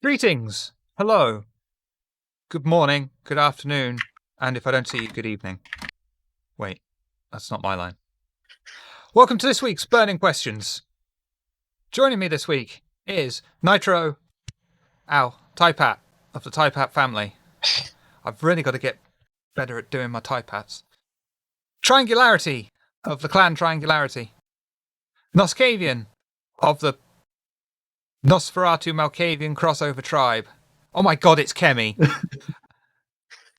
Greetings, hello, good morning, good afternoon, and if I don't see you, good evening. Wait, that's not my line. Welcome to this week's Burning Questions. Joining me this week is Nitro, Typat of the Typat family. I've really got to get better at doing my Typats. Triangularity of the clan Triangularity. Noscavian of the Nosferatu Malkavian crossover tribe. Oh my god, it's Kemi.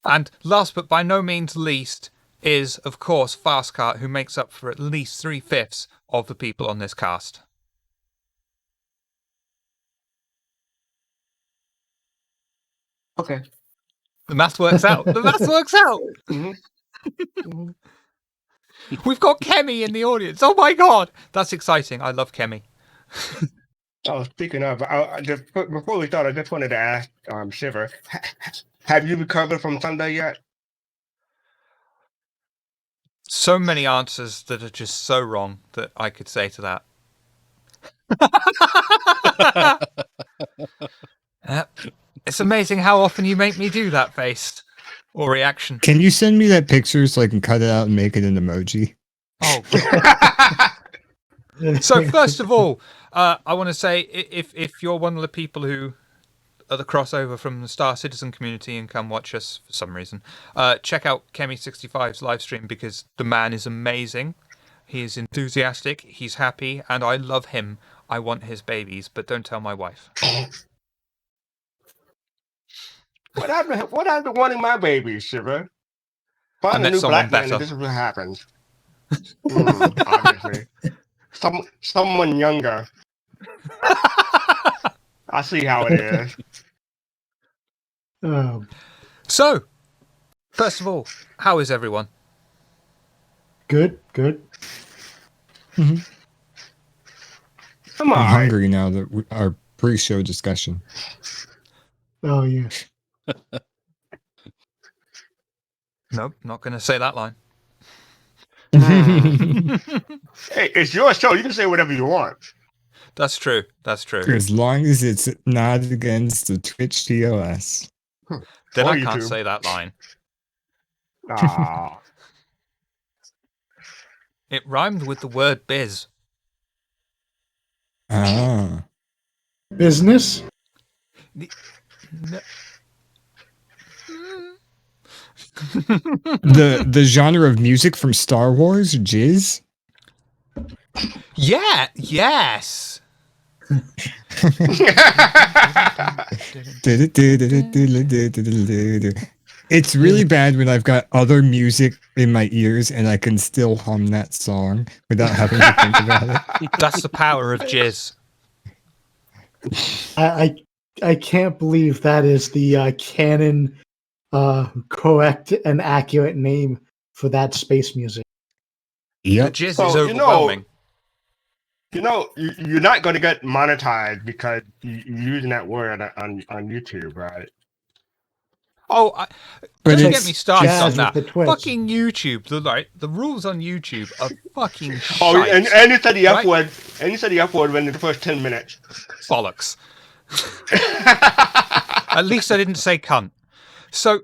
And last but by no means least is, of course, Fastcart, who makes up for at least 3/5 of the people on this cast. Okay. The math works out. The math works out. Mm-hmm. We've got Kemi in the audience. Oh my god. That's exciting. I love Kemi. Oh, speaking of, before we start, I just wanted to ask Shiver, have you recovered from Sunday yet? So many answers that are just so wrong that I could say to that. It's amazing how often you make me do that face or reaction. Can you send me that picture so I can cut it out and make it an emoji? Oh. So first of all, I want to say if you're one of the people who are the crossover from the Star Citizen community and come watch us for some reason, check out Kemi65's live stream because the man is amazing. He is enthusiastic, he's happy, and I love him. I want his babies, but don't tell my wife. What happened to wanting my babies, Shiver? Find a new black man and this is what happens. Obviously. Someone younger. I see how it is. So, first of all, how is everyone? Good. Mm-hmm. I'm hungry now that our pre-show discussion. Oh, yeah. Nope, not going to say that line. Hey, it's your show. You can say whatever you want. That's true. As long as it's not against the Twitch TOS. Then Or I can't YouTube. say that line. Ah. It rhymed with the word biz. Ah. Business? No. The genre of music from Star Wars, jizz? Yeah, yes. It's really bad when I've got other music in my ears and I can still hum that song without having to think about it. That's the power of jizz. I can't believe that is the canon correct and accurate name for that space music. The jizz is overwhelming. You're not going to get monetized because you're using that word on YouTube, right? Oh, But don't get me started on jazz that. with the twist. Fucking YouTube. The rules on YouTube are fucking shite. Oh, and you said the F Right? word. And you said the F word within the first 10 minutes. Bollocks. At least I didn't say cunt. So,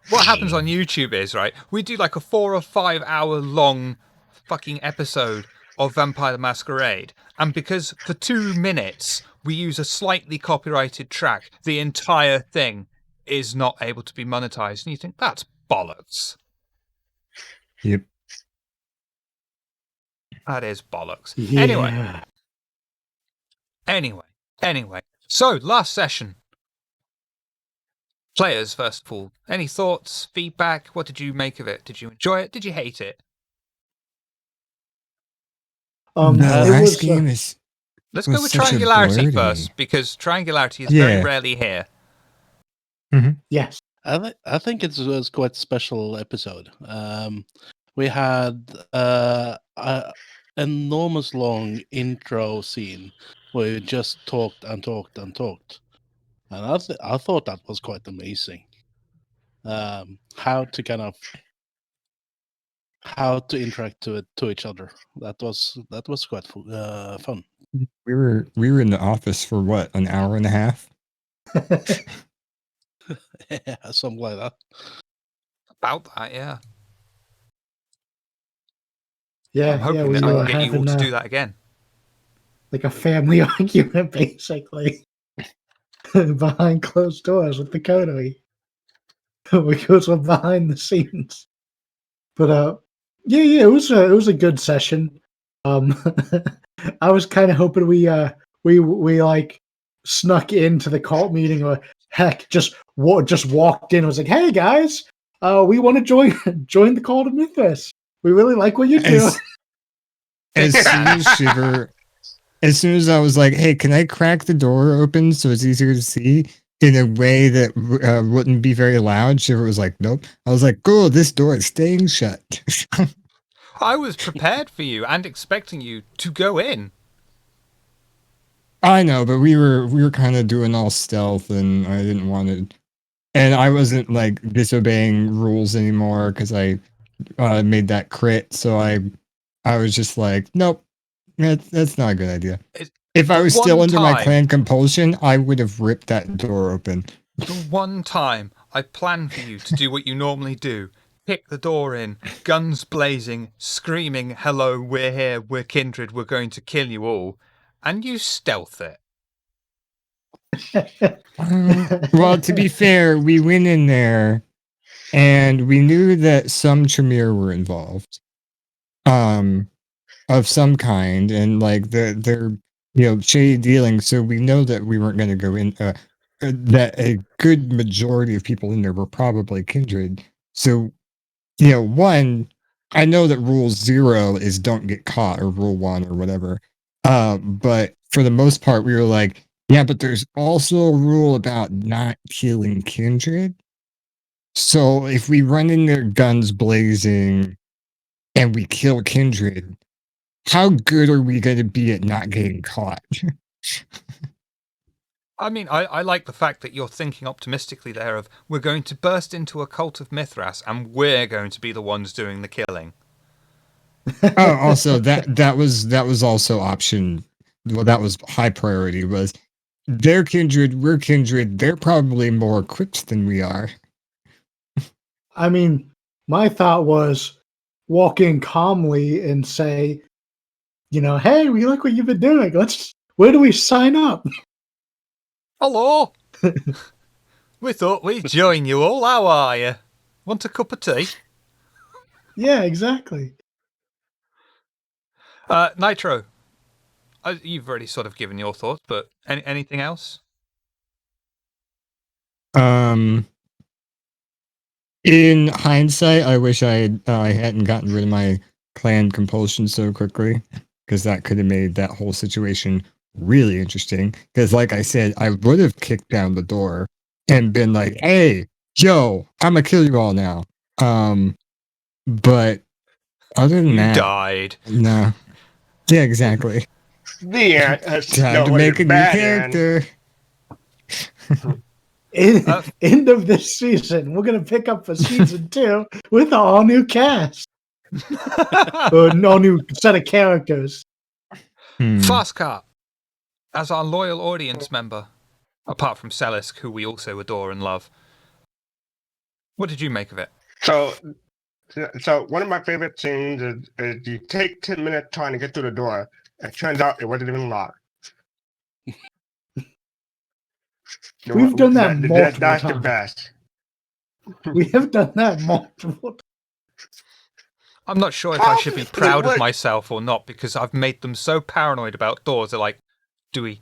what happens on YouTube is, right, we do like a 4 or 5 hour long fucking episode of Vampire the Masquerade, and because for 2 minutes we use a slightly copyrighted track, the entire thing is not able to be monetized, and you think, that's bollocks. Yep. That is bollocks. Yeah. Anyway. So, last session. Players, first of all. Any thoughts, feedback? What did you make of it? Did you enjoy it? Did you hate it? Last game is... Let's go with such a Triangularity blur to first, me. because Triangularity is very Yeah. rarely here. Yes. I think it was quite a special episode. We had an enormous long intro scene where we just talked and talked and talked, and I thought that was quite amazing. How to interact to each other. That was quite fun. We were in the office for what, an hour and a half? Yeah, something like that. About that, yeah. Yeah, I'm yeah, hoping we that I were can get you all having to do that again. like a family argument, basically, behind closed doors with the coterie, because we're behind the scenes. But yeah, it was a good session. Um, I was kind of hoping we like snuck into the cult meeting, or heck, just walked in. And was like, hey guys, we want to join the cult of Mythos. We really like what you do. As soon as Shiver, as soon as I was like, "Hey, can I crack the door open so it's easier to see in a way that wouldn't be very loud?" Shiver was like, "Nope." I was like, "Cool, this door is staying shut." I was prepared for you and expecting you to go in. I know, but we were kind of doing all stealth, and I didn't want to, and I wasn't like disobeying rules anymore because I made that crit. So I was just like, nope, that's not a good idea. If I The was still one under my time- clan compulsion, I would have ripped that door open. The one time I planned for you to do what you normally do, kick the door in, guns blazing, screaming, hello, we're here, we're kindred, we're going to kill you all, and you stealth it. Well, to be fair, we went in there and we knew that some Tremere were involved, of some kind, and like they're shady dealings. So we know that we weren't going to go in. That a good majority of people in there were probably kindred. So one, I know that rule 0 is don't get caught, or rule 1 or whatever. But for the most part, we were like, yeah, but there's also a rule about not killing kindred. So if we run in there guns blazing and we kill kindred, how good are we going to be at not getting caught? I mean, I like the fact that you're thinking optimistically there of, we're going to burst into a cult of Mithras and we're going to be the ones doing the killing. Oh, also that was also option. Well, that was high priority. Was they're kindred, we're kindred. They're probably more equipped than we are. I mean, my thought was walk in calmly and say, hey, we like what you've been doing. Where do we sign up? Hello! We thought we'd join you all. How are you? Want a cup of tea? Yeah, exactly. Nitro, you've already sort of given your thoughts, but anything else? In hindsight, I wish I hadn't gotten rid of my clan compulsion so quickly, because that could have made that whole situation really interesting. Because, like I said, I would have kicked down the door and been like, "Hey, yo, I'm gonna kill you all now." But other than You that, died. no. Yeah, exactly. The end. Time to make a new character. End of this season, we're gonna pick up for season 2 with an all new cast, or an all new set of characters. Fastcart, as our loyal audience member, apart from Celisk, who we also adore and love, what did you make of it? So one of my favorite scenes is you take 10 minutes trying to get through the door. It turns out it wasn't even locked. We've done that multiple That's the times. best. We have done that multiple times. I'm not sure if I should be proud of myself or not, because I've made them so paranoid about doors. They're like, do we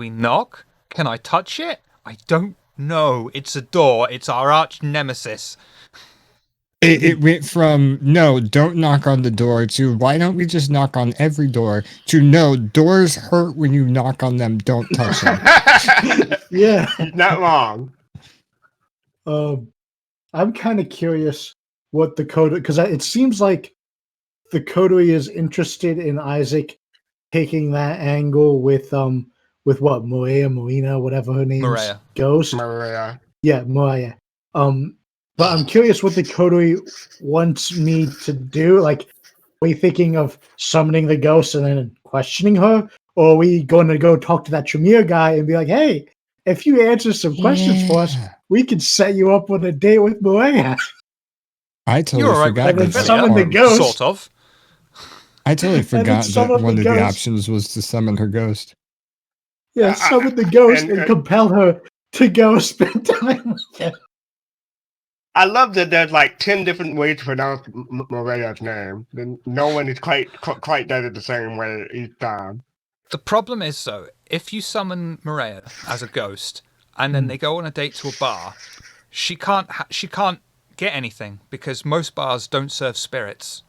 knock? Can I touch it? I don't know. It's a door. It's our arch nemesis. It went from no, don't knock on the door, to why don't we just knock on every door, to no, doors hurt when you knock on them, don't touch them. Yeah. Not long. I'm kind of curious what the code, because it seems like the coterie is interested in Isaac taking that angle with what, Marina, whatever her name is, Maria. Ghost. Maria. Yeah, Maria. But I'm curious what the coterie wants me to do. Like, are we thinking of summoning the ghost and then questioning her? Or are we going to go talk to that Tremere guy and be like, hey, if you answer some questions for us, Yeah. we could set you up with a date with Maria. I totally You're all right forgot with then that summon the part. ghost. sort of. I totally forgot that summon one the of the ghost. options was to summon her ghost. Yeah, summon the ghost and compel her to go spend time with him. I love that there's like 10 different ways to pronounce Maria's name. Then no one is quite does it the same way each time. The problem is, though, if you summon Maria as a ghost and then they go on a date to a bar, she can't get anything because most bars don't serve spirits.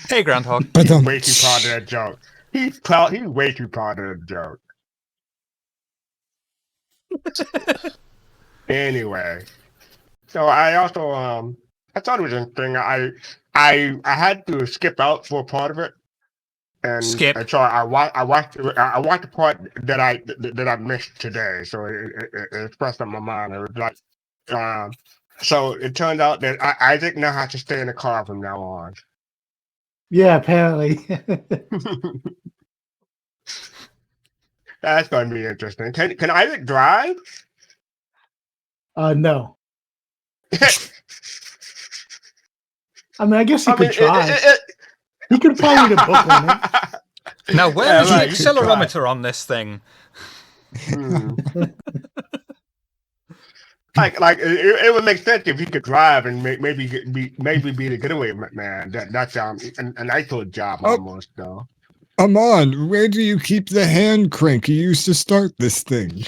Hey, Groundhog. But He's way too proud of that joke. He's way too proud of that joke. Anyway, so I also I thought it was interesting. I had to skip out for a part of it, and Skip. And so I watched the part that I missed today. So it expressed on my mind. It was like, so it turned out that Isaac now has to stay in the car from now on. Yeah, apparently. That's going to be interesting. Can Isaac drive? No. I mean, I guess he could try. He could probably read a book on it. Now, where is the right, you should try. accelerometer on this thing? Like it would make sense if he could drive and maybe be the getaway man. That's a nice little job almost though. Amon, where do you keep the hand crank you used to start this thing?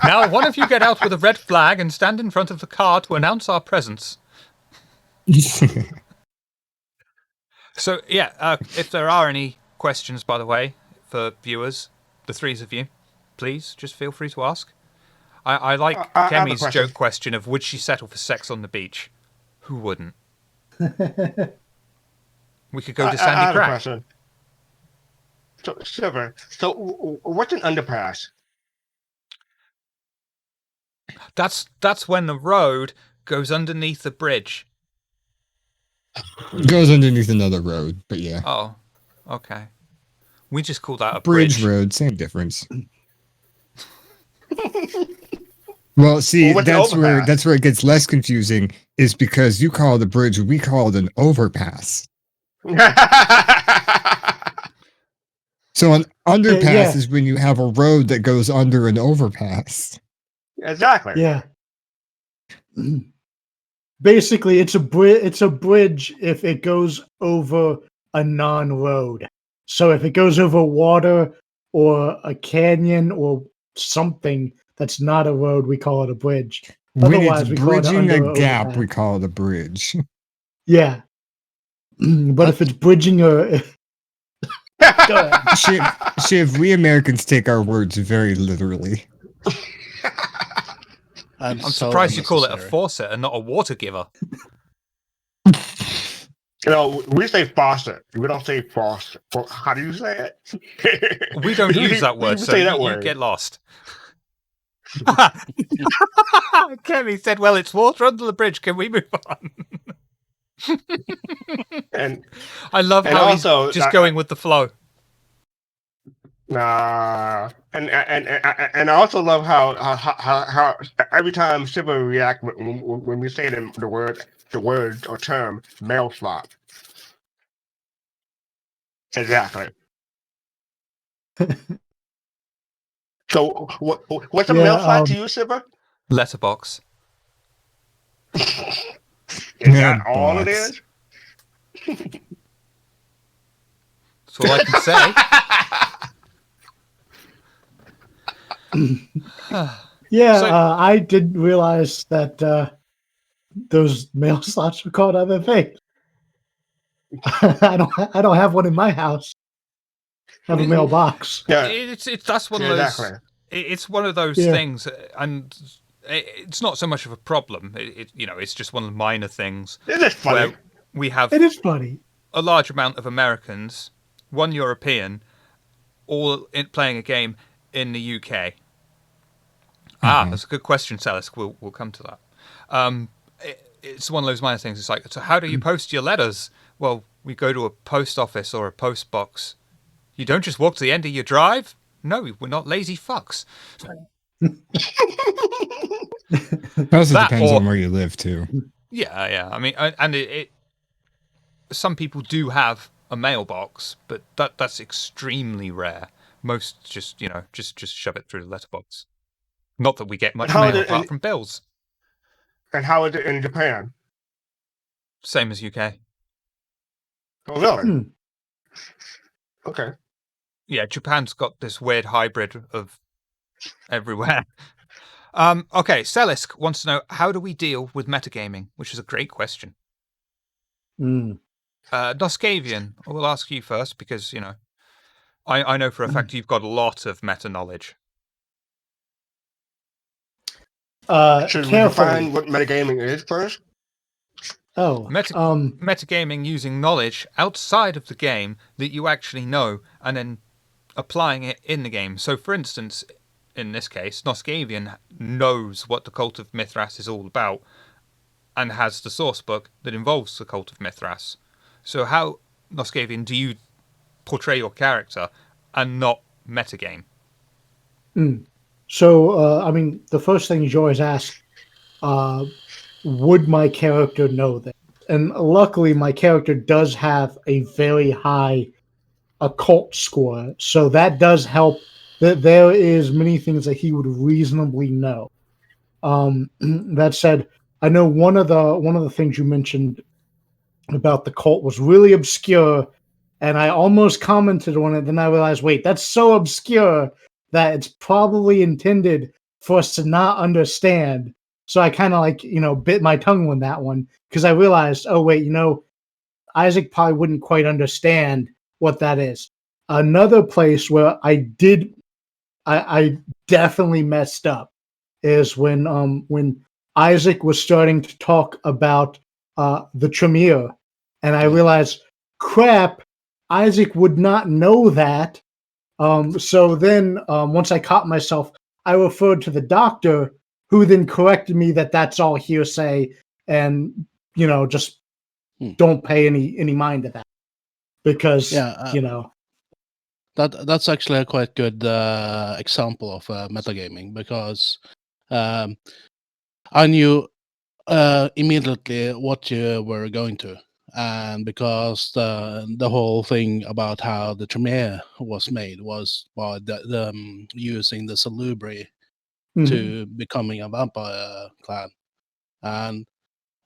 Now, one of you get out with a red flag and stand in front of the car to announce our presence. So, yeah, if there are any questions, by the way, for viewers, the threes of you, please just feel free to ask. I like I have a Kemi's question. joke question of would she settle for sex on the beach? Who wouldn't? We could go to I Sandy have a Crack. question. So Silver, so what's an underpass? That's when the road goes underneath the bridge. Goes underneath another road, but yeah. Oh, okay. We just call that a Bridge bridge. road, same difference. Well, see, Well, what's an overpass? that's where it gets less confusing, is because you call it a bridge, we call it an overpass. So an underpass Yeah. is when you have a road that goes under an overpass. Exactly. Yeah. Basically, it's a bridge if it goes over a non-road. So if it goes over water or a canyon or something that's not a road, we call it a bridge. When Otherwise, it's we call it bridging under a gap, overpass. we call it a bridge. Yeah. But if it's bridging a... Go ahead. Shiv, we Americans take our words very literally. I'm so surprised you call it a unnecessary. faucet and not a water giver. You know, we say faucet. We don't say faucet. How do you say it? We don't use that We word, so say that you word. get lost. Kemi said, well, it's water under the bridge. Can we move on? And I love And how also, he's just going with the flow. and I also love how every time Shiva react when we say the word or term mail slot. Exactly. So what's a Yeah, mail slot to you, Shiva? Letterbox. Is that all it Box. is? That's all I can say. Yeah, So- I didn't realize that those mail slots were called other things. I don't have one in my house. I have a mailbox. Yeah, It's that's one of those. exactly. It's one of those Yeah. things, and it's not so much of a problem. It's just one of the minor things Isn't it funny? where we have It is funny. a large amount of Americans, one European, all playing a game in the UK. That's a good question, Salis. We'll come to that. It's one of those minor things. It's like, so how do you post your letters? Well, we go to a post office or a post box. You don't just walk to the end of your drive. No, we're not lazy fucks. Also That depends or- on where you live too. Yeah. I mean, and it some people do have a mailbox, but that's extremely rare. Most just shove it through the letterbox. Not that we get much How is mail it apart in- from bills. And how is it in Japan? Same as UK. Oh, really? Hmm. Okay. Yeah, Japan's got this weird hybrid of everywhere. Okay, Celisk wants to know, how do we deal with metagaming? Which is a great question. Mm. Noskavian, we'll ask you first because, I know for a fact you've got a lot of meta knowledge. Should we Carefully. define what metagaming is first? Oh, Metagaming using knowledge outside of the game that you actually know and then applying it in the game. So, for instance, in this case, Noskavian knows what the Cult of Mithras is all about and has the source book that involves the Cult of Mithras. So how, Noskavian, do you portray your character and not metagame? So, I mean, the first thing you always ask, would my character know that? And luckily, my character does have a very high occult score, so that does help. That there is many things that he would reasonably know. That said, I know one of the things you mentioned about the cult was really obscure, and I almost commented on it. Then I realized, wait, that's so obscure that it's probably intended for us to not understand. So I kind of bit my tongue on that one because I realized, oh wait, Isaac probably wouldn't quite understand what that is. Another place where I definitely messed up is when Isaac was starting to talk about the Tremere, and I realized, crap, Isaac would not know that. So then, once I caught myself, I referred to the doctor, who then corrected me that that's all hearsay, and just don't pay any mind to that because that's actually a quite good example of metagaming because I knew immediately what you were going to, and because the whole thing about how the Tremere was made was by using the Salubri to becoming a vampire clan, and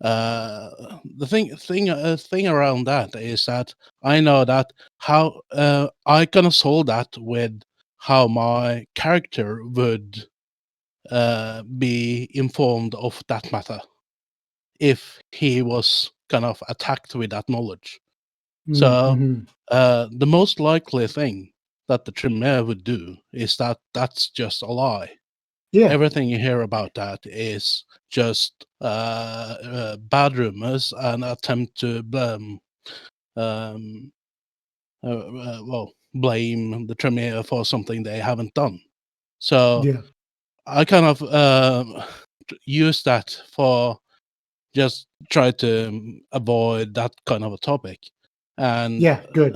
the thing around that is that I know that how I gonna solve that with how my character would be informed of that matter if he was kind of attacked with that knowledge. So the most likely thing that the Tremere would do is that that's just a lie. Yeah. Everything you hear about that is just bad rumors and attempt to blame the Tremere for something they haven't done. So Yeah. I kind of use that for just try to avoid that kind of a topic. And Yeah, good.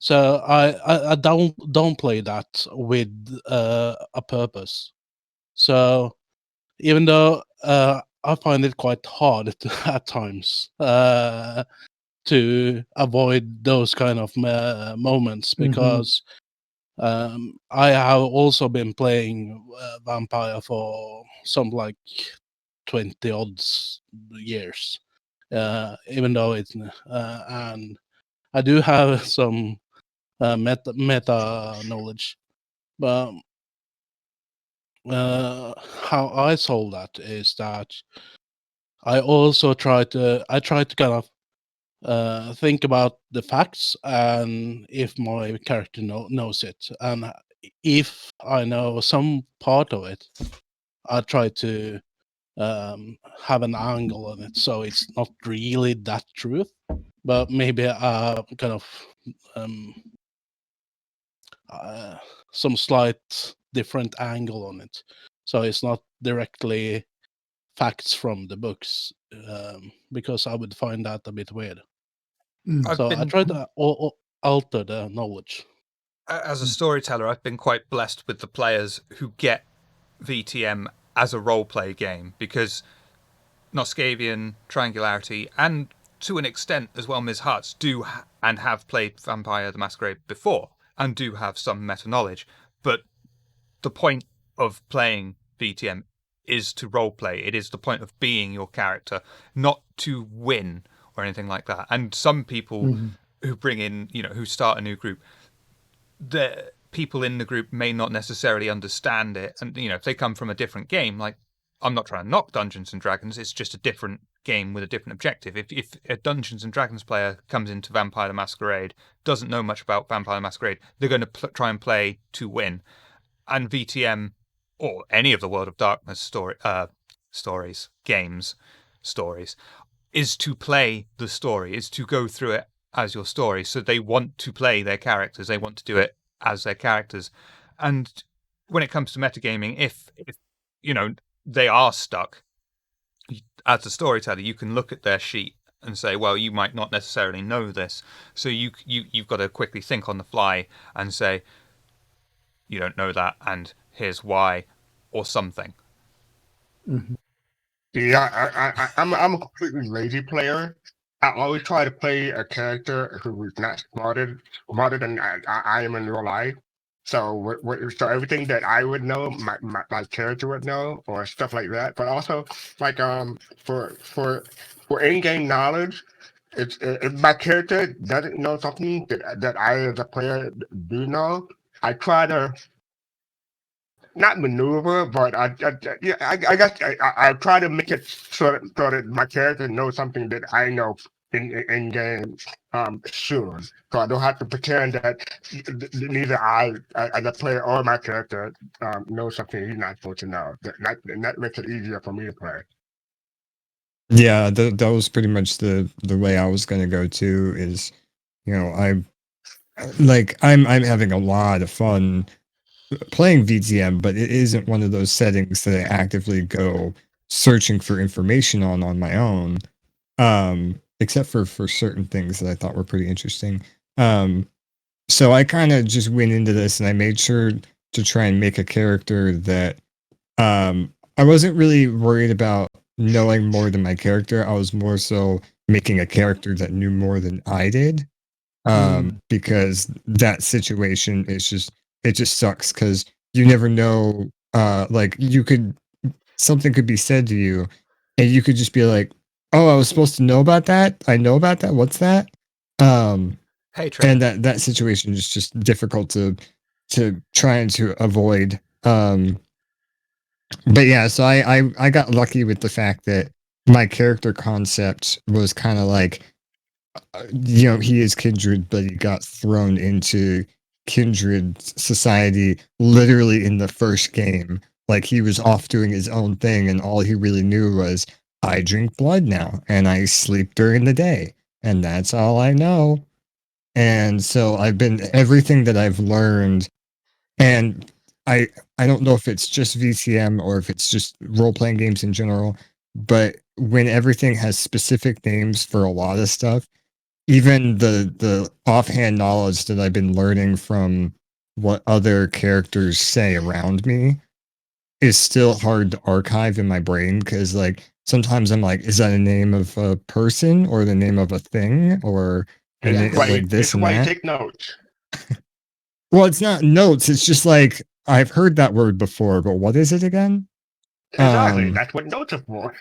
So I don't play that with a purpose. So even though I find it quite hard at times to avoid those kind of moments because I have also been playing Vampire for some like 20 odds years, even though it's and I do have some meta knowledge, but how I solve that is that I also try to kind of think about the facts and if my character knows it, and if I know some part of it, I try to have an angle on it so it's not really that truth, but maybe kind of um, some slight different angle on it, so it's not directly facts from the books, because I would find that a bit weird. I've So I been try to alter the knowledge. As a storyteller, I've been quite blessed with the players who get VTM as a roleplay game, because Noscavian, Triangularity, and to an extent as well Ms. Hearts do and have played Vampire the Masquerade before and do have some meta knowledge. But the point of playing VTM is to roleplay. It is the point of being your character, not to win or anything like that. And some people who bring in, who start a new group, the people in the group may not necessarily understand it. And, if they come from a different game, like, I'm not trying to knock Dungeons and Dragons, it's just a different game with a different objective. If a Dungeons and Dragons player comes into Vampire the Masquerade, doesn't know much about Vampire the Masquerade, they're going to try and play to win. And VTM, or any of the World of Darkness games, is to play the story, is to go through it as your story. So they want to play their characters, they want to do it as their characters. And when it comes to metagaming, if they are stuck, as a storyteller, you can look at their sheet and say, well, you might not necessarily know this, so you've got to quickly think on the fly and say, you don't know that, and here's why, or something. Yeah, I'm a completely lazy player. I always try to play a character who is not smarter than I am in real life. So so everything that I would know, my character would know, or stuff like that. But also, like for in-game knowledge, it's if my character doesn't know something that I as a player do know, I try to not maneuver, but I guess I try to make it so that my character knows something that I know in game soon, so I don't have to pretend that neither I as a player or my character knows something he's not supposed to know. That makes it easier for me to play. Yeah, that was pretty much the way I was going to go too. Is I'm having a lot of fun playing VTM, but it isn't one of those settings that I actively go searching for information on my own. Except for certain things that I thought were pretty interesting. So I kind of just went into this and I made sure to try and make a character that I wasn't really worried about knowing more than my character. I was more so making a character that knew more than I did. Because that situation is just sucks, because you never know, like something could be said to you and you could just be like, oh, I was supposed to know about that, I know about that, what's that? Hey, Trey. And that situation is just difficult to try to avoid. But yeah, so I got lucky with the fact that my character concept was kind of like, he is kindred, but he got thrown into kindred society literally in the first game. Like, he was off doing his own thing, and all he really knew was, I drink blood now, and I sleep during the day, and that's all I know. And so I've been everything that I've learned, and I don't know if it's just VTM or if it's just role playing games in general, but when everything has specific names for a lot of stuff, even the offhand knowledge that I've been learning from what other characters say around me is still hard to archive in my brain, because like sometimes I'm like, is that a name of a person or the name of a thing or like this and that? Take notes. Well, it's not notes. It's just like, I've heard that word before, but what is it again? Exactly. That's what notes are for.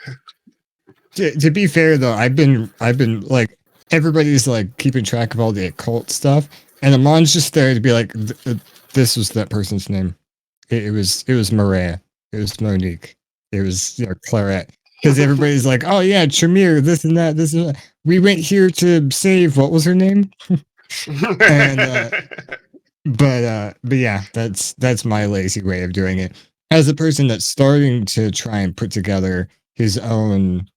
To be fair though, I've been like, everybody's like keeping track of all the occult stuff, and Amon's just there to be like, this was that person's name. It was Maria. It was Monique. It was Claret. Because everybody's like, oh yeah, Tremere, this and that, this and that. We went here to save, what was her name? And but yeah, that's my lazy way of doing it. As a person that's starting to try and put together his own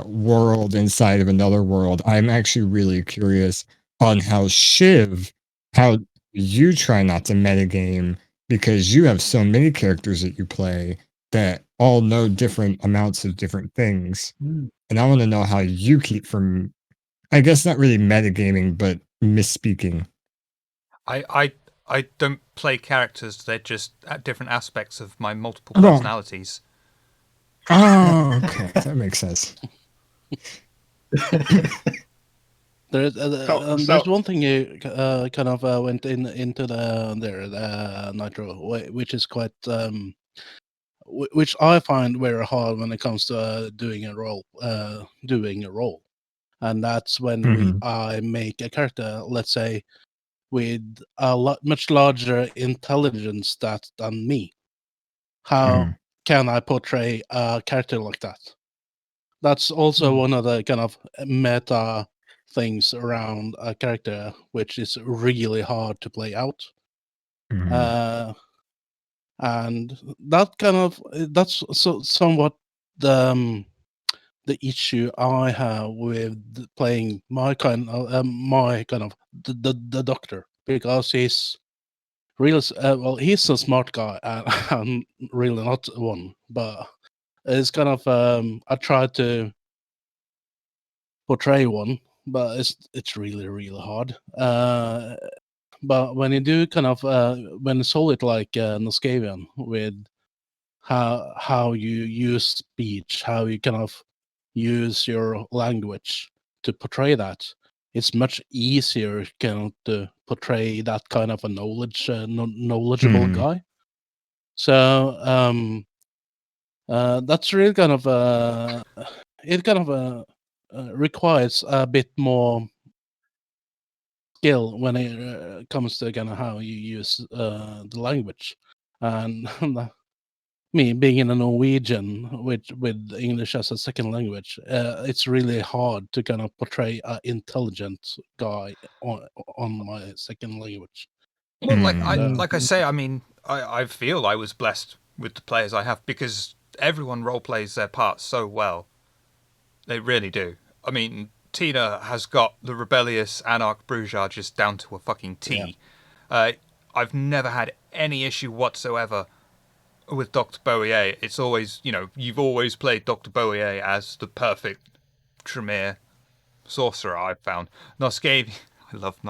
world inside of another world, I'm actually really curious on how you try not to metagame, because you have so many characters that you play that all know different amounts of different things. And I want to know how you keep from, I guess not really metagaming, but misspeaking. I don't play characters. They're just at different aspects of my multiple Oh. personalities. Oh, okay, that makes sense. There's one thing you kind of went into the Nitro, which is quite which I find very hard when it comes to doing a role, and that's when I make a character, let's say, with a much larger intelligence than me. How can I portray a character like that? That's also one of the kind of meta things around a character, which is really hard to play out. And that kind of that's somewhat the issue I have with playing my kind of the doctor, because he's real he's a smart guy and I'm really not one, but it's kind of I tried to portray one, but it's really hard. But when you do kind of when you saw it like Noskavian, with how you use speech, how you kind of use your language to portray that, it's much easier kind of to portray that kind of a knowledgeable guy. So that's really kind of it kind of requires a bit more skill when it comes to kind of how you use the language. And me being in a Norwegian with English as a second language, it's really hard to kind of portray an intelligent guy on my second language. Well, like I say, I mean, I feel I was blessed with the players I have, because everyone role plays their parts so well. They really do. I mean, Tina has got the rebellious Anarch Brujar just down to a fucking T. Yeah. I've never had any issue whatsoever with Dr. Bowier. It's always, you've always played Dr. Bowier as the perfect Tremere sorcerer, I've found. Noskavian,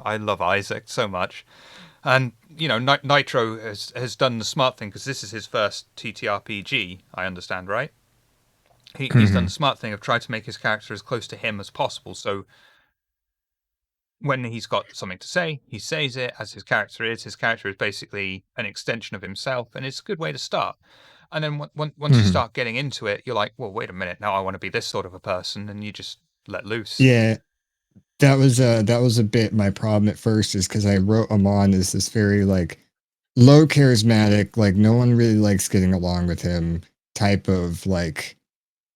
I love Isaac so much. And, Nitro has done the smart thing, because this is his first TTRPG, I understand, right? He's done the smart thing of trying to make his character as close to him as possible. So when he's got something to say, he says it as his character is. His character is basically an extension of himself, and it's a good way to start. And then once you start getting into it, you're like, well, wait a minute, now I want to be this sort of a person, and you just let loose. Yeah, that was a bit my problem at first, is because I wrote Amon as this very like low charismatic, like no one really likes getting along with him type of like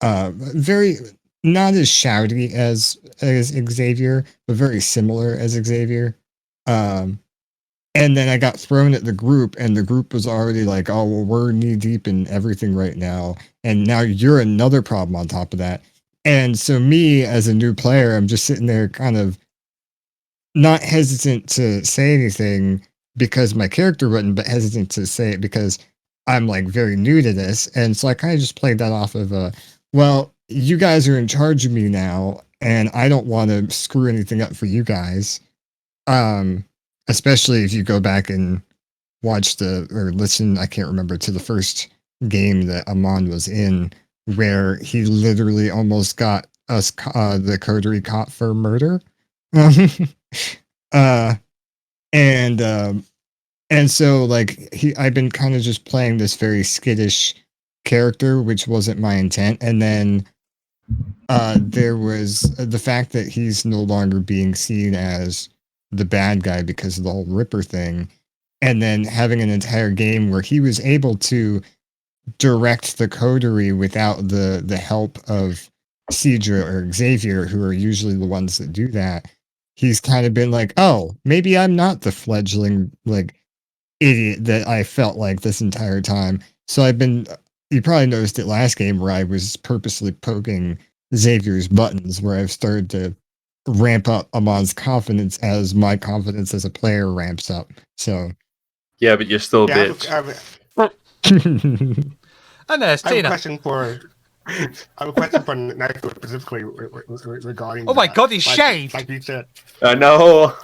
very not as shouty as Xavier, but very similar as Xavier. And then I got thrown at the group, and the group was already like, oh, well, we're knee deep in everything right now. And now you're another problem on top of that. And so me as a new player, I'm just sitting there kind of not hesitant to say anything because my character wouldn't, but hesitant to say it because I'm like very new to this. And so I kind of just played that off of well, you guys are in charge of me now, and I don't want to screw anything up for you guys. Especially if you go back and watch or listen, I can't remember, to the first game that Amon was in, where he literally almost got us the coterie caught for murder. And so like I've been kind of just playing this very skittish character, which wasn't my intent. And then there was the fact that he's no longer being seen as the bad guy because of the whole Ripper thing, and then having an entire game where he was able to direct the coterie without the help of Cedra or Xavier, who are usually the ones that do that. He's kind of been like, oh, maybe I'm not the fledgling like idiot that I felt like this entire time. So you probably noticed it last game where I was purposely poking Xavier's buttons, where I've started to ramp up Amon's confidence as my confidence as a player ramps up. So yeah, but you're still a bitch. And there's I have a Tina. question for I have a question for Nigel specifically regarding. Oh my that. God, he's shaved. Like you said. No.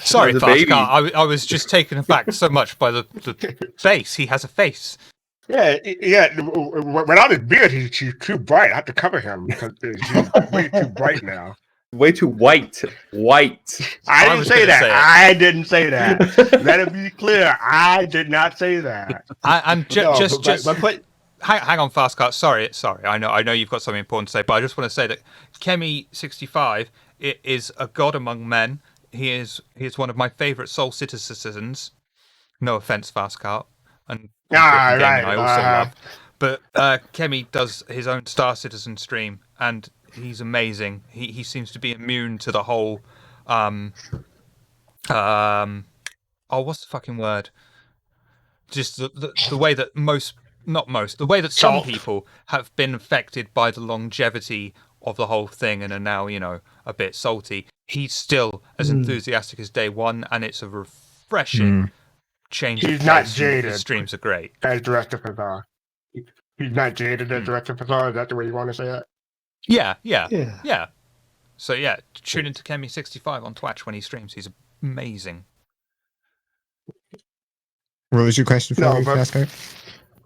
Sorry, As a Fast baby. Car. I was just taken aback so much by the face. He has a face. Yeah. Without his beard, he's too bright. I have to cover him because he's way too bright now. Way too white. White. I I didn't was say gonna that. say it. I didn't say that. Let it be clear. I did not say that. And just But hang on, Fast Car. Sorry. I know you've got something important to say, but I just want to say that Kemi65 is a god among men. He is one of my favourite Soul citizens. No offense, Fast Car, and Griffin Gaming I also love. But Kemi does his own Star Citizen stream, and he's amazing. He seems to be immune to the whole what's the fucking word? Just the way that the way that some people have been affected by the longevity of the whole thing and are now, a bit salty. He's still as enthusiastic as day one, and it's a refreshing change. He's not jaded. His streams are great. As Director Fazar. He's not jaded as Director Fazar. Is that the way you want to say it? Yeah. So yeah, tune into Kemi65 on Twitch when he streams. He's amazing. What was your question for me, Fastcar?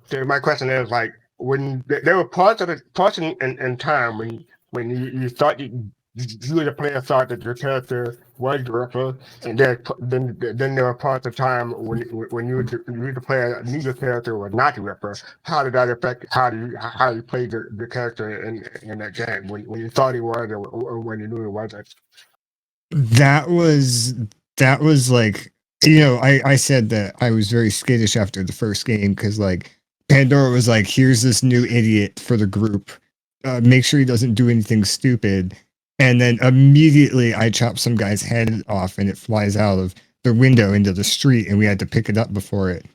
So my question is like when there were parts in time when you thought you as a player thought that your character was the Ripper, and then there were parts of time when the player knew the character was not the Ripper. How did that affect how you played the character in that game when you thought he was or when you knew he wasn't? That was like, I said that I was very skittish after the first game because like Pandora was like, here's this new idiot for the group. Make sure he doesn't do anything stupid. And then immediately I chop some guy's head off and it flies out of the window into the street and we had to pick it up before it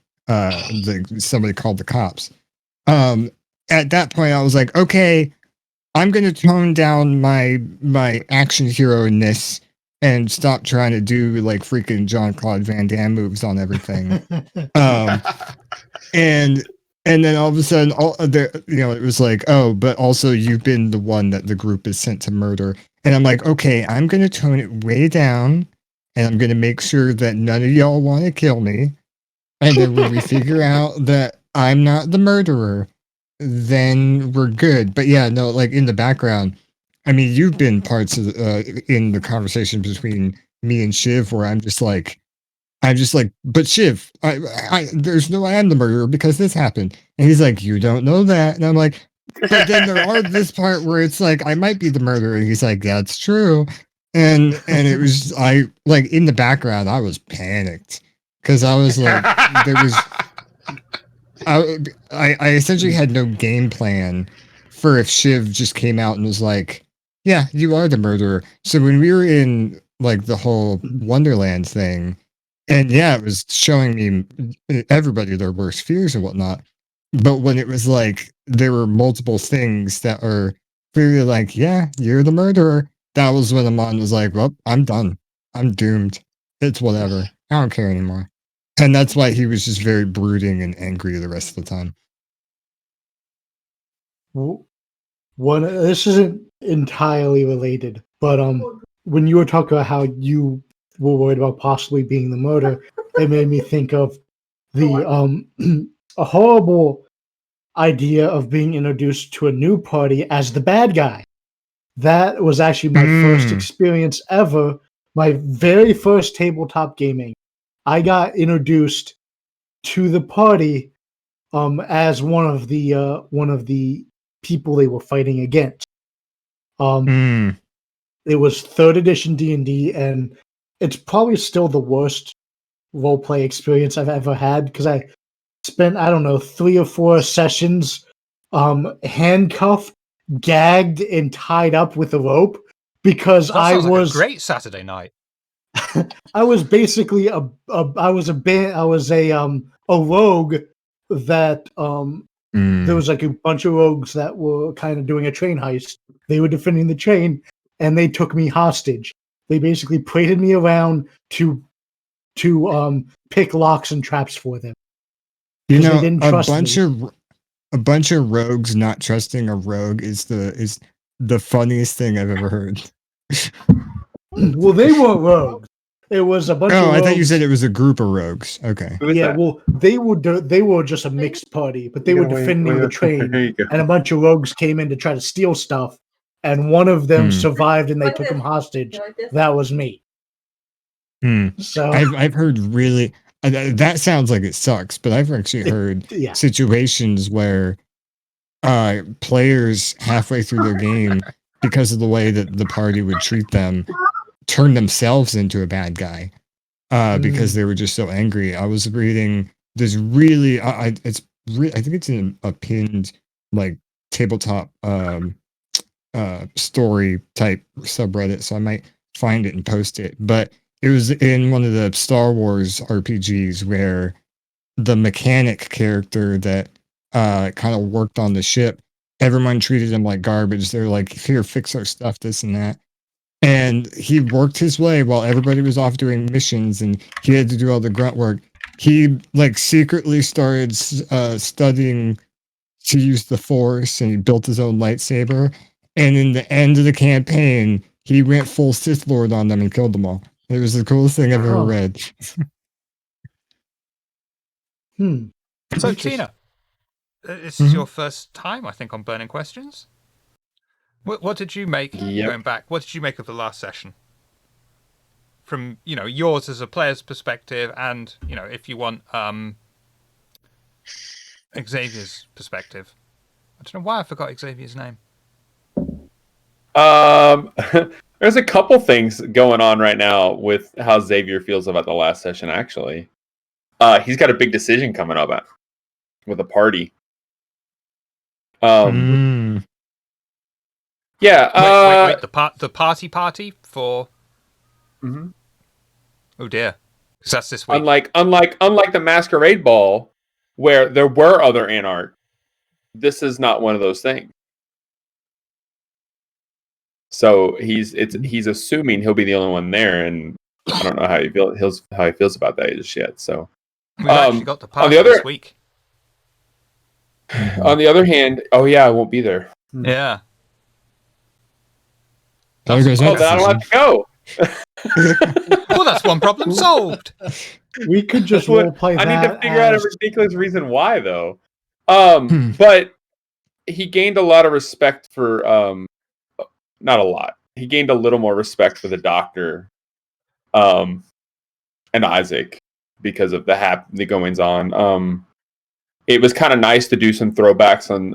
somebody called the cops. At that point I was like, okay, I'm gonna tone down my action hero-ness and stop trying to do like freaking Jean-Claude Van Damme moves on everything. And then all of a sudden, it was like, oh, but also you've been the one that the group is sent to murder. And I'm like, okay, I'm going to tone it way down, and I'm going to make sure that none of y'all want to kill me. And then when we figure out that I'm not the murderer, then we're good. But yeah, no, like in the background, I mean, you've been parts of in the conversation between me and Shiv where I'm just like, but Shiv, there's no way I'm the murderer because this happened. And he's like, you don't know that. And I'm like, but then there are this part where it's like, I might be the murderer. And he's like, that's true. And it was, in the background, I was panicked because I was like, I essentially had no game plan for if Shiv just came out and was like, yeah, you are the murderer. So when we were in like the whole Wonderland thing, and yeah, it was showing me everybody their worst fears and whatnot. But when it was like there were multiple things that are clearly like, yeah, you're the murderer, that was when Amon was like, well, I'm done. I'm doomed. It's whatever. I don't care anymore. And that's why he was just very brooding and angry the rest of the time. This isn't entirely related, but when you were talking about how you were worried about possibly being the murderer, it made me think of the a horrible idea of being introduced to a new party as the bad guy. That was actually my first experience ever. My very first tabletop gaming. I got introduced to the party as one of the people they were fighting against. It was 3rd edition D&D, and it's probably still the worst roleplay experience I've ever had because I spent, 3 or 4 sessions handcuffed, gagged, and tied up with a rope because That sounds like a great Saturday night. I was basically a rogue that there was like a bunch of rogues that were kind of doing a train heist. They were defending the train and they took me hostage. They basically paraded me around to pick locks and traps for them. You know, a bunch of a bunch of rogues not trusting a rogue is the funniest thing I've ever heard. Well, they weren't rogues. It was a bunch of Oh, rogues. I thought you said it was a group of rogues. Okay. Who is Yeah, that? well, they were just a mixed party, but they were defending the train, There you go. and a bunch of rogues came in to try to steal stuff, and one of them Hmm. survived, and they took him hostage. That was me. Hmm. So I've heard really that sounds like it sucks, but I've actually heard yeah. situations where players halfway through their game, because of the way that the party would treat them, turn themselves into a bad guy because they were just so angry. I was reading this really I think it's in a pinned like tabletop story type subreddit, so I might find it and post it. But it was in one of the Star Wars RPGs where the mechanic character that kind of worked on the ship, everyone treated him like garbage. They're like, here, fix our stuff, this and that. And he worked his way while everybody was off doing missions and he had to do all the grunt work. He like secretly started studying to use the Force, and he built his own lightsaber. And in the end of the campaign, he went full Sith Lord on them and killed them all. It was the coolest thing I've ever Huh. read. So, Interesting. Tina, this is your first time, I think, on Burning Questions. What did you make, Yep. going back, what did you make of the last session? From, yours as a player's perspective and, if you want Xavier's perspective. I don't know why I forgot Xavier's name. There's a couple things going on right now with how Xavier feels about the last session, actually. He's got a big decision coming up with a party. Yeah. Wait. The party for. Mhm. Oh dear, because that's this week. Unlike the Masquerade Ball, where there were other Anarch, this is not one of those things. So he's assuming he'll be the only one there, and I don't know how he feels about that just yet. So We've actually got the party on the other this week. On the other hand, oh yeah, I won't be there. Yeah. There goes Oh, that then I don't have to go. Well, that's one problem solved. We could just That's what- role play I that. need to figure out a as- ridiculous reason why, though. But he gained a lot of respect for not a lot. He gained a little more respect for the Doctor, and Isaac because of the goings on. It was kind of nice to do some throwbacks on,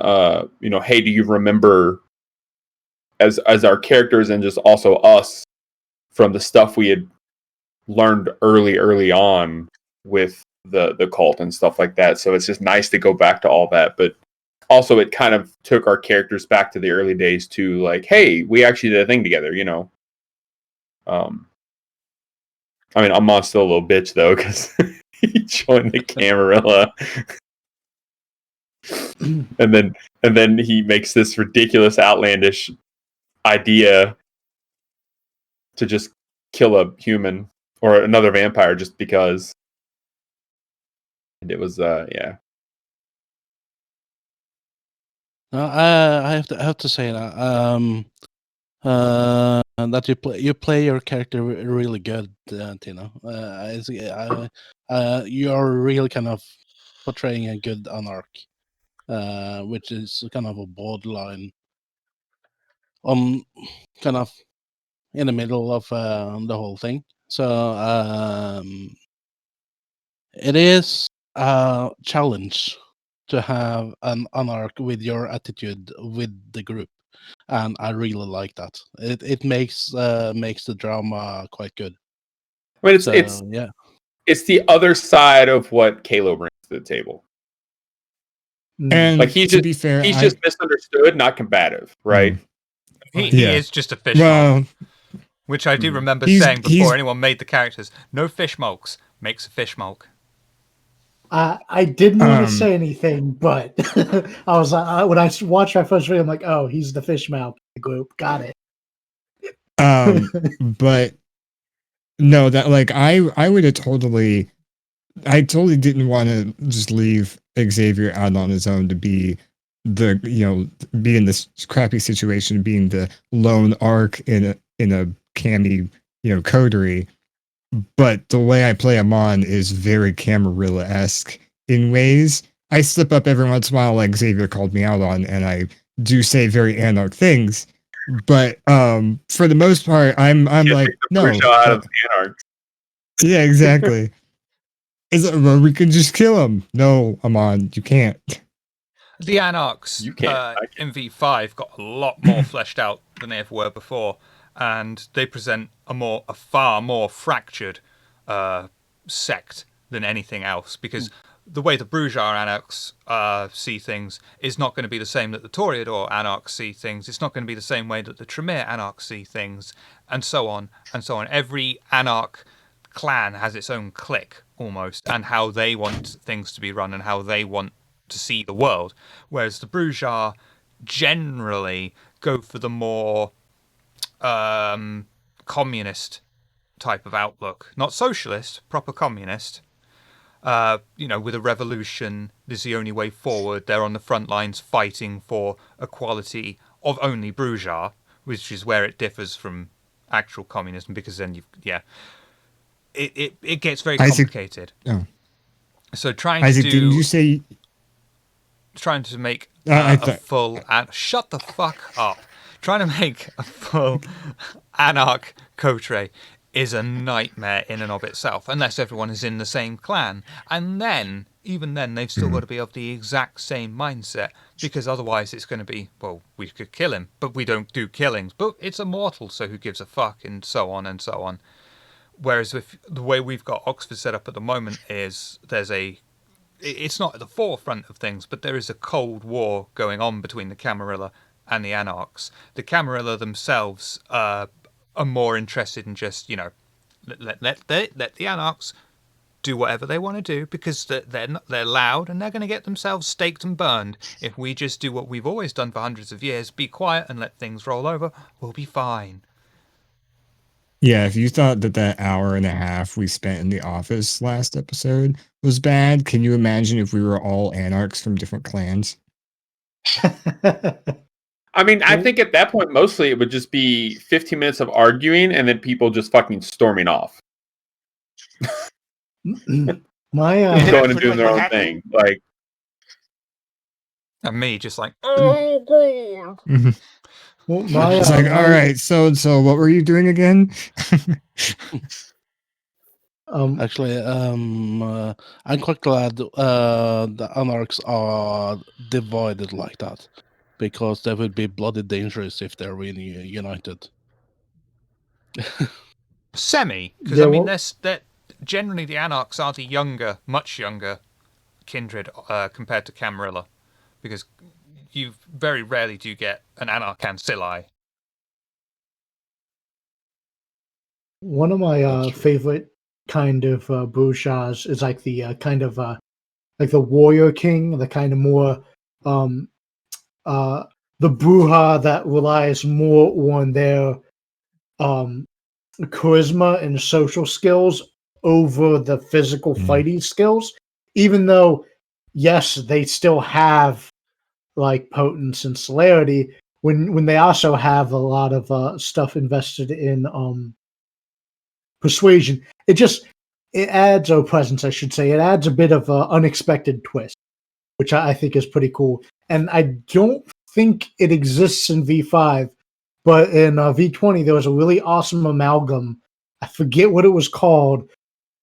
hey, do you remember as our characters and just also us from the stuff we had learned early on with the cult and stuff like that. So it's just nice to go back to all that, but also it kind of took our characters back to the early days to like, hey, we actually did a thing together, I mean, Amon's still a little bitch though, because he joined the Camarilla. and then he makes this ridiculous, outlandish idea to just kill a human or another vampire just because. And it was yeah. I have to say that you play your character really good, Tina. You are really kind of portraying a good Anarch, which is kind of a borderline, kind of in the middle of the whole thing. So it is a challenge to have an Anarch with your attitude with the group, and I really like that. It makes the drama quite good. I mean, So it's yeah, it's the other side of what Kalo brings to the table. And Like he's to just be fair, he's just misunderstood, not combative, right? He Yeah. is just a fish well, mulk, which I do remember He's- saying before he's- anyone made the characters. No fish mulks makes a fish mulk. I didn't want to Um, say anything, but I was when I watched my first video, I'm like, oh, he's the fish mouth of the group. Got it. but no, that like I would have totally didn't want to just leave Xavier out on his own to be be in this crappy situation, being the lone arc in a candy coterie. But the way I play Amon is very Camarilla-esque in ways. I slip up every once in a while, like Xavier called me out on, and I do say very anarch things. But for the most part, I'm like, no. Out of anarch. Yeah, exactly. Well, we could just kill him. No, Amon, you can't. The Anarchs You can't. in V5 got a lot more fleshed out than they ever were before, and they present a far more fractured sect than anything else, because the way the Brujar Anarchs see things is not going to be the same that the Toreador Anarchs see things. It's not going to be the same way that the Tremere Anarchs see things, and so on and so on. Every Anarch clan has its own clique almost, and how they want things to be run and how they want to see the world, whereas the Brujar generally go for the more communist type of outlook, not socialist, proper communist. With a revolution, this is the only way forward. They're on the front lines fighting for equality of only Brujar, which is where it differs from actual communism, because then it gets very complicated. So trying to make a full shut the fuck up. Trying to make a full Anarch coterie is a nightmare in and of itself, unless everyone is in the same clan. And then, even then, they've still got to be of the exact same mindset, because otherwise it's going to be, well, we could kill him, but we don't do killings. But it's immortal, so who gives a fuck, and so on and so on. Whereas with the way we've got Oxford set up at the moment is it's not at the forefront of things, but there is a cold war going on between the Camarilla and the Anarchs. The Camarilla themselves are more interested in just, let the Anarchs do whatever they want to do, because they're loud and they're going to get themselves staked and burned. If we just do what we've always done for hundreds of years, be quiet and let things roll over, we'll be fine. Yeah, if you thought that hour and a half we spent in the office last episode was bad, can you imagine if we were all anarchs from different clans? I mean, I think at that point, mostly it would just be 15 minutes of arguing and then people just fucking storming off. My going and doing their own thing. Like, and me just like, oh, God. Well, it's like, all right, so what were you doing again? Actually, I'm quite glad the Anarchs are divided like that, because that would be bloody dangerous if they're really united. Semi, because they're generally the Anarchs are the younger, much younger kindred compared to Camarilla, because you very rarely do get an Anarch Ancilli. One of my favorite kind of Brujars is like the kind of like the warrior king, the kind of more the Bruja that relies more on their charisma and social skills over the physical fighting skills, even though yes, they still have like potence and celerity, when they also have a lot of stuff invested in persuasion. It adds, or presence, I should say. It adds a bit of an unexpected twist, which I think is pretty cool. And I don't think it exists in V5, but in V20 there was a really awesome amalgam. I forget what it was called,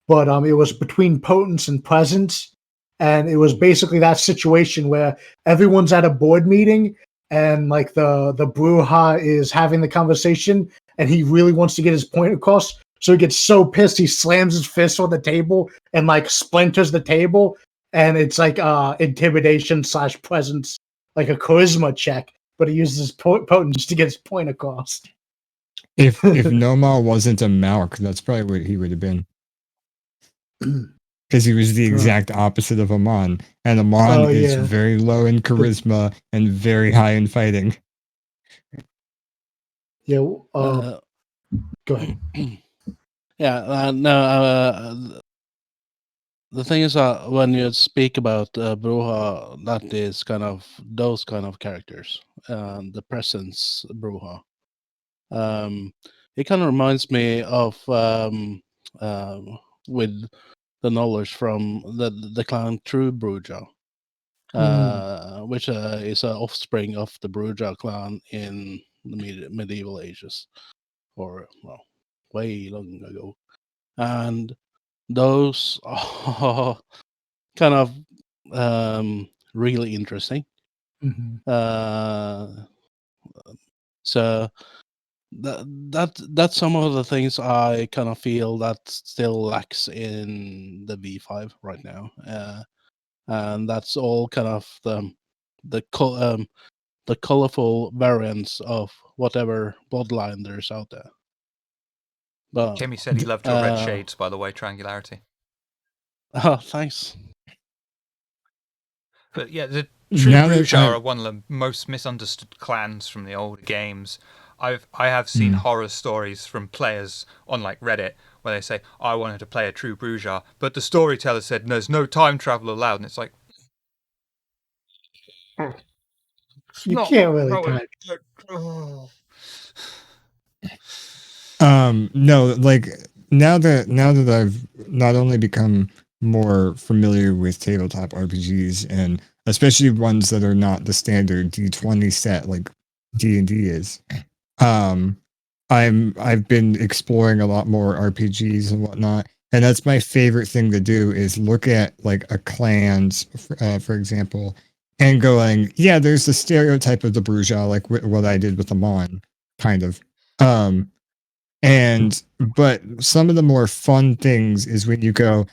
but it was between potence and presence, and it was basically that situation where everyone's at a board meeting and like the Bruja is having the conversation and he really wants to get his point across. So he gets so pissed he slams his fist on the table and like splinters the table, and it's like intimidation / presence, like a charisma check, but he uses his potence to get his point across. If Noma wasn't a Malk, that's probably what he would have been. Because he was the exact opposite of Amon. And Amon is very low in charisma and very high in fighting. Yeah, go ahead. Yeah, no, the thing is that when you speak about Bruja, that is kind of those kind of characters, the presence Bruja. It kind of reminds me of with the knowledge from the clan True Bruja, which is an offspring of the Bruja clan in the medieval ages, or well, way long ago, and those are kind of really interesting. Mhm. So that's some of the things I kind of feel that still lacks in the V5 right now, and that's all kind of the the colorful variants of whatever bloodline there's out there. But Kimmy said he loved your red shades, by the way, Triangularity. oh, thanks. But yeah, the True Now that Bruja I- are one of the most misunderstood clans from the older games. I have seen horror stories from players on like Reddit where they say, I wanted to play a True Bruja, but the storyteller said there's no time travel allowed, and it's like it's You not can't really how time. it- oh. No, like now that I've not only become more familiar with tabletop RPGs, and especially ones that are not the standard D20 set like D&D is, um I've been exploring a lot more RPGs and whatnot, and that's my favorite thing to do is look at like a clan's for example, and going, yeah, there's the stereotype of the Bruja, like what I did with the Mon, kind of. um and but some of the more fun things is when you go,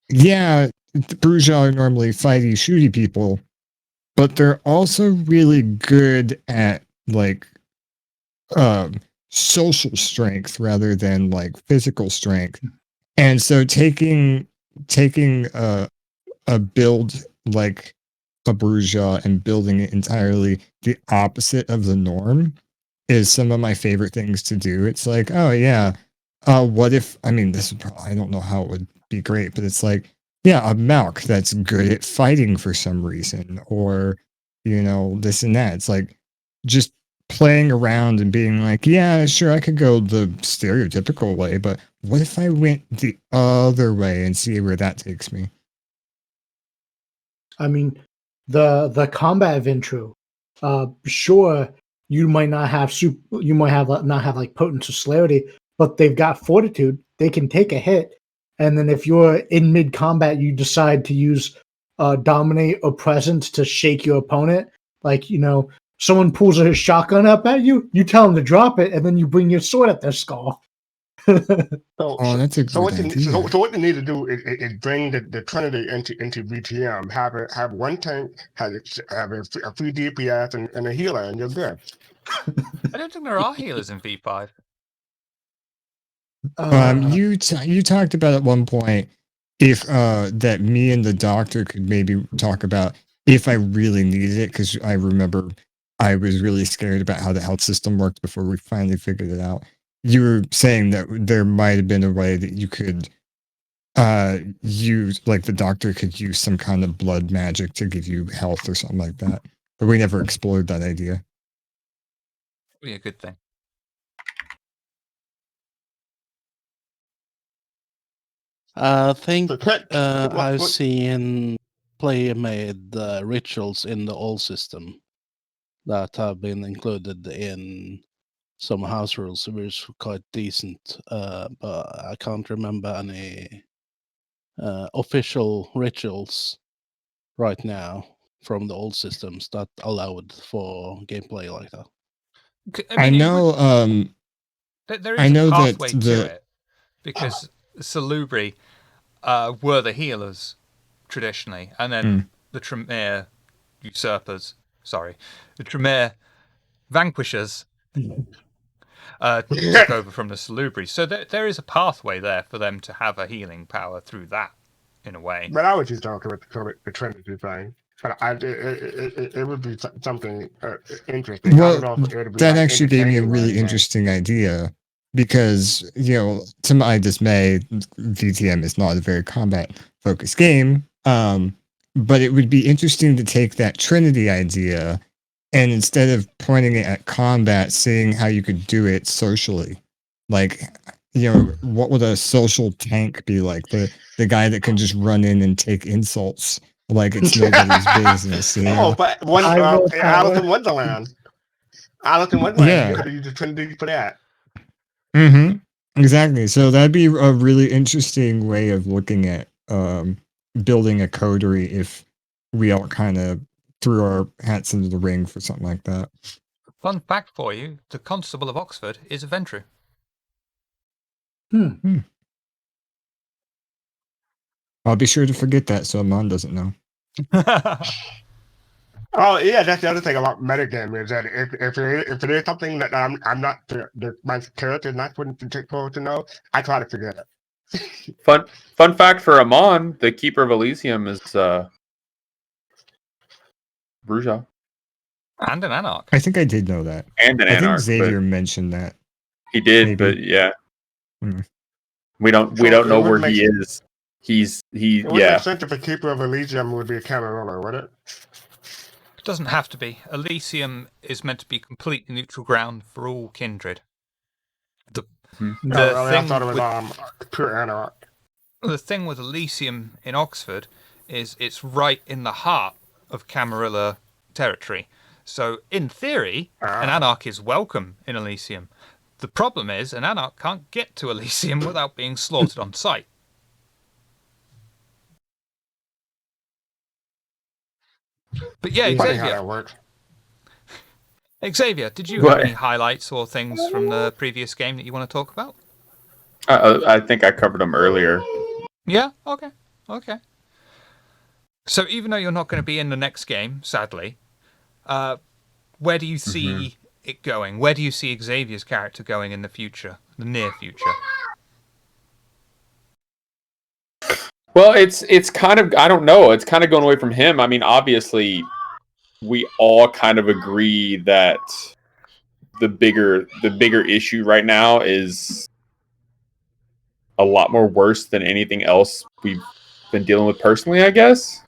yeah, the Bruja are normally fighty, shooty people, but they're also really good at like um social strength rather than like physical strength. And so taking a build like a Bruja and building it entirely the opposite of the norm is some of my favorite things to do. It's like, oh yeah, what if? I mean, this would probably, I don't know how it would be great, but it's like, yeah, a Malk that's good at fighting for some reason, or this and that. It's like just playing around and being like, yeah, sure, I could go the stereotypical way, but what if I went the other way and see where that takes me? I mean, the combat intro. Sure, you might not have you might have not have like potent celerity, but they've got fortitude. They can take a hit, and then if you're in mid combat, you decide to use dominate or presence to shake your opponent. Like someone pulls a shotgun up at you, you tell them to drop it, and then you bring your sword at their skull. Oh, that's a good idea. So what they need to do is bring the Trinity into VTM. Have one tank, have a free DPS and a healer, and you're good. I don't think there are healers in V5. You talked about at one point if that me and the doctor could maybe talk about if I really needed it, because I remember I was really scared about how the health system worked before we finally figured it out. You were saying that there might have been a way that you could use, like the doctor could use some kind of blood magic to give you health or something like that, but we never explored that idea. Would be a good thing. I think what- I've what- seen player-made rituals in the old system that have been included in some house rules, which are quite decent. But I can't remember any official rituals right now from the old systems that allowed for gameplay like that. I know There I is a know that pathway to it, because Salubri were the healers traditionally, and then the Tremere usurpers, the Tremere vanquishers took over from the Salubri. So there is a pathway there for them to have a healing power through that, in a way. But I was just talking about the Trinity thing. But it would be something interesting. I Well, don't know if it would be that like actually gave me a entertaining or really anything. interesting idea. because, to my dismay, VTM is not a very combat focused game. But it would be interesting to take that Trinity idea and instead of pointing it at combat, seeing how you could do it socially. Like, what would a social tank be like? The guy that can just run in and take insults like it's nobody's business. Oh, but Alice in Wonderland. Alice in Wonderland, Yeah. you could have used the Trinity for that. Mm-hmm. Exactly. So that'd be a really interesting way of looking at building a coterie if we all kind of threw our hats into the ring for something like that. Fun fact for you, the Constable of Oxford is a Ventru. I'll be sure to forget that so Amon doesn't know. Oh yeah, that's the other thing about metagame is that if it is something that I'm not my character is not supposed to know, I try to forget it. Fun fact for Amon, the Keeper of Elysium is Bruja. And an Anarch. I think I did know that. And an I think Anarch. Xavier mentioned that. He did, maybe. but yeah. Mm. We don't know where he is. It would make sense if a Keeper of Elysium would be a Camarilla, would it? It doesn't have to be. Elysium is meant to be completely neutral ground for all kindred. I thought it was pure Anarch. The thing with Elysium in Oxford is it's right in the heart of Camarilla territory. So, in theory, an Anarch is welcome in Elysium. The problem is an Anarch can't get to Elysium without being slaughtered on sight. But yeah, Funny how that works. Xavier, did you have any highlights or things from the previous game that you want to talk about? I think I covered them earlier. Yeah? Okay. So even though you're not going to be in the next game, sadly, where do you see it going? Where do you see Xavier's character going in the future, the near future? Well, it's kind of, I don't know. It's kind of going away from him. I mean, obviously, we all kind of agree that the bigger issue right now is a lot more worse than anything else we've been dealing with personally, I guess.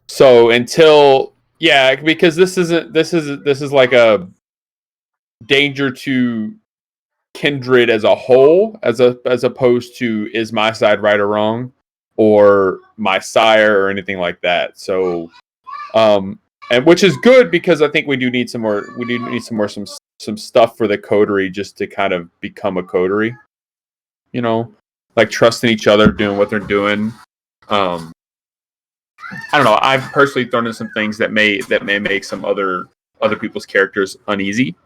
So because this is like a danger to kindred as a whole, as opposed to is my side right or wrong, or my sire or anything like that. So, and which is good because I think we do need some more. We do need some stuff for the coterie just to kind of become a coterie. Like trusting each other, doing what they're doing. I don't know. I've personally thrown in some things that may make some other people's characters uneasy,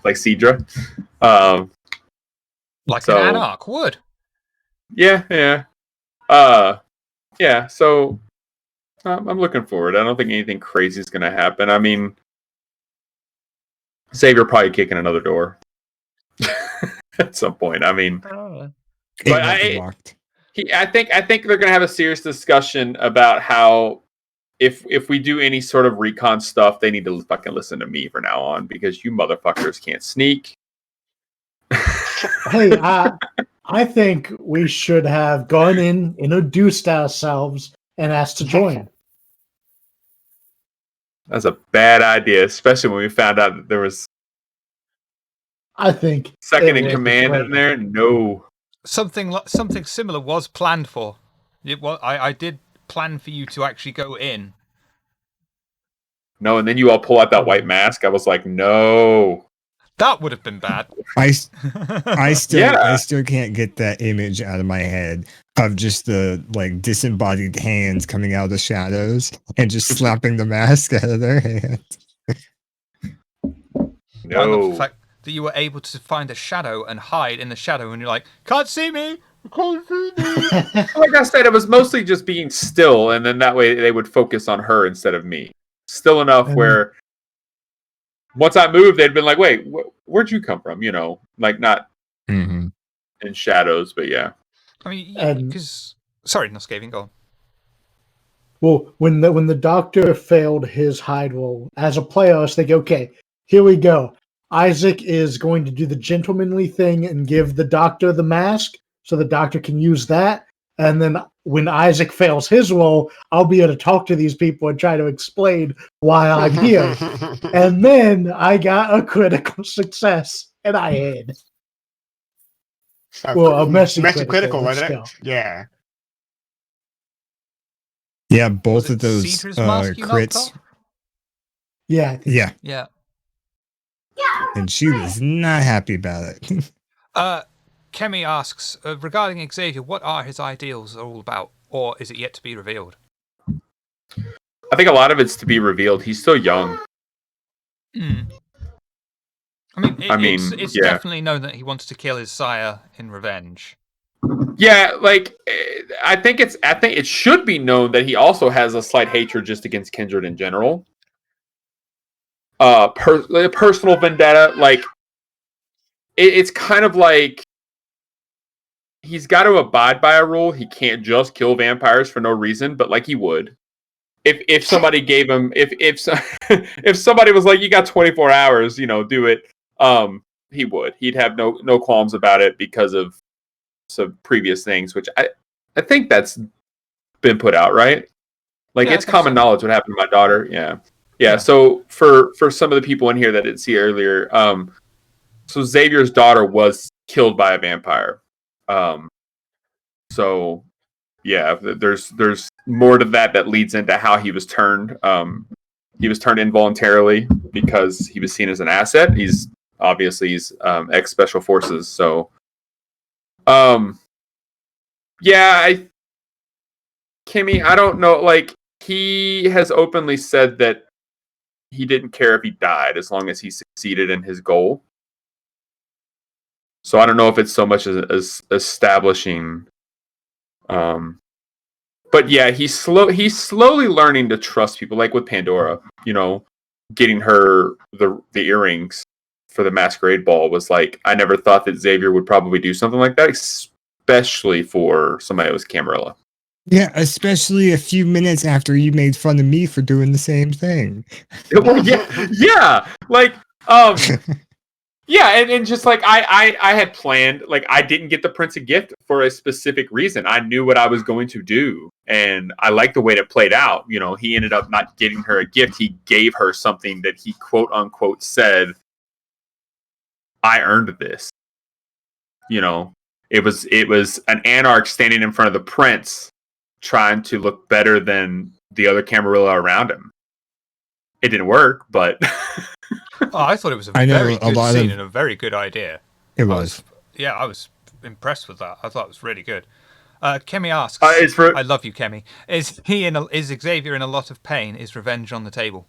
like Cedra. Like an Anarch would. Yeah. So I'm looking forward. I don't think anything crazy is going to happen. I mean, Xavier probably kicking another door at some point. I mean, but I think they're going to have a serious discussion about how if we do any sort of recon stuff, they need to fucking listen to me from now on because you motherfuckers can't sneak. Hey, I think we should have gone in, introduced ourselves, and asked to join. That's a bad idea, especially when we found out that there was I think second in command in there. No. Something similar was planned for. I did plan for you to actually go in. No, and then you all pull out that white mask. I was like, no. That would have been bad. I still can't get that image out of my head of just the disembodied hands coming out of the shadows and just slapping the mask out of their hands. No. The fact that you were able to find a shadow and hide in the shadow, and you're like, can't see me. Can't see me. Like I said, it was mostly just being still, and then that way they would focus on her instead of me. Still enough where once I moved, they'd been like, wait, where'd you come from? Not in shadows, but yeah. I mean, because... Sorry, Noscavian, go on. Well, when the doctor failed his hide roll, as a player, I was thinking, okay, here we go. Isaac is going to do the gentlemanly thing and give the doctor the mask so the doctor can use that. And then when Isaac fails his role, I'll be able to talk to these people and try to explain why I'm here. And then I got a critical success, and I hid. Well, a messy critical, wasn't still. it? Yeah. Yeah, Was both it of those Cedra's mask you knocked crits. off? Yeah, I think Yeah, Yeah. and she was not happy about it. Kemi asks, regarding Xavier, what are his ideals all about? Or is it yet to be revealed? I think a lot of it's to be revealed. He's still young. I mean, it's yeah. definitely known that he wants to kill his sire in revenge. Yeah, like I think it should be known that he also has a slight hatred just against Kindred in general. Personal vendetta, like it's kind of like he's got to abide by a rule. He can't just kill vampires for no reason, but like he would. If somebody gave him if somebody was like, you got 24 hours, do it, he would. He'd have no qualms about it because of some previous things, which I think that's been put out, right? Like, Yeah, it's common knowledge what happened to my daughter. Yeah. Yeah. So for some of the people in here that didn't see earlier, so Xavier's daughter was killed by a vampire. So yeah, there's more to that leads into how he was turned. He was turned involuntarily because he was seen as an asset. He's ex special forces. So, yeah, Kimmy, I don't know. Like, he has openly said that he didn't care if he died as long as he succeeded in his goal. So I don't know if it's so much as establishing. But yeah, he's slowly learning to trust people, like with Pandora. Getting her the earrings for the masquerade ball was like, I never thought that Xavier would probably do something like that, especially for somebody that was Camarilla. Yeah, especially a few minutes after you made fun of me for doing the same thing. Well, yeah, like, yeah, and just like I had planned, like, I didn't get the prince a gift for a specific reason. I knew what I was going to do, and I liked the way it played out. He ended up not getting her a gift. He gave her something that he quote unquote said, I earned this. It was an anarch standing in front of the prince, trying to look better than the other Camarilla around him. It didn't work, but I thought it was a very good scene and a very good idea. It was. I was impressed with that. I thought it was really good. Kemi asks, I love you, Kemi. Is Xavier in a lot of pain? Is revenge on the table?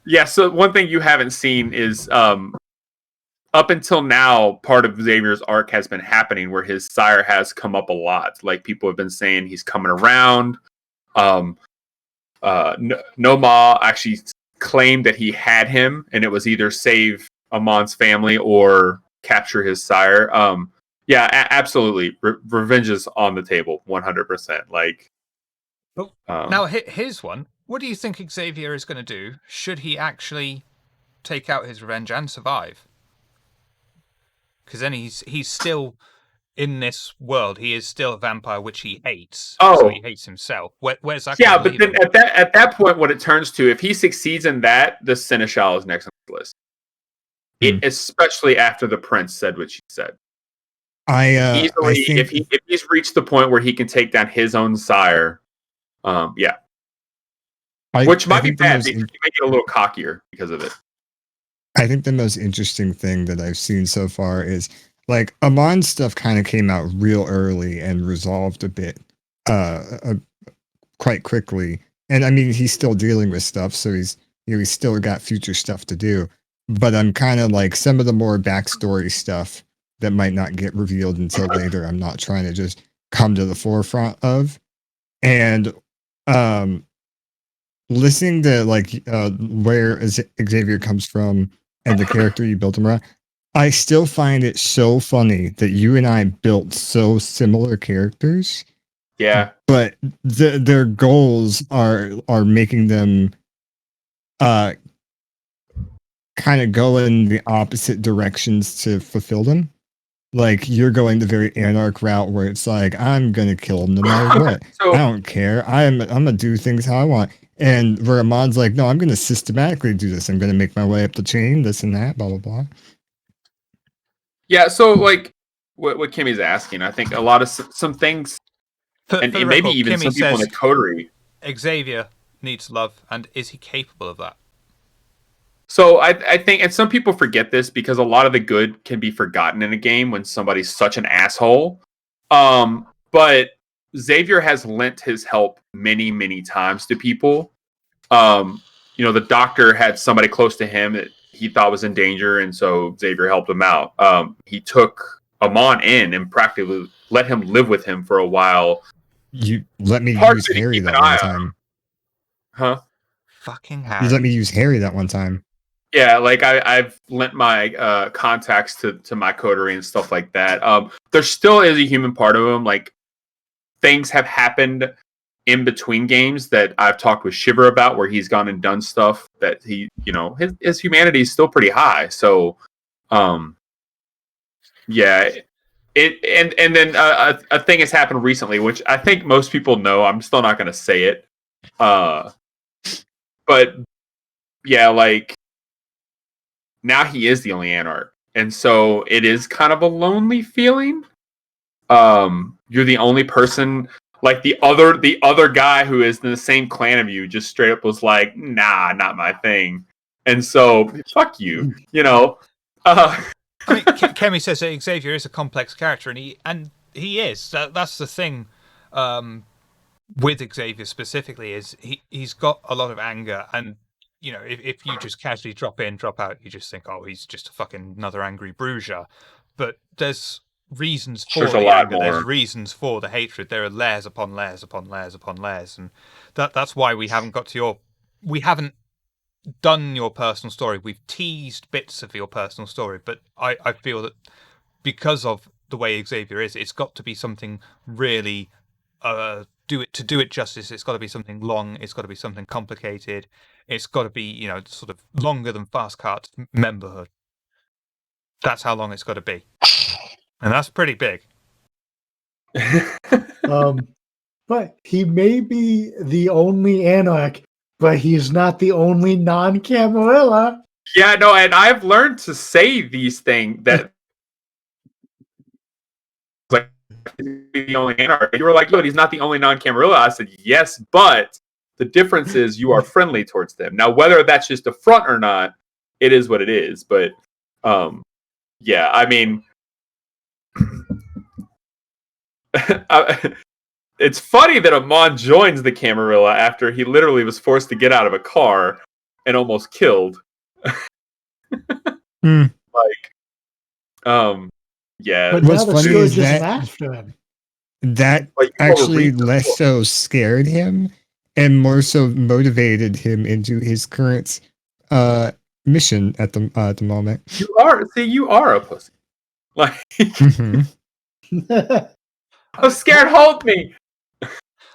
Yeah, so one thing you haven't seen is up until now, part of Xavier's arc has been happening where his sire has come up a lot. Like, people have been saying he's coming around. Noma actually claimed that he had him, and it was either save Amon's family or capture his sire. Yeah, absolutely. Revenge is on the table, 100%. Like, now here's one. What do you think Xavier is going to do? Should he actually take out his revenge and survive? Because then he's still in this world. He is still a vampire, which he hates. So he hates himself. Where's that? Yeah, but then at that point, what it turns to, if he succeeds in that, the Seneschal is next on the list. Especially after the prince said what she said. I think if he's reached the point where he can take down his own sire, yeah, which might be bad because he might get a little cockier because of it. I think the most interesting thing that I've seen so far is, like, Amon's stuff kind of came out real early and resolved a bit quite quickly. And I mean, he's still dealing with stuff, so he's still got future stuff to do. But I'm kind of like, some of the more backstory stuff that might not get revealed until later, I'm not trying to just come to the forefront of. And listening to, like, where Xavier comes from and the character you built him around, I still find it so funny that you and I built so similar characters. Yeah, but their goals are making them kind of go in the opposite directions to fulfill them. Like you're going the very anarch route where it's like I'm gonna kill him no matter what. So I don't care. I'm gonna do things how I want. And where Amon's like, no, I'm gonna systematically do this. I'm gonna make my way up the chain, this and that, blah blah blah. yeah, so like what Kimmy's asking, I think a lot of some things, For and the maybe record, even Kimmy some people in says the coterie. Xavier needs love, and is he capable of that? So I think, and some people forget this because a lot of the good can be forgotten in a game when somebody's such an asshole. But Xavier has lent his help many times to people. The doctor had somebody close to him that he thought was in danger, and so Xavier helped him out. He took Amon in and practically let him live with him for a while. You let me Partially use to Harry keep that an one eye on time. Huh? Fucking You Harry. let me use Harry that one time. Yeah, like I've lent my contacts to my coterie and stuff like that. There still is a human part of him. Like things have happened in between games that I've talked with Shiver about, where he's gone and done stuff that his humanity is still pretty high. So, yeah, and then a thing has happened recently, which I think most people know. I'm still not going to say it, but yeah, like. Now he is the only Anarch. And so it is kind of a lonely feeling. You're the only person, like the other guy who is in the same clan of you just straight up was like, nah, not my thing. And so fuck you, I mean, Kemi says that Xavier is a complex character, and he is. That's the thing with Xavier specifically, is he's got a lot of anger, and if you just casually drop in, drop out, you just think, oh, he's just a fucking another angry bruiser. But there's reasons for There's a the lot anger. more. There's reasons for the hatred. There are layers upon layers upon layers upon layers, and that's why we haven't done your personal story. We've teased bits of your personal story, but I feel that because of the way Xavier is, it's got to be something really do it justice. It's got to be something long. It's got to be something complicated. It's got to be sort of longer than Fast Cart's memberhood. That's how long it's got to be, and that's pretty big. But he may be the only Anarch, but he's not the only non-Camarilla. Yeah, no, and I've learned to say these things that like the only Anarch. You were like, look, he's not the only non-Camarilla. I said, yes, but the difference is you are friendly towards them. Now, whether that's just a front or not, it is what it is. But yeah, I mean, it's funny that Amon joins the Camarilla after he literally was forced to get out of a car and almost killed. Yeah. But What's now the funny Scourge is is that after him. that Like, you actually overread the less book. so scared him and more so motivated him into his current mission at the moment. You are a pussy. Like, Mhm. I'm scared. Hold me.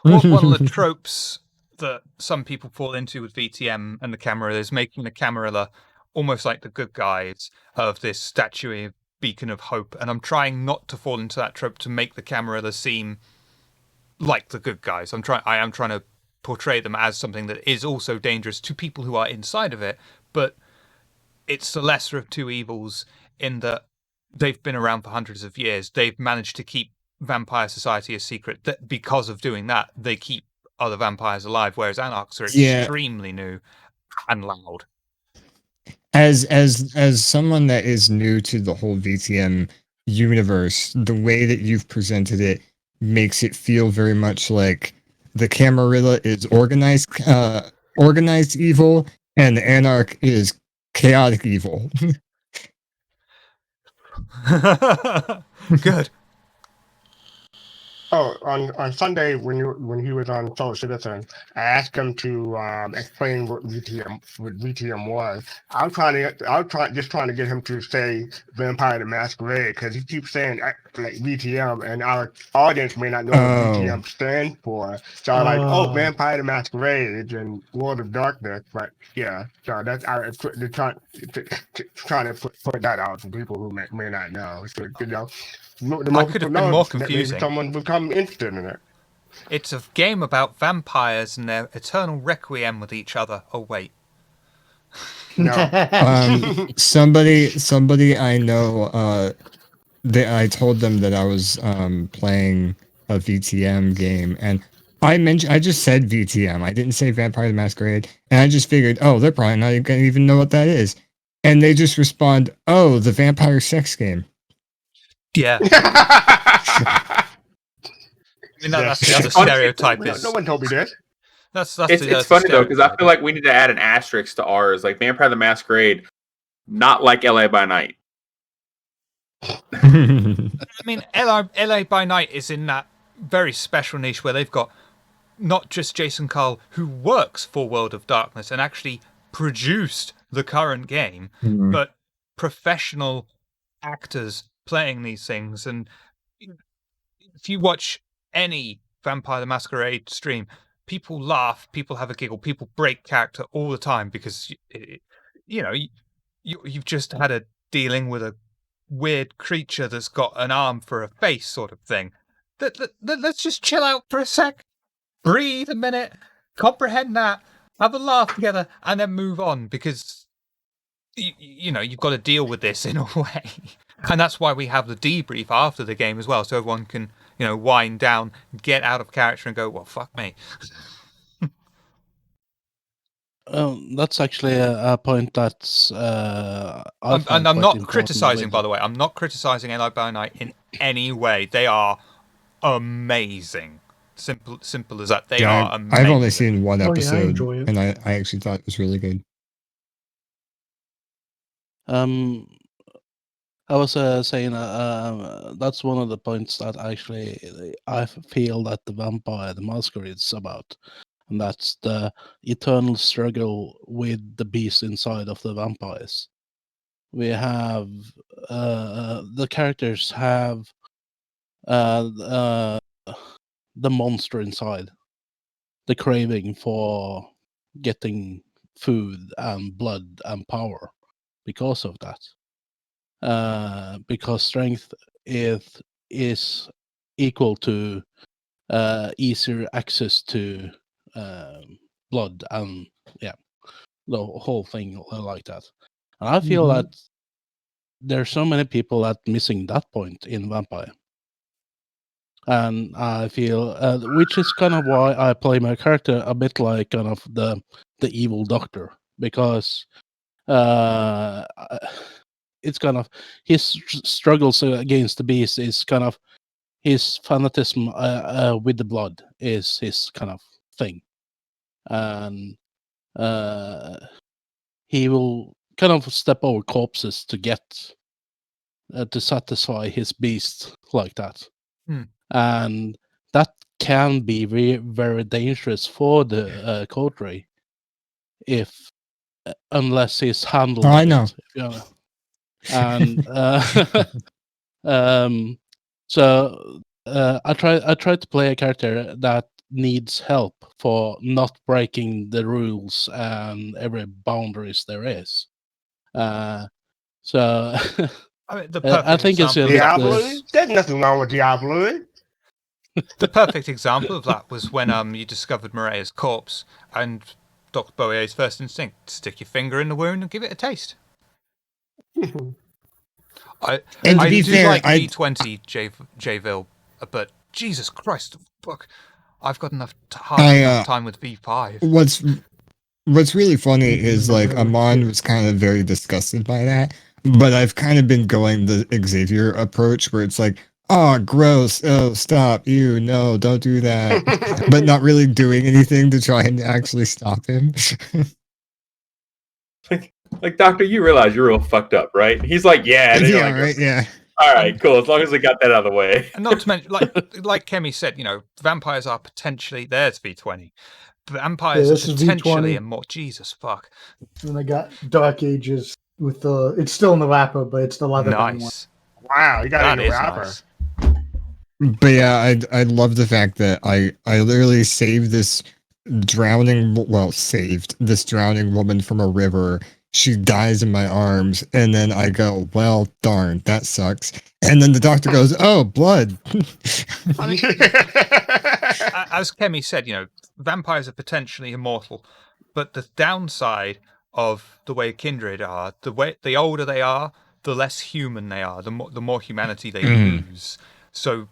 One of the tropes that some people fall into with VTM and the Camarilla is making the Camarilla almost like the good guys of this statuary beacon of hope, and I'm trying not to fall into that trope to make the Camarilla seem like the good guys. I am trying to portray them as something that is also dangerous to people who are inside of it, but it's the lesser of two evils in that they've been around for hundreds of years. They've managed to keep vampire society a secret. That because of doing that, they keep other vampires alive, whereas anarchs are Yeah. extremely new and loud. As someone that is new to the whole VTM universe, the way that you've presented it makes it feel very much like the Camarilla is organized evil and the Anarch is chaotic evil. Good. Oh, on Sunday when he was on Soul Citizen, I asked him to explain what VTM was. I was trying to get him to say Vampire the Masquerade because he keeps saying like VTM, and our audience may not know Oh. what VTM stands for. So I'm like, Vampire the Masquerade and World of Darkness, but yeah, so that's they're trying to put that out for people who may not know. So the more could people have been know, more that maybe confusing. someone will become interested in it. It's a game about vampires and their eternal requiem with each other. Oh wait, No. Somebody I know, I told them that I was playing a VTM game, and I just said VTM. I didn't say Vampire the Masquerade, and I just figured, oh, they're probably not gonna even know what that is, and they just respond, oh, the vampire sex game. yeah. I mean, that's the other stereotype. No one told me this. That's It's funny though, because I feel like we need to add an asterisk to ours, like Vampire the Masquerade, not like LA by Night. I mean, LA by Night is in that very special niche where they've got not just Jason Carl, who works for World of Darkness and actually produced the current game, but professional actors playing these things. And if you watch any Vampire the Masquerade stream, people laugh, people have a giggle, people break character all the time because, you've just had a dealing with a weird creature that's got an arm for a face sort of thing. Let's just chill out for a sec, breathe a minute, comprehend that, have a laugh together, and then move on, because you've got to deal with this in a way. And that's why we have the debrief after the game as well, so everyone can, wind down, get out of character and go, well, fuck me. That's actually a point that's I'm not criticizing, by the way. I'm not criticizing LA by Night in any way. They are amazing. Simple as that. They are amazing. I've only seen one Oh, yeah, I episode, enjoy it. and I actually thought it was really good. I was saying that's one of the points that actually I feel that the Vampire the Masquerade is about, and that's the eternal struggle with the beast inside of the vampires. We have the characters have the monster inside, the craving for getting food and blood and power because of that. Because strength is equal to easier access to blood and the whole thing like that. And I feel that there's so many people that missing that point in Vampire. And I feel, which is kind of why I play my character a bit like kind of the evil doctor, because it's kind of his struggles against the beast is kind of his fanatism with the blood is his kind of thing, and he will kind of step over corpses to get to satisfy his beast like that. And that can be very, very dangerous for the coterie if unless he's handled. I know. And so I try to play a character that needs help for not breaking the rules and every boundaries there is. So I mean, the perfect I think it's Diablo. There's nothing wrong with Diablo. The perfect example of that was when you discovered Morea's corpse, and Dr. Boyer's first instinct: stick your finger in the wound and give it a taste. I do like V20 Jville, but Jesus Christ, fuck, I've got enough time with V5. What's really funny is like Amon was kind of very disgusted by that, but I've kind of been going the Xavier approach where it's like, oh, gross, oh, stop, ew, no, don't do that, but not really doing anything to try and actually stop him. Like, Doctor, you realize you're real fucked up, right? He's like, yeah. And Yeah, like, right, yeah. All right, cool. As long as we got that out of the way. And not to mention, like Kemi said, vampires are potentially, there's V20. Vampires are potentially a more, Jesus fuck. And I got Dark Ages with it's still in the wrapper, but it's the leather one. Nice. Wow, you got That a is rapper. nice. But yeah, I love the fact that I literally saved this saved this drowning woman from a river. She dies in my arms, and then I go, well, darn, that sucks. And then the doctor goes, oh, blood. I mean, as Kemi said, vampires are potentially immortal, but the downside of the way kindred are, the older they are, the less human they are, the more humanity they lose. So,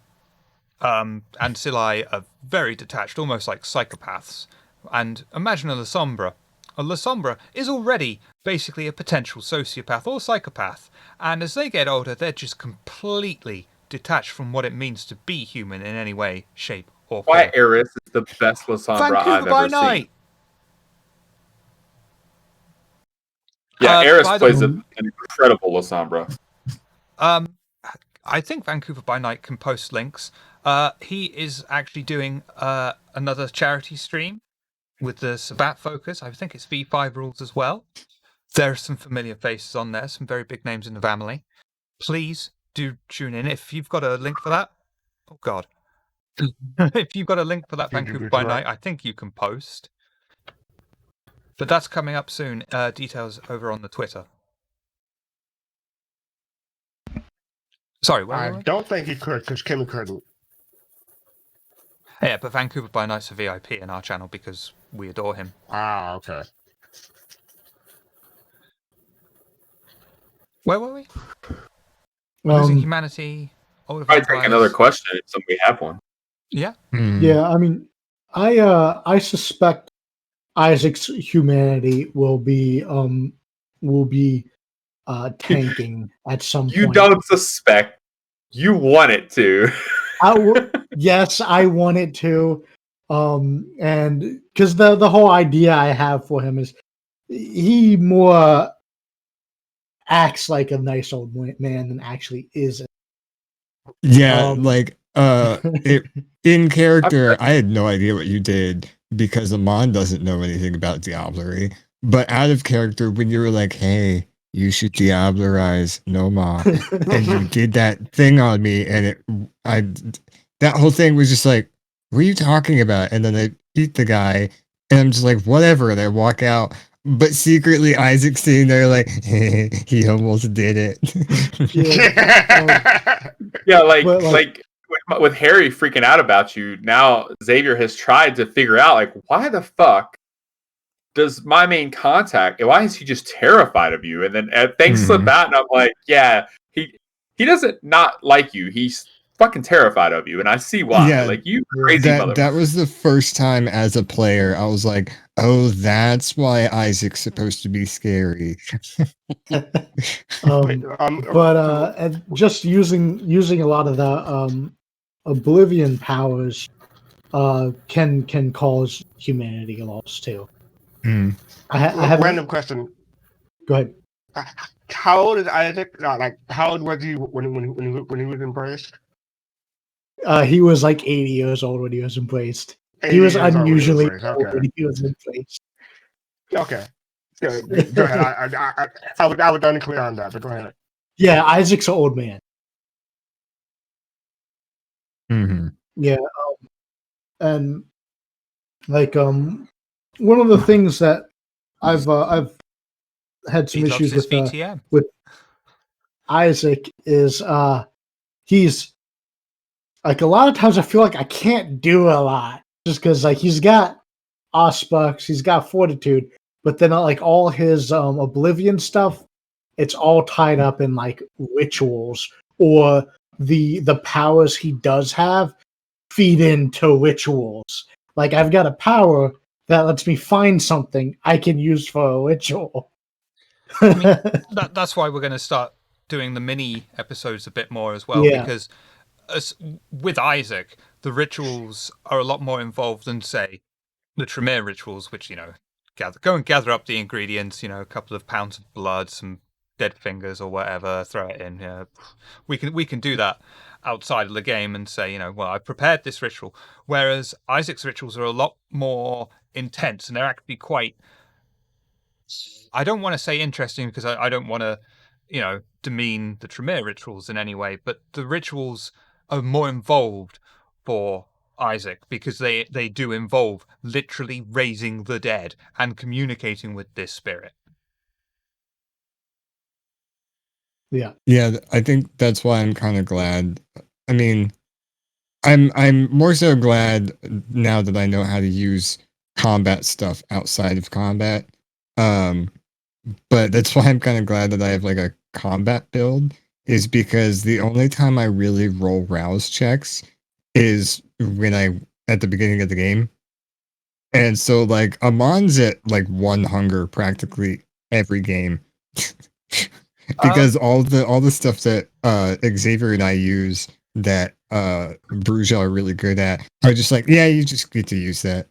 Ancilli are very detached, almost like psychopaths. And imagine a La Sombra. A La Sombra is already basically a potential sociopath or psychopath, and as they get older, they're just completely detached from what it means to be human in any way, shape, or form. Why Eris is the best Lasombra Vancouver I've by ever night. seen. Yeah, Eris by the plays way- an incredible Lasombra. I think Vancouver by Night can post links. He is actually doing another charity stream with the Sabat focus. I think it's V5 rules as well. There are some familiar faces on there, some very big names in the family. Please do tune in. If you've got a link for that, oh God. If you've got a link for that Vancouver by Night, I think you can post. But that's coming up soon. Details over on the Twitter. Sorry, where were I we? don't think he could because Kimmy couldn't. Yeah, but Vancouver by Night's a VIP in our channel because we adore him. Ah, okay. Where were we? Losing Um, humanity. Older I'd take vampires. another question if somebody have one. Yeah. yeah, I mean, I suspect Isaac's humanity will be tanking at some You point. don't suspect. You want it to. Yes, I want it to. And because the whole idea I have for him is he more acts like a nice old man than actually is. Yeah, Um, in character, I had no idea what you did because Amon doesn't know anything about Diablerie. But out of character, when you were like, "Hey, you should Diablerize Noma," and you did that thing on me, and that whole thing was just like, "What are you talking about?" And then I beat the guy, and I'm just like, "Whatever," and I walk out. But secretly, Isaac's sitting there like, he almost did it. Yeah, like But, with Harry freaking out about you, now Xavier has tried to figure out like why the fuck does my main contact, why is he just terrified of you? And then things slip out, and I'm like, yeah, he doesn't not like you. He's fucking terrified of you, and I see why. Yeah, like you crazy motherfucker. That was the first time as a player I was like, oh, that's why Isaac's supposed to be scary. but and just using a lot of the Oblivion powers can cause humanity loss too. I have random question. Go ahead. How old is Isaac? Like, how old was he when he was embraced? He was like 80 years old when he was embraced. 80 He was years old when he was unusually embraced, old okay. when he was embraced. Okay. Go ahead. I was unclear on that, but go ahead. Yeah, Isaac's an old man. Yeah, and like one of the things that I've had some He issues loves his with VTM. with Isaac is he's like a lot of times I feel like I can't do a lot just because like he's got Auspex, he's got Fortitude, but then like all his Oblivion stuff, it's all tied up in like rituals or the powers he does have feed into rituals. Like I've got a power that lets me find something I can use for a ritual. I mean, that's why we're going to start doing the mini episodes a bit more as well, Yeah. because with Isaac, the rituals are a lot more involved than, say, the Tremere rituals, which, go and gather up the ingredients, a couple of pounds of blood, some dead fingers or whatever, throw it in. We can do that outside of the game and say, well, I prepared this ritual. Whereas Isaac's rituals are a lot more intense, and they're actually quite, I don't want to say interesting because I don't want to, demean the Tremere rituals in any way, but the rituals are more involved for Isaac, because they do involve literally raising the dead and communicating with this spirit. Yeah. Yeah, I think that's why I'm kind of glad. I mean, I'm more so glad now that I know how to use combat stuff outside of combat. Um, but that's why I'm kind of glad that I have like a combat build, is because the only time I really roll rouse checks is when I at the beginning of the game. And so like Amon's at like one hunger practically every game. Because all the stuff that Xavier and I use that Bruja are really good at are just like, yeah, you just get to use that.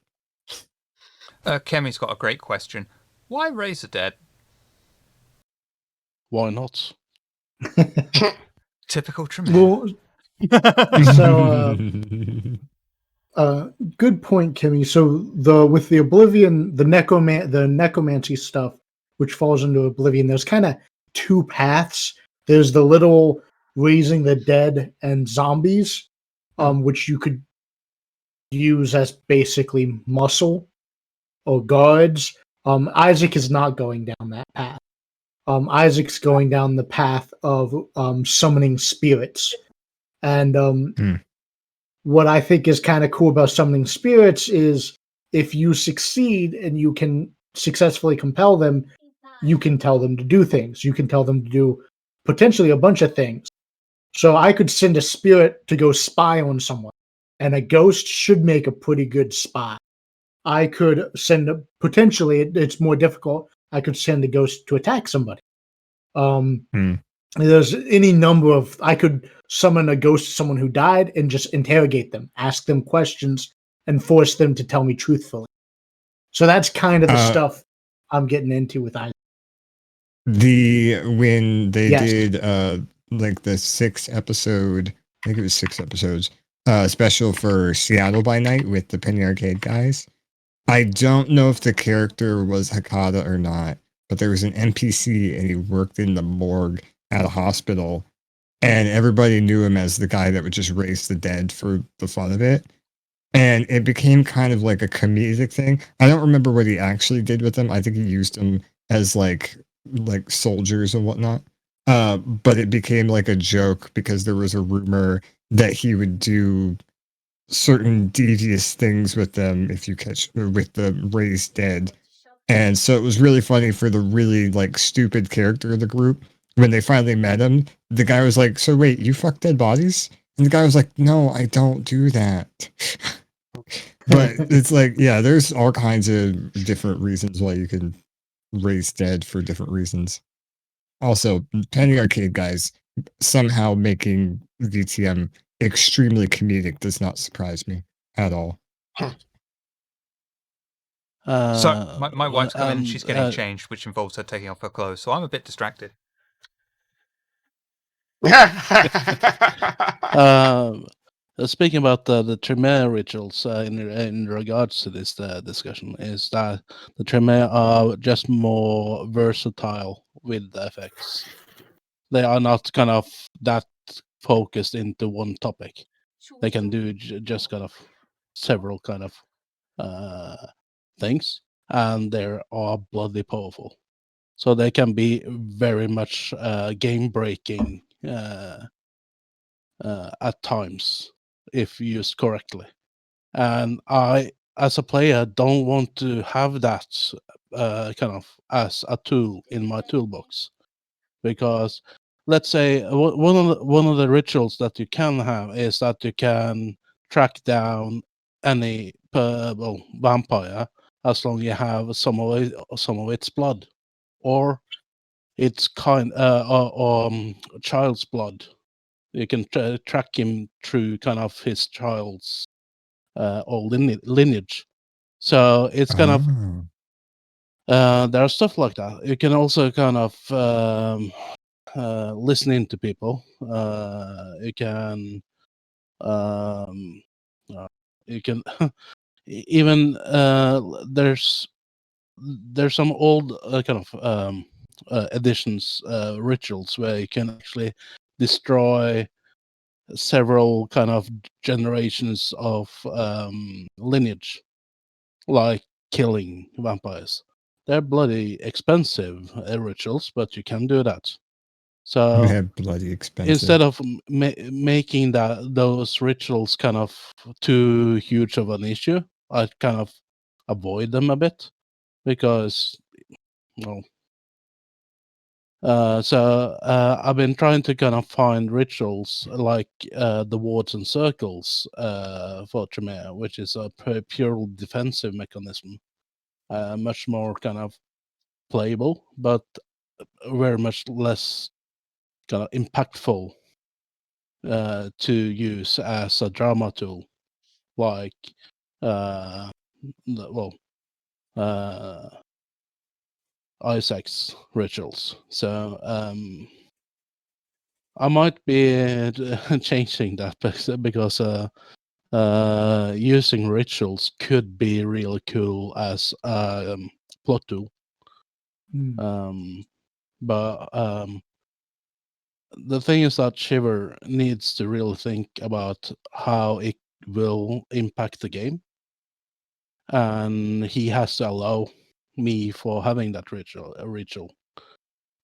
Kemi's got a great question. Why raise the dead? Why not? Typical Tremere. Well, so, good point, Kimmy. So with the Oblivion, the necromancy stuff, which falls into Oblivion, there's kind of two paths. There's the little raising the dead and zombies, which you could use as basically muscle or guards. Isaac is not going down that path. Isaac's going down the path of summoning spirits. And what I think is kind of cool about summoning spirits is if you succeed and you can successfully compel them, you can tell them to do things. You can tell them to do potentially a bunch of things. So I could send a spirit to go spy on someone, and a ghost should make a pretty good spy. I could send potentially, it's more difficult. I could send a ghost to attack somebody. There's any number of, I could summon a ghost of someone who died and just interrogate them, ask them questions, and force them to tell me truthfully. So that's kind of the stuff I'm getting into with Isaac. When they Yes. did like the 6 episode, I think it was 6 episodes, special for Seattle by Night with the Penny Arcade guys. I don't know if the character was Hakata or not, but there was an NPC and he worked in the morgue at a hospital, and everybody knew him as the guy that would just raise the dead for the fun of it. And it became kind of like a comedic thing. I don't remember what he actually did with them. I think he used them as like soldiers and whatnot. But it became like a joke because there was a rumor that he would do certain devious things with them if you catch with the raised dead. And so it was really funny for the really like stupid character of the group. When they finally met him, the guy was like, "So wait, you fuck dead bodies?" And the guy was like, "No, I don't do that." But it's like, yeah, there's all kinds of different reasons why you can raise dead for different reasons. Also, Penny Arcade guys somehow making VTM extremely comedic does not surprise me at all. So my wife's coming in, she's getting changed, which involves her taking off her clothes, so I'm a bit distracted. Speaking about the Tremere rituals in regards to this discussion, is that the Tremere are just more versatile with the effects. They are not kind of that focused into one topic. They can do just kind of several kind of things, and they are bloody powerful. So they can be very much game breaking at times if used correctly. And I, as a player, don't want to have that kind of as a tool in my toolbox, because let's say one of the rituals that you can have is that you can track down any vampire as long as you have some of its blood, or its child's blood. You can track him through kind of his child's or lineage. So it's kind of there are stuff like that. You can also kind of listen into people. You can you can even there's some old kind of editions rituals where you can actually destroy several kind of generations of lineage, like killing vampires. They're bloody expensive rituals, but you can do that. So Yeah, bloody expensive. instead of making those rituals kind of too huge of an issue, I kind of avoid them a bit because, well, I've been trying to kind of find rituals like the wards and circles for Tremere, which is a pure defensive mechanism, much more kind of playable, but very much less kind of impactful to use as a drama tool, like well, Isaac's rituals. So I might be changing that because using rituals could be really cool as a plot tool. But the thing is that Shiver needs to really think about how it will impact the game, and he has to allow me for having that ritual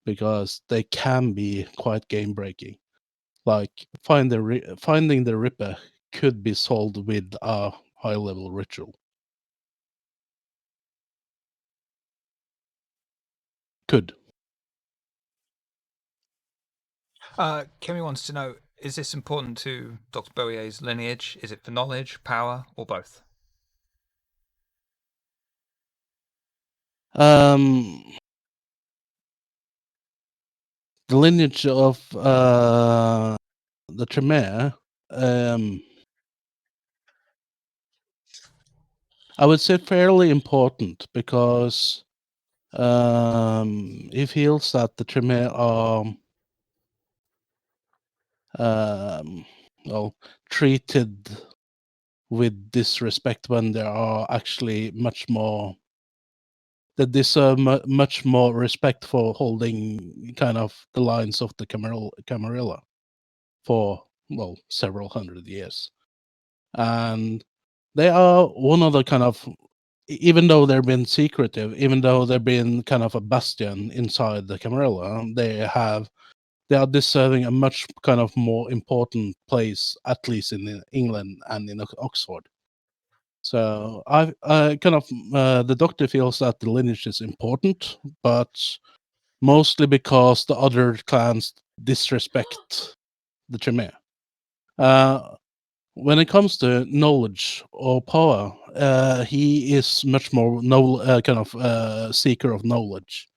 because they can be quite game breaking. Like finding the Ripper could be solved with a high level ritual. Could. Kemi wants to know, is this important to Dr. Bowier's lineage? Is it for knowledge, power, or both? The lineage of the Tremere, I would say fairly important because he feels that the Tremere are well, treated with disrespect when there are actually much more that deserve much more respect for holding kind of the lines of the Camarilla for, well, several hundred years. And they are one of the kind of, even though they've been secretive, even though they've been kind of a bastion inside the Camarilla, they are deserving a much kind of more important place, at least in England and in Oxford. So I kind of the Doctor feels that the lineage is important, but mostly because the other clans disrespect the Tremere. When it comes to knowledge or power, he is much more kind of seeker of knowledge.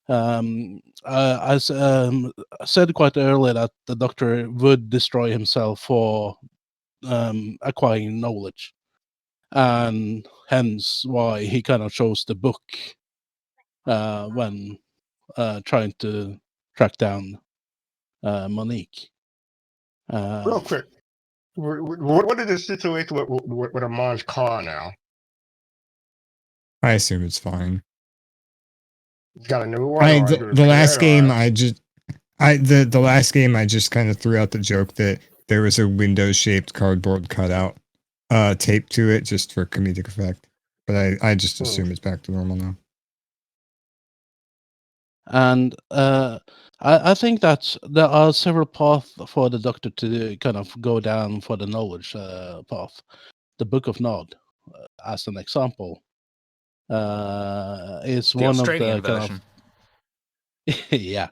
I said quite earlier that the Doctor would destroy himself for acquiring knowledge, and hence why he kind of chose the book when trying to track down Monique. Real quick, what is the situation with Amon's car now? I assume it's fine. You got a new one? Or The last game the last game I just kind of threw out the joke that there was a Windows shaped cardboard cutout taped to it just for comedic effect. But I just assume it's back to normal now. And I think that there are several paths for the Doctor to kind of go down for the knowledge path. The Book of Nod, as an example, is The one Australian of the version. kind of yeah.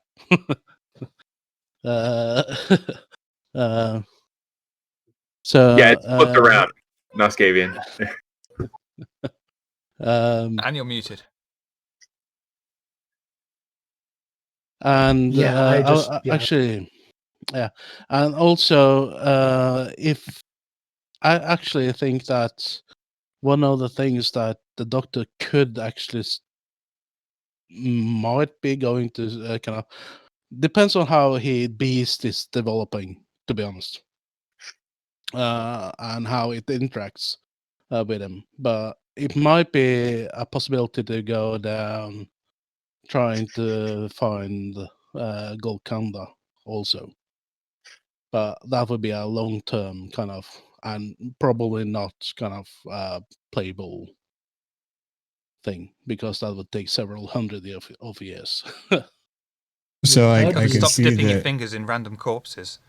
So Yeah, it's flipped around. Noscavian. And you're muted. And Yeah, actually, yeah, and also if I actually think that one of the things that the Doctor could actually might be going to kind of depends on how Beast is developing, to be honest, and how it interacts with him. But it might be a possibility to go down trying to find Golconda also. but that would be a long-term kind of, and probably not kind of playable thing, because that would take several hundred of years. So Yeah, I that'd Gotta be- can stop see dipping your that fingers in random corpses.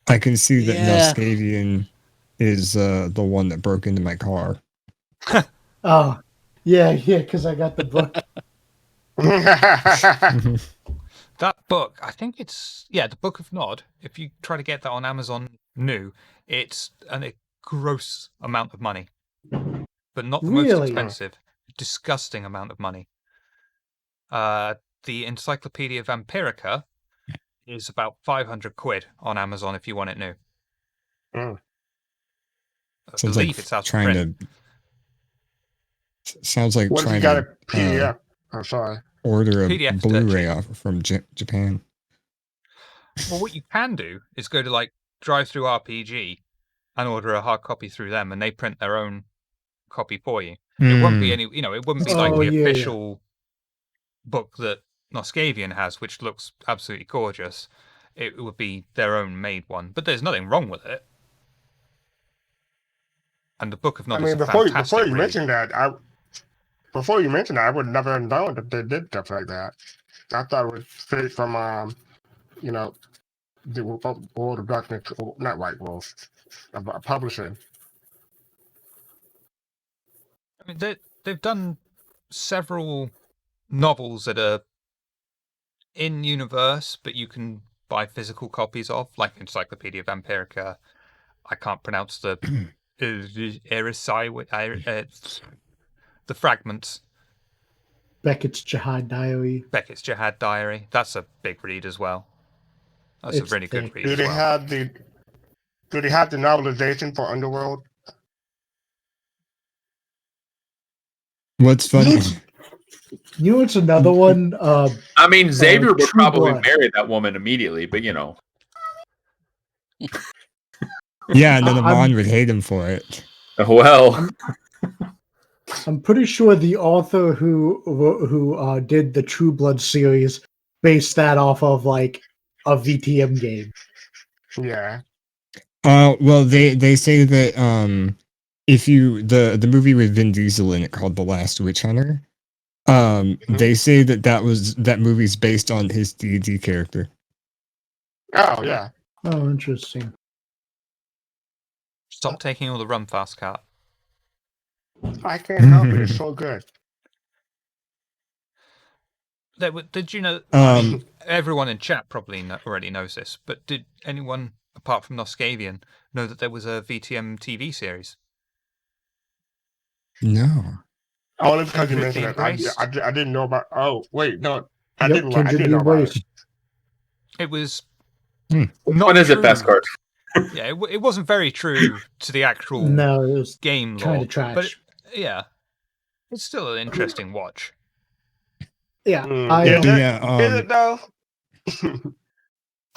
I can see that Yeah. Noskavian is the one that broke into my car. Oh, yeah, because I got the book. That book, I think it's the Book of Nod. If you try to get that on Amazon new, it's a gross amount of money, but not the most Really? expensive. Disgusting amount of money. The Encyclopedia Vampirica is about 500 quid on Amazon if you want it new. Mm. I Sounds believe like it's out of trying print. to. Sounds like What if you trying got a to PDF? I'm sorry. order a PDF is Blu-ray dirt off from Japan. Well, what you can do is go to like Drive Through RPG and order a hard copy through them, and they print their own copy for you. It won't be Mm. any, it wouldn't be That's like cool. the Oh, yeah, yeah. official book that Noskavian has, which looks absolutely gorgeous. It would be their own made one, but there's nothing wrong with it. And the Book of Nod I is mean, a fantastic read. mentioned that, I would never have known that they did stuff like that. I thought it was straight from you know, the World of Darkness, not White Wolf, publishing. I mean, they've done several novels that are in universe, but you can buy physical copies of, like Encyclopedia Vampirica. I can't pronounce the the fragments. Beckett's Jihad Diary. Beckett's Jihad Diary. That's a big read as well. That's It's a really good thick. read Do as they well. have the novelization for Underworld? What's funny? You know what's another one? I mean, Xavier would True probably Blood. marry that woman immediately, but you know. Yeah, and then I'm- Amon would hate him for it. Well, I'm pretty sure the author who did the True Blood series based that off of like a VTM game. Yeah. Well, they say that if you the movie with Vin Diesel in it called The Last Witch Hunter, they say that movie's based on his D&D character. Oh, yeah. Oh, interesting. Stop taking all the rum fast, cat. I can't help it. It's so good. Did you know? Um, Everyone in chat probably already knows this, but did anyone apart from Noskavian know that there was a VTM TV series? No. Only because you Infinitely mentioned it. I didn't know about. Oh, wait, no. I Yep, didn't Kindred know about it. Embrace. It was Hmm. not when is it, true. Best Card? Yeah, it wasn't very true to the actual No, it was game kind lore, of trash. but yeah, it's still an interesting watch. yeah, Mm, I is it? Yeah, Is it though?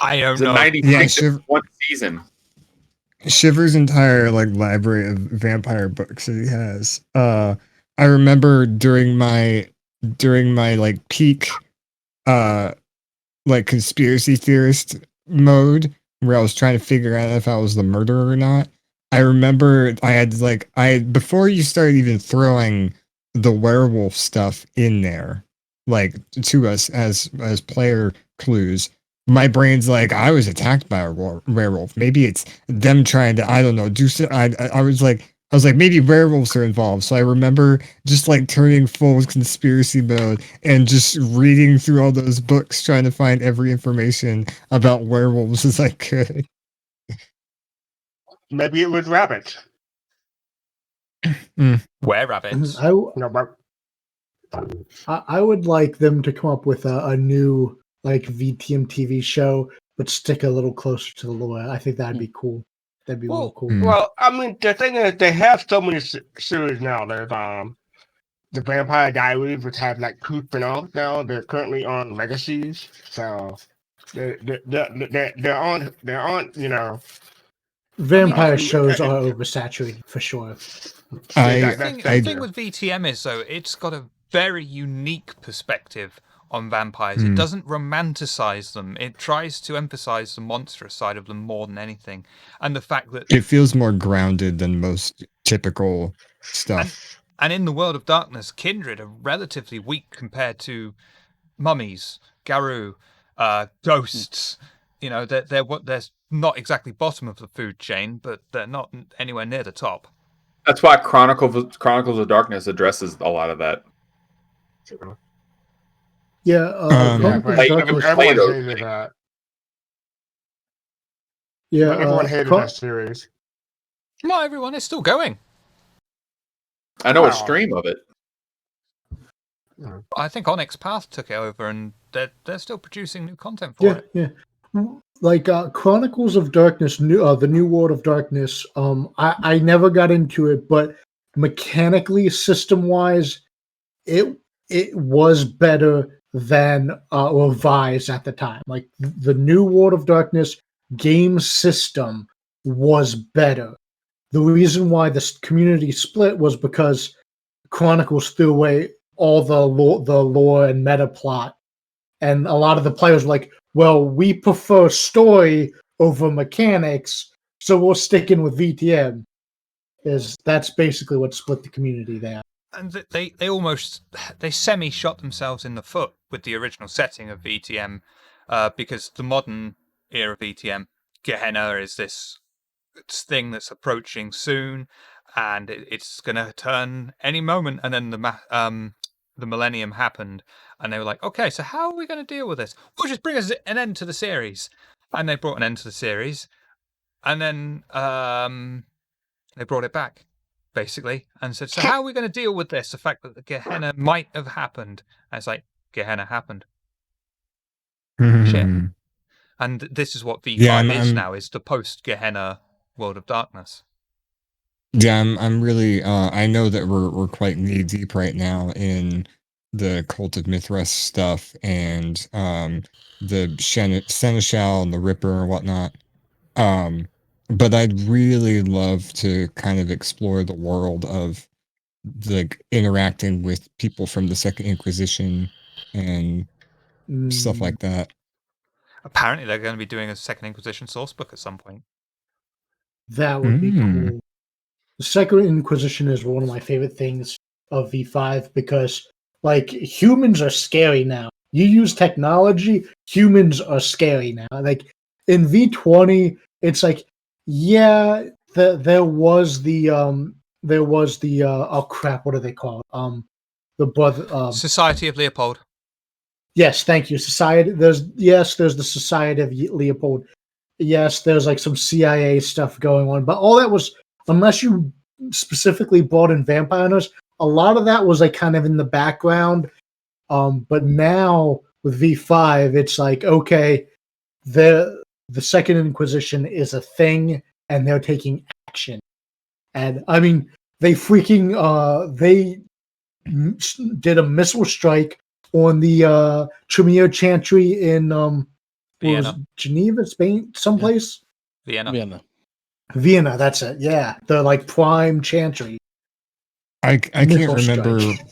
I don't It's a know. 96 Yeah, one season. Shiver's entire like library of vampire books that he has. I remember during my like peak like conspiracy theorist mode where I was trying to figure out if I was the murderer or not. I remember I had like before you started even throwing the werewolf stuff in there, like to us as player clues. My brain's like, I was attacked by a werewolf. Maybe it's them trying to, I don't know, do so. I was like, maybe werewolves are involved. So I remember just like turning full conspiracy mode and just reading through all those books, trying to find every information about werewolves as I could. Maybe it was rabbits. Were rabbits? No, but I would like them to come up with a new like VTM TV show, but stick a little closer to the lore. I think that'd be cool. That'd be real Well, cool. Mm. well, I mean, the thing is, they have so many series now. There's the Vampire Diaries, which have like 2 spin-offs now. They're currently on Legacies, so they're on. You know, Vampire I- shows are oversaturated for sure. I- The that's thing, true. the thing with VTM is, though, it's got a very unique perspective on vampires. It doesn't romanticize them. It tries to emphasize the monstrous side of them more than anything. And the fact that It feels more grounded than most typical stuff. and in the World of Darkness, Kindred are relatively weak compared to mummies, Garou, ghosts. You know, they're not exactly bottom of the food chain, but they're not anywhere near the top. That's why Chronicles of Darkness addresses a lot of that. Yeah, Yeah, Chronicles of like, Darkness- everyone those hated things. that. yeah, Everyone hated Chron- that series. Not everyone is still going. I know a Wow. stream of it. I think Onyx Path took it over, and they're still producing new content for it. Yeah. Like Chronicles of Darkness, the New World of Darkness. I never got into it, but mechanically, system wise, it was better than Revised at the time. Like the New World of Darkness game system was better. The reason why the community split was because Chronicles threw away all the lore and meta plot, and a lot of the players were like, "Well, we prefer story over mechanics, so we'll stick in with VTM." That's basically what split the community there. And they semi shot themselves in the foot with the original setting of VTM, because the modern era of VTM, Gehenna is this thing that's approaching soon, and it's going to turn any moment. And then the millennium happened, and they were like, okay, so how are we going to deal with this? We'll just bring us an end to the series. And they brought an end to the series, and then they brought it back, basically, and said, so how are we going to deal with this? The fact that the Gehenna might have happened. And it's like, Gehenna happened. Shit. And this is what V5 is now, is the post-Gehenna World of Darkness. Yeah, I'm really. I know that we're quite knee deep right now in the Cult of Mithras stuff and the Seneschal and the Ripper and whatnot. But I'd really love to kind of explore the world of like interacting with people from the Second Inquisition and stuff like that. Apparently, they're going to be doing a Second Inquisition source book at some point. That would be cool. The Second Inquisition is one of my favorite things of V5 because, like, humans are scary now. You use technology, humans are scary now. Like in V20, it's like, yeah, there was the oh crap, what do they call it? The brother Society of Leopold. Yes, thank you. Society. There's the Society of Leopold. Yes, there's like some CIA stuff going on, but all that was, unless you specifically brought in vampire hunters, a lot of that was like kind of in the background. But now with V5, it's like, okay, the Second Inquisition is a thing, and they're taking action. And I mean, they did a missile strike on the Tremere Chantry in Geneva, Spain, someplace. Vienna. Vienna, that's it. Yeah, the like prime chantry. I can't Missile remember strike.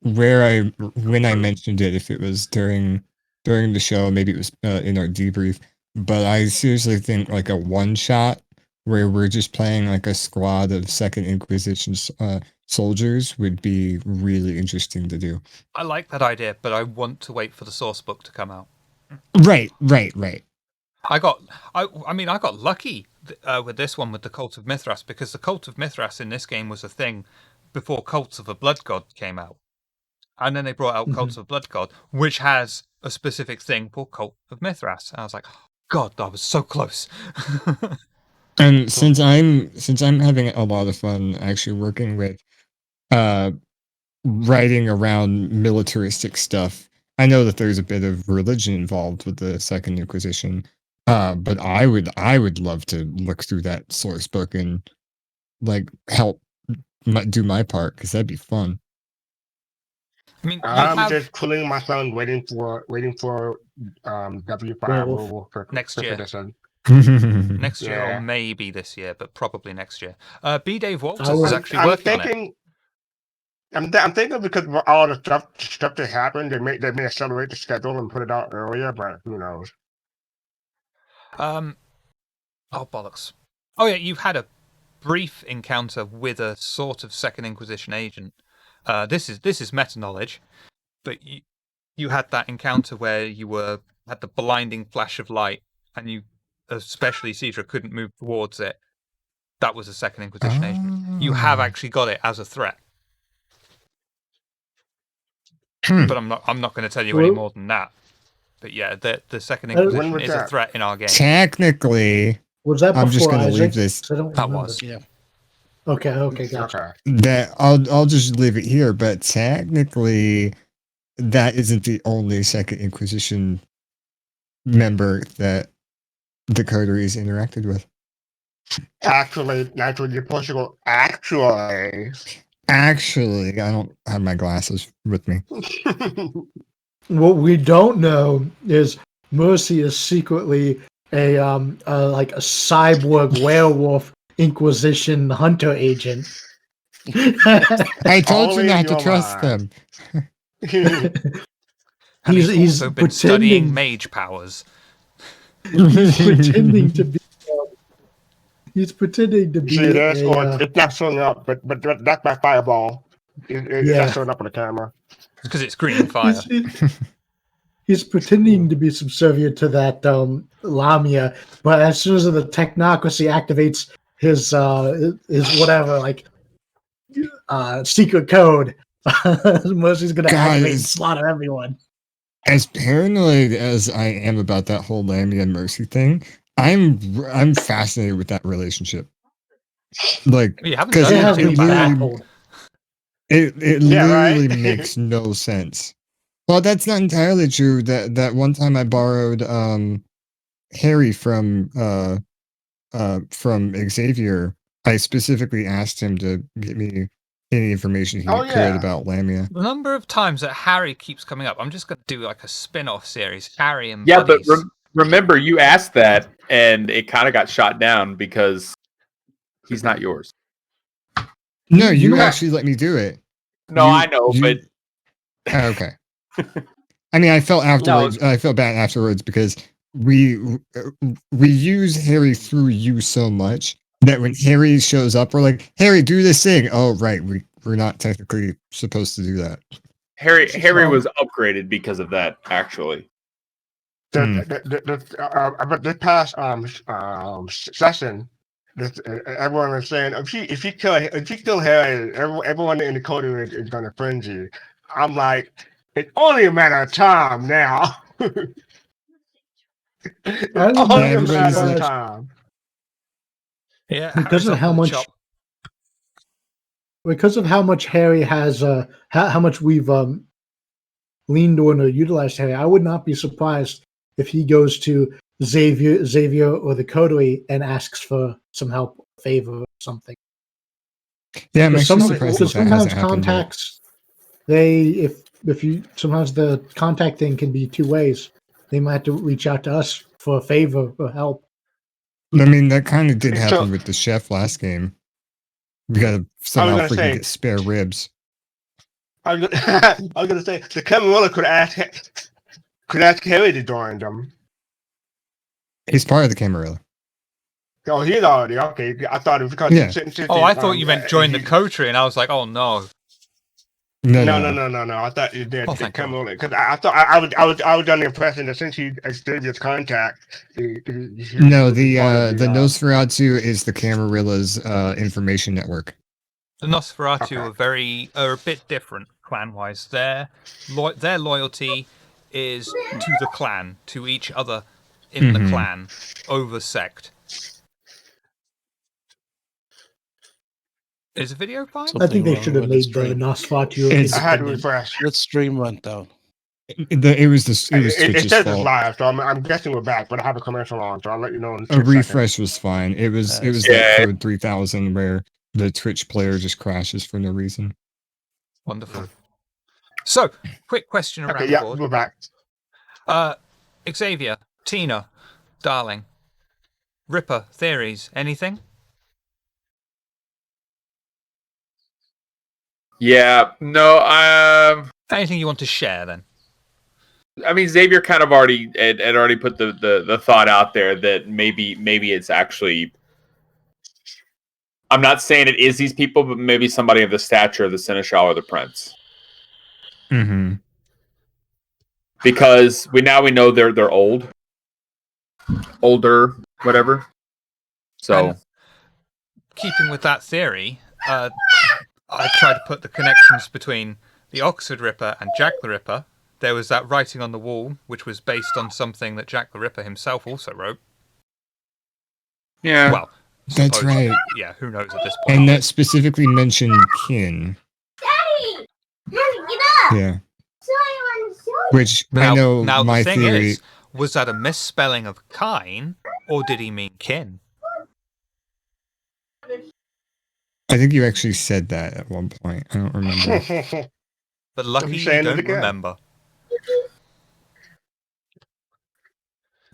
when I mentioned it, if it was during the show, maybe it was in our debrief. But I seriously think like a one shot where we're just playing like a squad of Second Inquisition soldiers would be really interesting to do. I like that idea, but I want to wait for the source book to come out. Right. I got lucky with this one with the Cult of Mithras, because the Cult of Mithras in this game was a thing before Cults of the Blood God came out. And then they brought out Cults of Blood God, which has a specific thing called Cult of Mithras. And I was like, God, that was so close. And since I'm having a lot of fun actually working with writing around militaristic stuff, I know that there's a bit of religion involved with the Second Inquisition. But I would love to look through that source book and like help do my part, because that'd be fun. I mean, I'm just cooling my son, waiting for W5 Well, for next year. edition. Next year, Yeah. or maybe this year, but probably next year. B. Dave Walters I was- is actually working on it. I'm thinking because of all the stuff that happened, they may accelerate the schedule and put it out earlier, but who knows? Oh bollocks! Oh yeah, you've had a brief encounter with a sort of Second Inquisition agent. This is meta knowledge, but you had that encounter where you had the blinding flash of light, and you, especially Cedra, couldn't move towards it. That was a Second Inquisition agent. You have actually got it as a threat, but I'm not going to tell you any more than that. But yeah, the Second Inquisition is a threat in our game. Technically, Was that before I'm just gonna Isaac? leave this. 'Cause I don't That remember. was. Yeah. Okay, gotcha. Okay. That I'll just leave it here. But technically, that isn't the only Second Inquisition member that the coteries interacted with. Actually, you're supposed to go. Actually, I don't have my glasses with me. What we don't know is Mercy is secretly a like a cyborg werewolf Inquisition hunter agent. I told Only you not in to your trust mind. them. And he's he's also been studying pretending- mage powers. He's pretending to be. He's pretending to be. See this, or a, it's not showing up, but that's my fireball. It's Yeah. not showing up on the camera. Because it's green fire. he's pretending to be subservient to that Lamia, but as soon as the technocracy activates his whatever like secret code, Mercy's gonna activate and Guys. slaughter everyone. As paranoid as I am about that whole Lamia and Mercy thing, I'm fascinated with that relationship. Like, You haven't 'cause done It it has anything me literally- about it. baffled. it Yeah, literally right? makes no sense. Well, that's not entirely true. That one time I borrowed Harry from Xavier, I specifically asked him to get me any information he could yeah. about Lamia. The number of times that Harry keeps coming up, I'm just going to do like a spin-off series. Harry and Yeah, but buddies. remember, you asked that, and it kind of got shot down because he's not yours. No, You you know- actually let me do it. No, You- I know, you- Oh, okay. I mean, I felt afterwards. I felt bad afterwards because we use Harry through you so much that when Harry shows up, we're like, Harry, do this thing. Oh, right. We're not technically supposed to do that. Harry was upgraded because of that, actually. But this past session, everyone was saying if you kill Harry, everyone in the coterie is going to frenzy. I'm like, it's only a matter of time now. It's I only a everybody's matter of like- time. Yeah, Because Harry's of up how to the much- chop. Because of how much Harry has, how much we've leaned on or utilized Harry, I would not be surprised if he goes to Xavier or the coterie and asks for some help, favor, or something. Yeah, I'm Because actually surprised that sometimes hasn't happened. Yet. contacts, if you sometimes the contact thing can be two ways. They might have to reach out to us for a favor or help. I mean, that kind of did happen So- with the chef last game. We gotta somehow gonna freaking say- get spare ribs. I was gonna say the Camarilla could ask Harry to join them. He's part of the Camarilla. Oh, he's already okay. I thought it was because Yeah. I thought you meant join the coterie, and I was like, oh no. No. I thought you did. Oh, thank God. Because I thought I was under the impression that since he exchanged his contact, No, the Nosferatu is the Camarilla's information network. The Nosferatu Okay. are a bit different clan-wise. Their loyalty is to the clan, to each other in the Mhm. clan, over sect. Is the video fine? So- I think they wrong should have with the made the stream. Nosferatu It's- I had to independent. refresh. The stream went down. It was It Twitch's says it's fault. live, so I'm guessing we're back. But I have a commercial on, so I'll let you know in A 2 seconds. refresh was fine. It was Yeah. that code 3000 where the Twitch player just crashes for no reason. Wonderful. So, quick question around Okay, the yeah, board. we're back. Xavier, Tina, Darling, Ripper, theories, anything? Yeah, no. Anything you want to share then? I mean, Xavier kind of already had already put the thought out there that maybe it's actually. I'm not saying it is these people, but maybe somebody of the stature of the seneschal or the prince. Mm-hmm. Because we know they're older, whatever. So, And keeping with that theory, I tried to put the connections between the Oxford Ripper and Jack the Ripper. There was that writing on the wall, which was based on something that Jack the Ripper himself also wrote. yeah. Well, That's supposedly. right. Yeah, who knows at this point? And that specifically mentioned kin. Daddy! Daddy, get up! Yeah. Someone show you. Which I know now my the thing theory. is, was that a misspelling of kine, or did he mean kin? I think you actually said that at one point. I don't remember. But lucky I'm you saying it don't again. remember.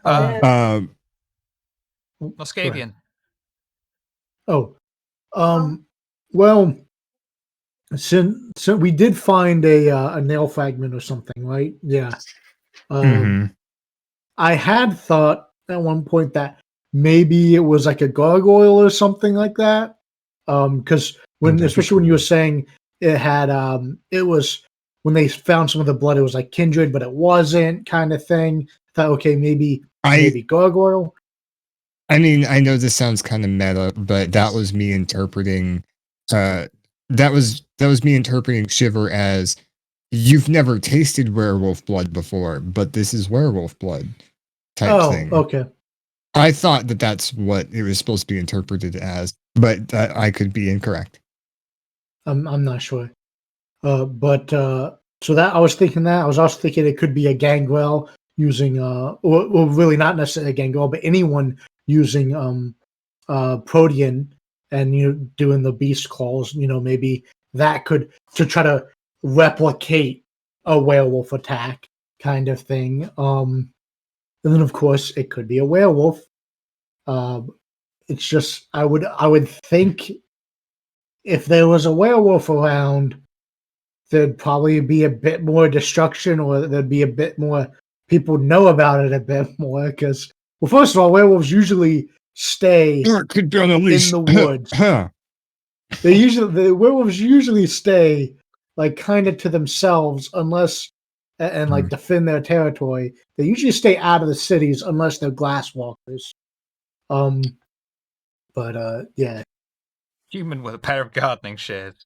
Um, Moscavian. Oh, well, since we did find a nail fragment or something, right? Yeah. mhm. I had thought at one point that maybe it was like a gargoyle or something like that. Because when, That'd be especially when you were cool. saying it had, it was when they found some of the blood, it was like kindred, but it wasn't, kind of thing. Thought, okay, maybe gargoyle. I mean, I know this sounds kind of meta, but that was me interpreting. That was me interpreting Shiver as you've never tasted werewolf blood before, but this is werewolf blood type Oh, thing. okay. I thought that that's what it was supposed to be interpreted as, but I could be incorrect. I'm not sure. But so that I was thinking that I was also thinking it could be a gangrel using or really not necessarily a gangrel, but anyone using protean and doing the beast calls. Maybe that could to try to replicate a werewolf attack kind of thing. And then of course it could be a werewolf. It's just I would think if there was a werewolf around, there'd probably be a bit more destruction, or there'd be a bit more people know about it a bit more. Because, well, first of all, werewolves usually stay Or it could be on a leash. in the woods. Huh. The werewolves usually stay like kind of to themselves, unless and like defend their territory. They usually stay out of the cities unless they're glass walkers. But yeah. Human with a pair of gardening shears.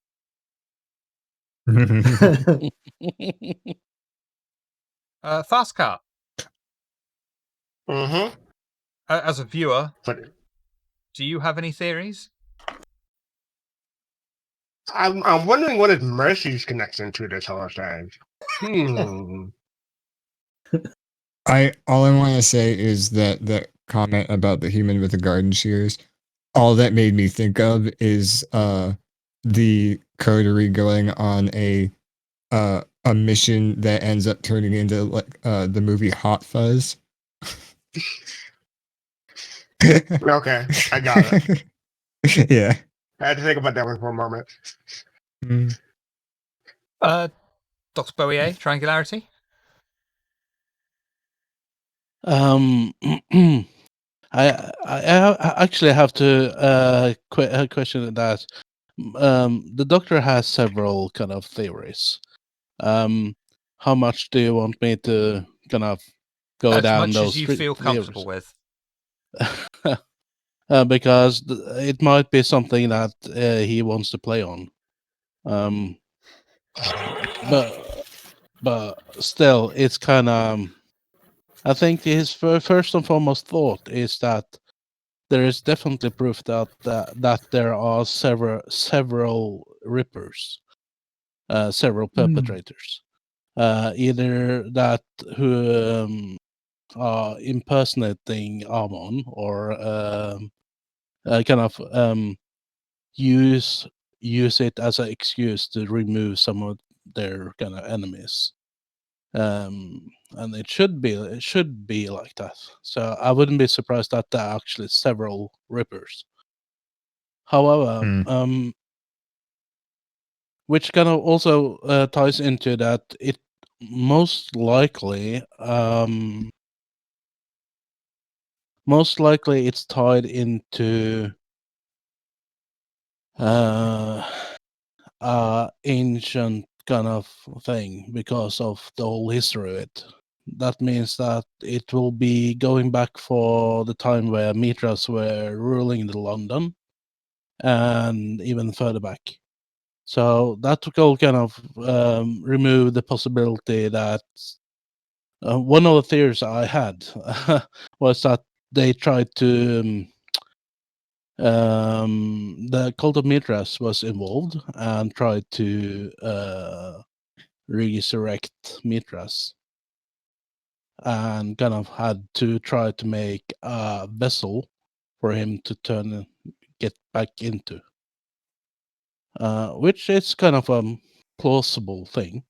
Fast car. Mm-hmm. As a viewer, But do you have any theories? I'm wondering what is Mercy's connection to this whole thing. All I want to say is that comment about the human with the garden shears, all that made me think of is the coterie going on a mission that ends up turning into like the movie Hot Fuzz. Okay, I got it. Yeah. I had to think about that one for a moment. Mm. Dr. Bowie, triangularity? I actually have to question that. The doctor has several kind of theories. How much do you want me to kind of go As down much those as you theories? feel comfortable with. Because it might be something that he wants to play on. But still, it's kind of. I think his first and foremost thought is that there is definitely proof that there are several rippers, several perpetrators, either that who are impersonating Amon or kind of use it as an excuse to remove some of their kind of enemies. And it should be like that. So I wouldn't be surprised that there are actually several rippers. However, Mm. which kind of also ties into that it most likely it's tied into ancient kind of thing because of the whole history of it. That means that it will be going back for the time where Mithras were ruling the London and even further back. So that will kind of remove the possibility that one of the theories I had was that they tried to the cult of Mithras was involved and tried to resurrect Mithras and kind of had to try to make a vessel for him to get back into, which is kind of a plausible thing.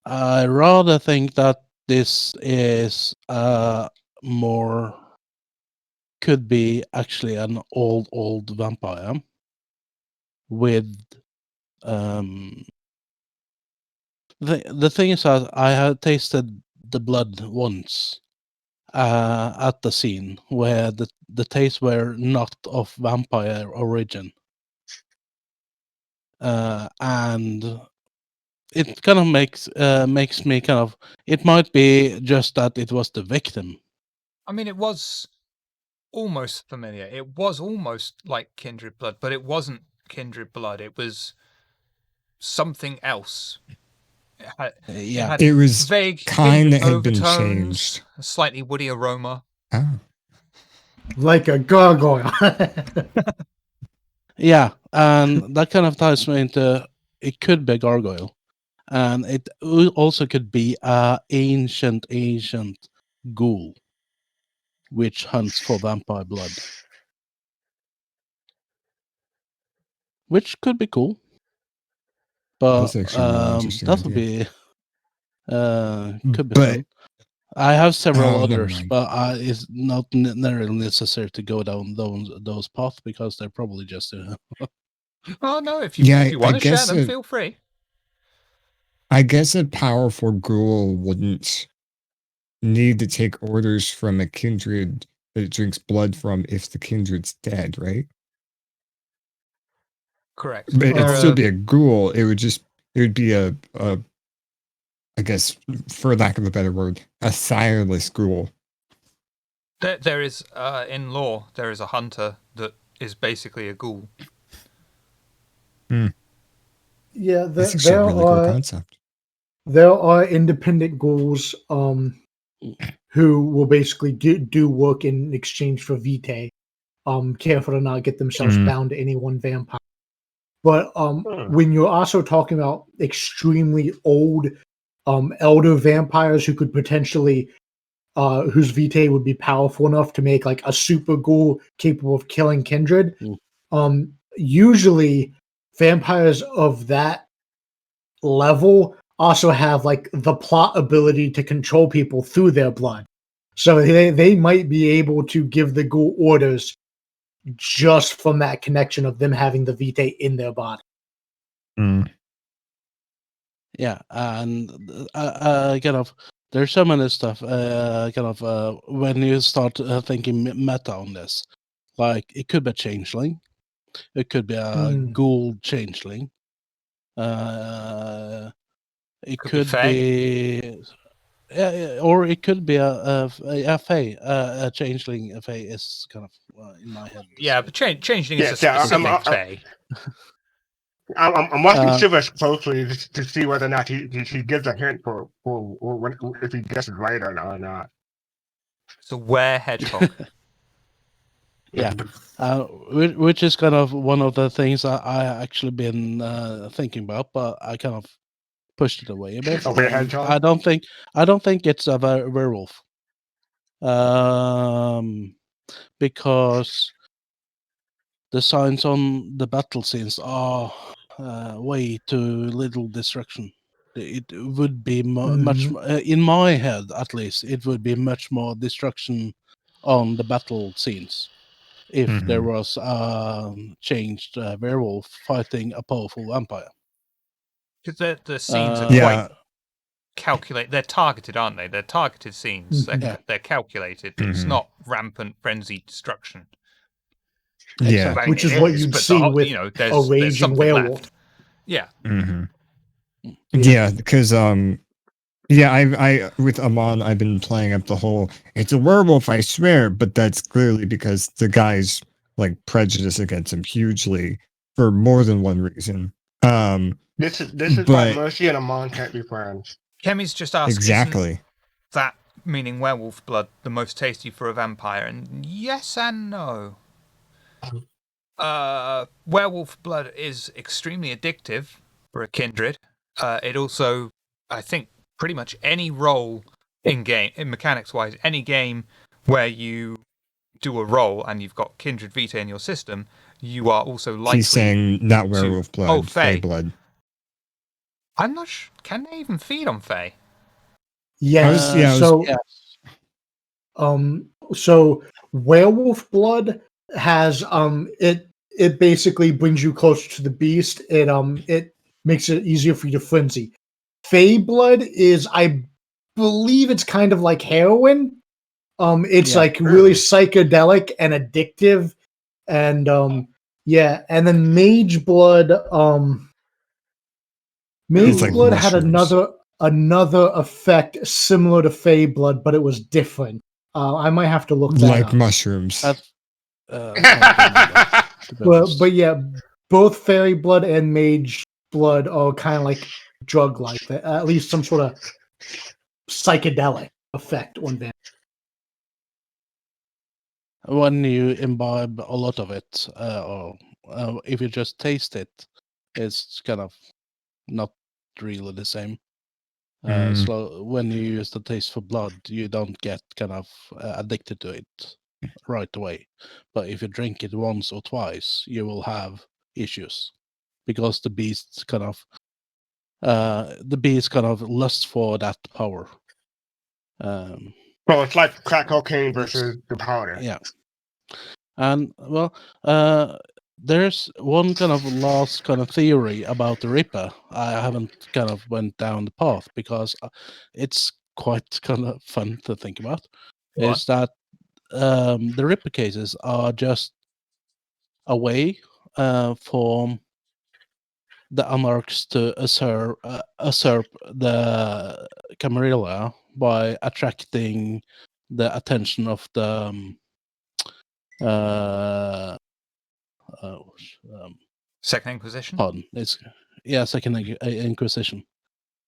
I rather think that this is more could be actually an old vampire with the thing is that I had tasted the blood once at the scene where the tastes were not of vampire origin, and it kind of makes me kind of, it might be just that it was the victim. I mean, it was almost familiar. It was almost like kindred blood, but it wasn't kindred blood. It was something else. It had It was vague kind kindred that had been overtones, changed. a slightly woody aroma. Oh. Like a gargoyle. Yeah, and that kind of ties me into, it could be a gargoyle, and it also could be a ancient ghoul which hunts for vampire blood, which could be cool. But That's actually a really interesting that would idea. be could be But- fun. I have several Oh, never others, mind. but it's not really necessary to go down those paths because they're probably just Oh no! If you Yeah, if you want I to share guess them, it- feel free. I guess a powerful ghoul wouldn't need to take orders from a kindred that it drinks blood from if the kindred's dead, right? Correct. But it'd There still are- be a ghoul. It would be a I guess, for lack of a better word, a sireless ghoul. there is in lore there is a hunter that is basically a ghoul. Yeah, That's actually a really cool concept. there are independent ghouls who will basically do work in exchange for vitae, careful to not get themselves Mm. bound to any one vampire. But Hmm. when you're also talking about extremely old elder vampires who could potentially whose vitae would be powerful enough to make like a super ghoul capable of killing kindred, usually vampires of that level also have like the plot ability to control people through their blood. So they might be able to give the ghoul orders just from that connection of them having the vitae in their body. yeah, and kind of there's so many stuff when you start thinking meta on this, like it could be a changeling, it could be a ghoul changeling, it could be or it could be a fae, a changeling. A fae is kind of in my head. Yeah, but changing Yeah, is a yeah, specific fae. I'm watching Silver closely to see whether or not he gives a hint for if he guesses right or not. It's a were hedgehog. Yeah, which is kind of one of the things I actually been thinking about, but I kind of pushed it away a bit. A were hedgehog? I don't think it's a werewolf, because the signs on the battle scenes are way too little destruction. It would be much, in my head at least, it would be much more destruction on the battle scenes. if there Mhm. was changed werewolf fighting a powerful vampire. Because the scenes are Uh, quite Yeah. calculated. They're targeted, aren't they? They're targeted scenes. Mhm. Yeah. They're calculated. It's Mhm. not rampant frenzied destruction. Yeah. Exactly. I mean, Which it is what is, you'd but see with there's a raging something werewolf. left. Yeah. Mhm. Mm. Yeah, because yeah, I with Amon, I've been playing up the whole "it's a werewolf, I swear," but that's clearly because the guy's like prejudice against him hugely for more than one reason. This is why But Mercy and Amon can't be friends. Kemi's just asked, isn't exactly, that, meaning werewolf blood, the most tasty for a vampire? And yes and no. Werewolf blood is extremely addictive for a kindred. It also, I think, pretty much any role in game, in mechanics wise, any game where you do a roll and you've got kindred vita in your system, you are also likely. he's saying not werewolf blood, Oh, fey Fey. blood. I'm not sure. Can they even feed on Fey? Yes. yeah, I was- so Yes. so werewolf blood has it basically brings you closer to the beast. It makes it easier for you to frenzy. Fey blood is, I believe, it's kind of like heroin. It's Yeah. like really psychedelic and addictive, and yeah. And then mage blood, mage like blood had mushrooms. another effect similar to Fey blood, but it was different. I might have to look that Like up. mushrooms. I can't remember, to be honest. But yeah, both fairy blood and mage blood are kind of like drug like that. At least some sort of psychedelic effect on them. When you imbibe a lot of it, or if you just taste it, it's kind of not really the same. So when you use the taste for blood, you don't get kind of addicted to it right away. But if you drink it once or twice, you will have issues because the beast kind of lust for that power. So it's like crack cocaine versus the powder. Yeah. And well, there's one kind of last kind of theory about the Ripper. I haven't kind of went down the path because it's quite kind of fun to think about. What? Is that the Ripper cases are just a way for the Anarchs to usurp the Camarilla by attracting the attention of the uh, Second Inquisition? pardon, it's Second Inquisition.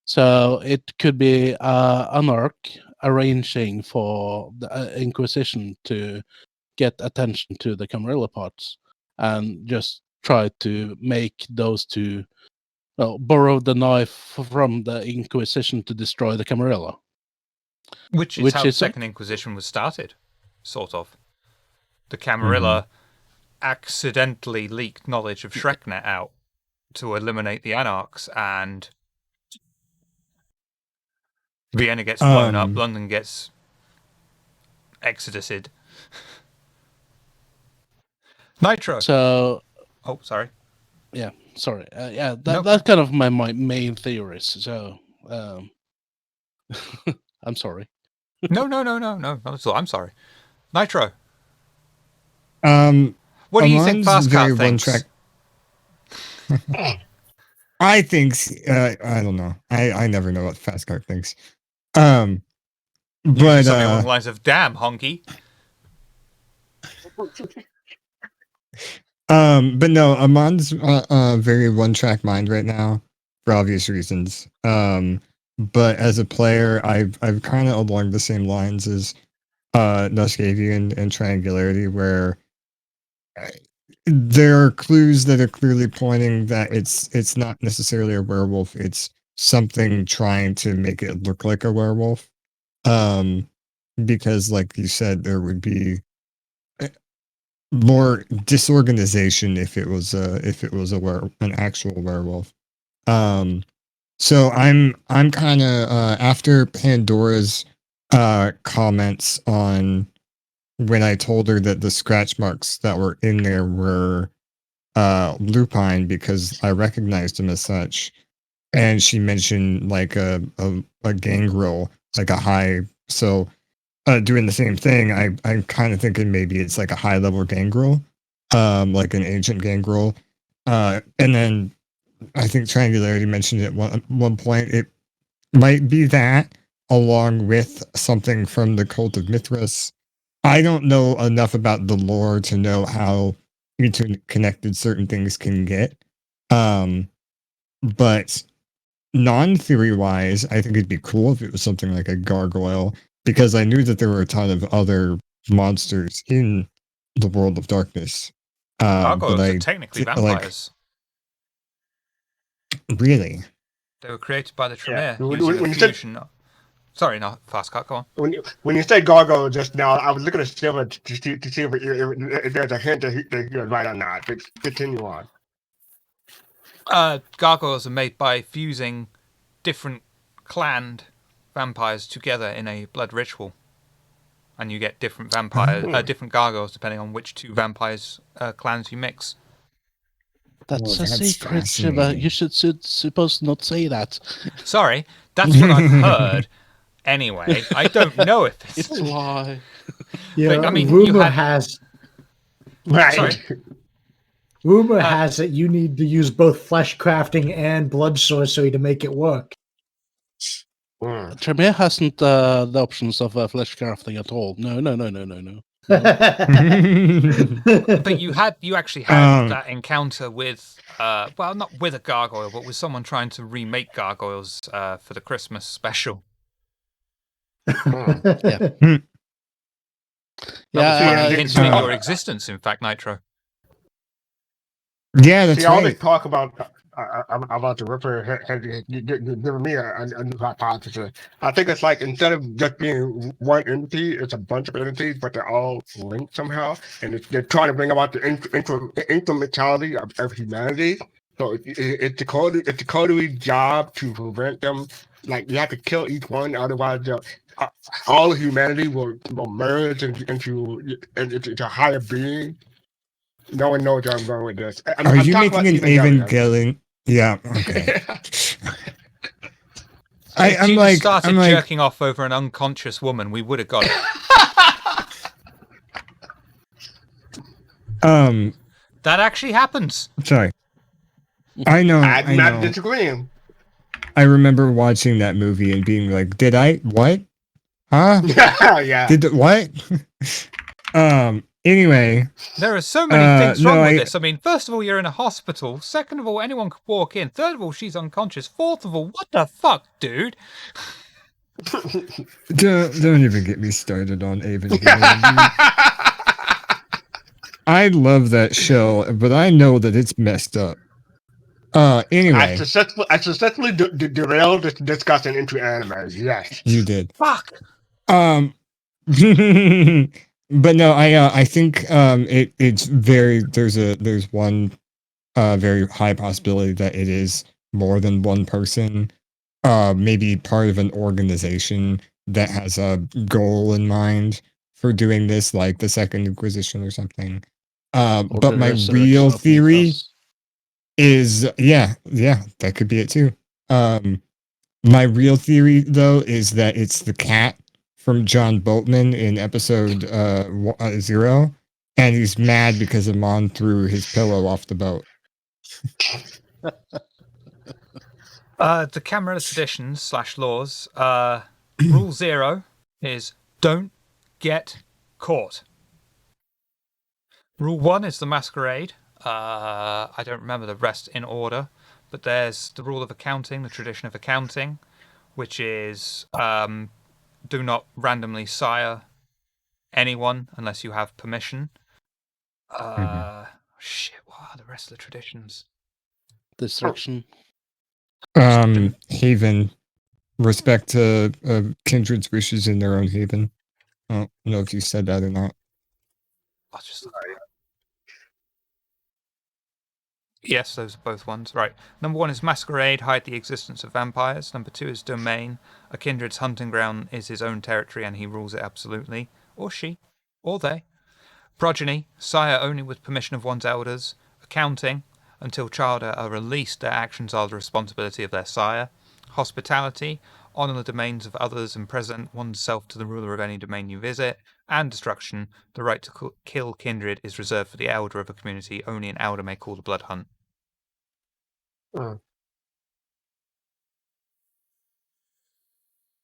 So it could be Anarch arranging for the Inquisition to get attention to the Camarilla parts and just try to make those two, well, borrow the knife from the Inquisition to destroy the Camarilla. Which is Which how the is Second Inquisition was started, sort of. The Camarilla accidentally leaked knowledge of Shreknet out to eliminate the Anarchs, and Vienna gets blown up, London gets exodused. Nitro. So Oh, sorry. yeah, sorry. No. That's kind of my main theories. So I'm sorry. No, not at all. I'm sorry. Nitro. Um, What do you think Amon's very Fastcard thinks? I think I don't know. I never know what Fastcard thinks. But Usually something along the lines of "Damn, honky." but no, Amon's very one track mind right now for obvious reasons. But as a player, I've kind of along the same lines as Nuskavian and Triangularity, where there are clues that are clearly pointing that it's not necessarily a werewolf. It's something trying to make it look like a werewolf. Because like you said, there would be more disorganization if it was an actual werewolf. So I'm kind of after Pandora's comments on when I told her that the scratch marks that were in there were lupine because I recognized them as such. And she mentioned like a gangrel, like a high. So doing the same thing, I'm kind of thinking maybe it's like a high level gangrel, like an ancient gangrel. And then I think Triangularity mentioned at one point it might be that along with something from the cult of Mithras. I don't know enough about the lore to know how interconnected certain things can get. But non-theory wise, I think it'd be cool if it was something like a gargoyle, because I knew that there were a ton of other monsters in the world of darkness. But Gargoyles I are technically like vampires. really. They were created by the Yeah. Tremere When using a you said fusion. Sorry, no, fast cut. Go on. when you said gargoyle just now, I was looking at Silver to see if there's a hint that you're right or not. But continue on. Gargoyles are made by fusing different clanned vampires together in a blood ritual, and you get different vampires, different gargoyles depending on which two vampires clans you mix. That's Well, a that's secret, Shiva. You supposed not say that. Sorry, that's what I've heard. Anyway, I don't know if it's. It's a lie. Yeah, But, I mean, you rumor had- has Right. Sorry. rumor has it you need to use both flesh crafting and blood sorcery to make it work. Mm. Tremere hasn't the options of flesh crafting at all. No. But you actually had that encounter with, well, not with a gargoyle, but with someone trying to remake gargoyles for the Christmas special. Mm. That was one of the hints in yeah. your existence, in fact, Nitro. Yeah, that's See, all this right. talk about the Ripper has given me a new hypothesis. I think it's like instead of just being one entity, it's a bunch of entities, but they're all linked somehow, and they're trying to bring about the incrementality of humanity. So it's the Coterie job to prevent them. Like you have to kill each one, otherwise all of humanity will merge into a higher being. No one knows where I'm going with this. Are you talking making about an Evangelion. Evangelion? Yeah. Okay. If you I'm started like, jerking off over an unconscious woman, we would have got it. That actually happens. sorry. I know. I'm I not know. disagreeing. I remember watching that movie and being like, "Did I what? Huh? Yeah. Did what?" Anyway, There are so many things wrong no, with this. I mean, first of all, you're in a hospital. Second of all, anyone could walk in. Third of all, she's unconscious. Fourth of all, what the fuck, dude? don't even get me started on Evangelion. I love that show, but I know that it's messed up. Anyway, I successfully derailed this discussion into anime. Yes. you did. Fuck. But no, I think it's very there's one very high possibility that it is more than one person, maybe part of an organization that has a goal in mind for doing this, like the Second Inquisition or something. Or But the my resurrection real of theory Mithras. is yeah, that could be it too. My real theory though is that it's the cat from John Boatman in episode 0, and he's mad because Amon threw his pillow off the boat. The camera traditions / laws. Rule 0 is don't get caught. Rule 1 is the masquerade. I don't remember the rest in order, but there's the rule of accounting, the tradition of accounting, which is do not randomly sire anyone unless you have permission. Shit, what are the rest of the traditions? Destruction. Haven, respect to kindred's wishes in their own haven. I don't know if you said that or not. I'll just look. Yes, those are both ones. Right. Number 1 is masquerade, hide the existence of vampires. Number 2 is domain. A kindred's hunting ground is his own territory and he rules it absolutely. Or she. or they. Progeny, sire only with permission of one's elders. Accounting, until child are released, their actions are the responsibility of their sire. Hospitality, honour the domains of others and present oneself to the ruler of any domain you visit. And destruction, the right to kill kindred is reserved for the elder of a community. Only an elder may call the blood hunt.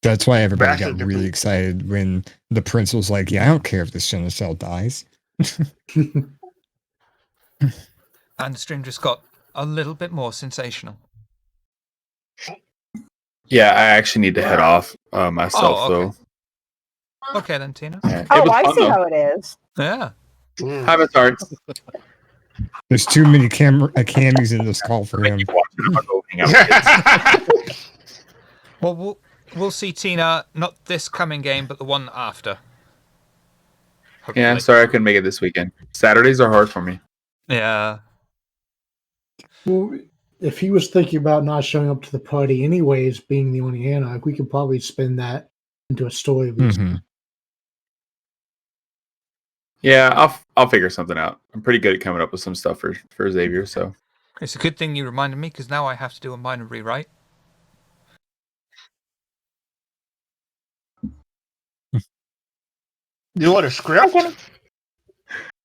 That's why everybody Bastard got really defeat. excited when the prince was like, "Yeah, I don't care if this Genicel dies." And the stream just got a little bit more sensational. Yeah, I actually need to head off myself, Oh, okay. though. Okay then, Tina. Yeah, it Oh, was I fun, see though. how it is. Yeah. Hi, Miss Arts. There's too many camis in this call for him. Keep watching. I'm gonna go hang out with kids. Well, we'll see Tina not this coming game, but the one after. Hopefully. Yeah, sorry I couldn't make it this weekend. Saturdays are hard for me. Yeah. Well, if he was thinking about not showing up to the party anyways, being the only anarch, we could probably spin that into a story. Mhm. Yeah, I'll figure something out. I'm pretty good at coming up with some stuff for Xavier. So It's a good thing you reminded me, because now I have to do a minor rewrite. You want a script? all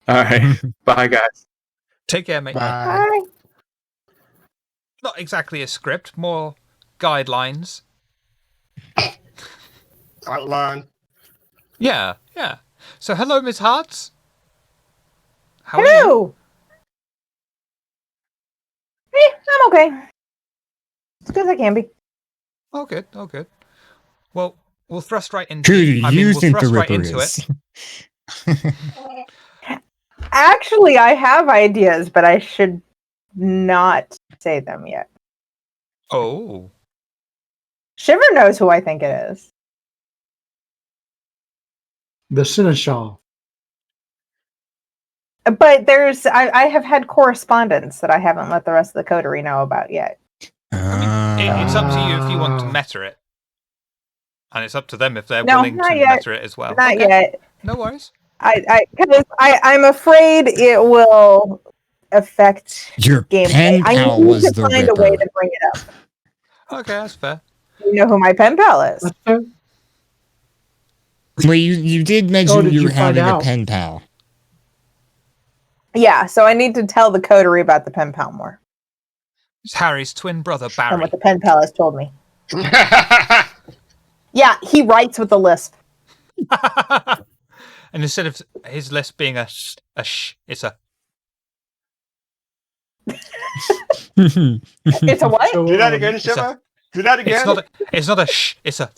right, bye guys. Take care, mate. Bye. Hi. Not exactly a script, more guidelines. Outline. Yeah. So, hello, Miss Hartz. How are you? Hello. I'm okay. As good as I can be. Oh, good. Well, we'll thrust right into Who do you we'll think the thrust right Ripper into is? Actually, I have ideas, but I should not say them yet. Oh. Shiver knows who I think it is. The Seneschal. But I have had correspondence that I haven't let the rest of the coterie know about yet. It's up to you if you want to Ah. meta it. And it's up to them if they're No, willing not to yet. meta it as well. Not Okay, yet. no worries. I'm afraid it will affect Your gameplay. pen I pal need was to the find a way Ripper. to bring it up. Okay, that's fair. You know who my pen pal is. Well, you did mention did you you were find having a out? pen pal. Yeah, so I need to tell the coterie about the pen pal more It's Harry's twin brother, and Barry. what the pen pal has told me. Yeah, he writes with a lisp. And instead of his lisp being a sh, it's a... It's a what? So, Do that again, It's a- Shiva. Do that again. It's not a sh, it's a...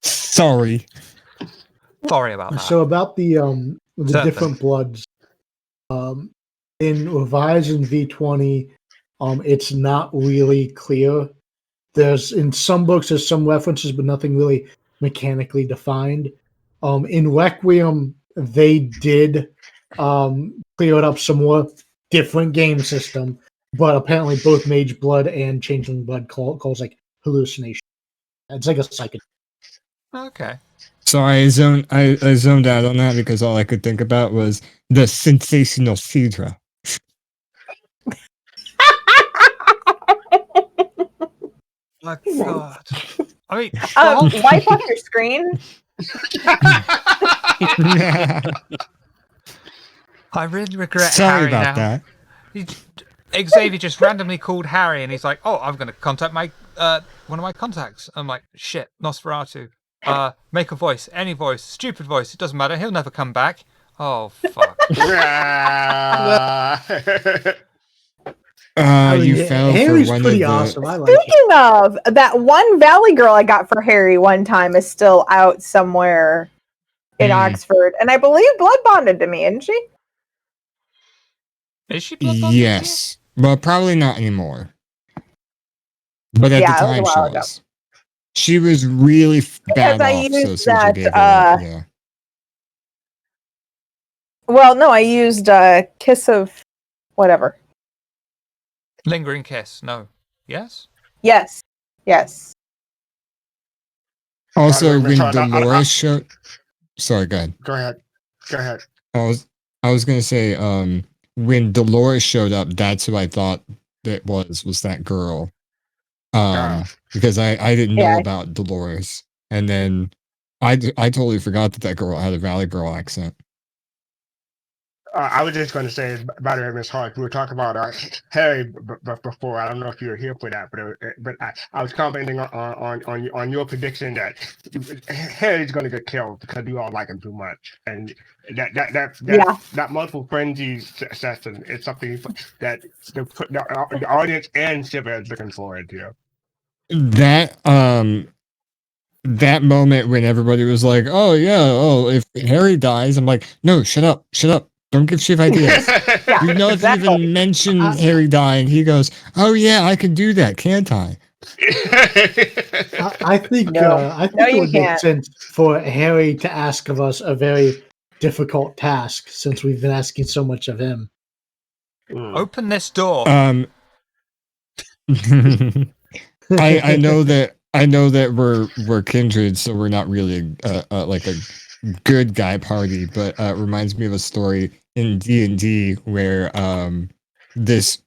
Sorry. Sorry about that. So about the Certain. different bloods, in Revise and V20, it's not really clear. There's in some books there's some references, but nothing really mechanically defined. In Requiem, they did clear it up some more, different game system, but apparently both Mage Blood and Changeling Blood calls like hallucination. It's like a psychic. Okay. Sorry, I zoned out on that because all I could think about was the sensational Cedra. My God. I mean, Wipe on your screen. I really regret Sorry Harry about now. that. Xavier just randomly called Harry, and he's like, "Oh, I'm going to contact my one of my contacts." I'm like, "Shit, Nosferatu. Make a voice, any voice, stupid voice. It doesn't matter. He'll never come back." Oh fuck. You fell Harry's for one pretty of the. awesome. I like it. Speaking of, that one Valley girl I got for Harry one time is still out somewhere in Oxford, and I believe blood bonded to me, isn't she? Is she blood bonded? Yes, well, probably not anymore. But at Yeah, the it was a time, she while ago. was. She was really bad I off, so used Cedra that, gave her up, yeah. Well, no, I used Kiss of whatever. Lingering kiss. No. Yes. Yes. Also, By the way, when Richard, Dolores showed, sorry, go ahead. go ahead. Go ahead. I was gonna say, when Dolores showed up, that's who I thought that was that girl. Ah. Because I didn't know Yeah. about Dolores, and then I totally forgot that girl had a Valley Girl accent. I was just going to say, by the way, Miss Hart, we were talking about Harry before. I don't know if you were here for that, but I was commenting on your prediction that Harry's going to get killed because you all like him too much, and that multiple frenzy session is something that the audience and Shiva is looking forward to. That moment when everybody was like, "Oh yeah, oh if Harry dies," I'm like, "No, shut up, don't give Shiv ideas." Yeah, You know, if you exactly. even mention Harry dying, he goes, "Oh yeah, I can do that, can't I?" I think No. I think No, it you would make can't. sense for Harry to ask of us a very difficult task since we've been asking so much of him. Open this door. I know that we're kindred, so we're not really like a good guy party, but it reminds me of a story in D&D where this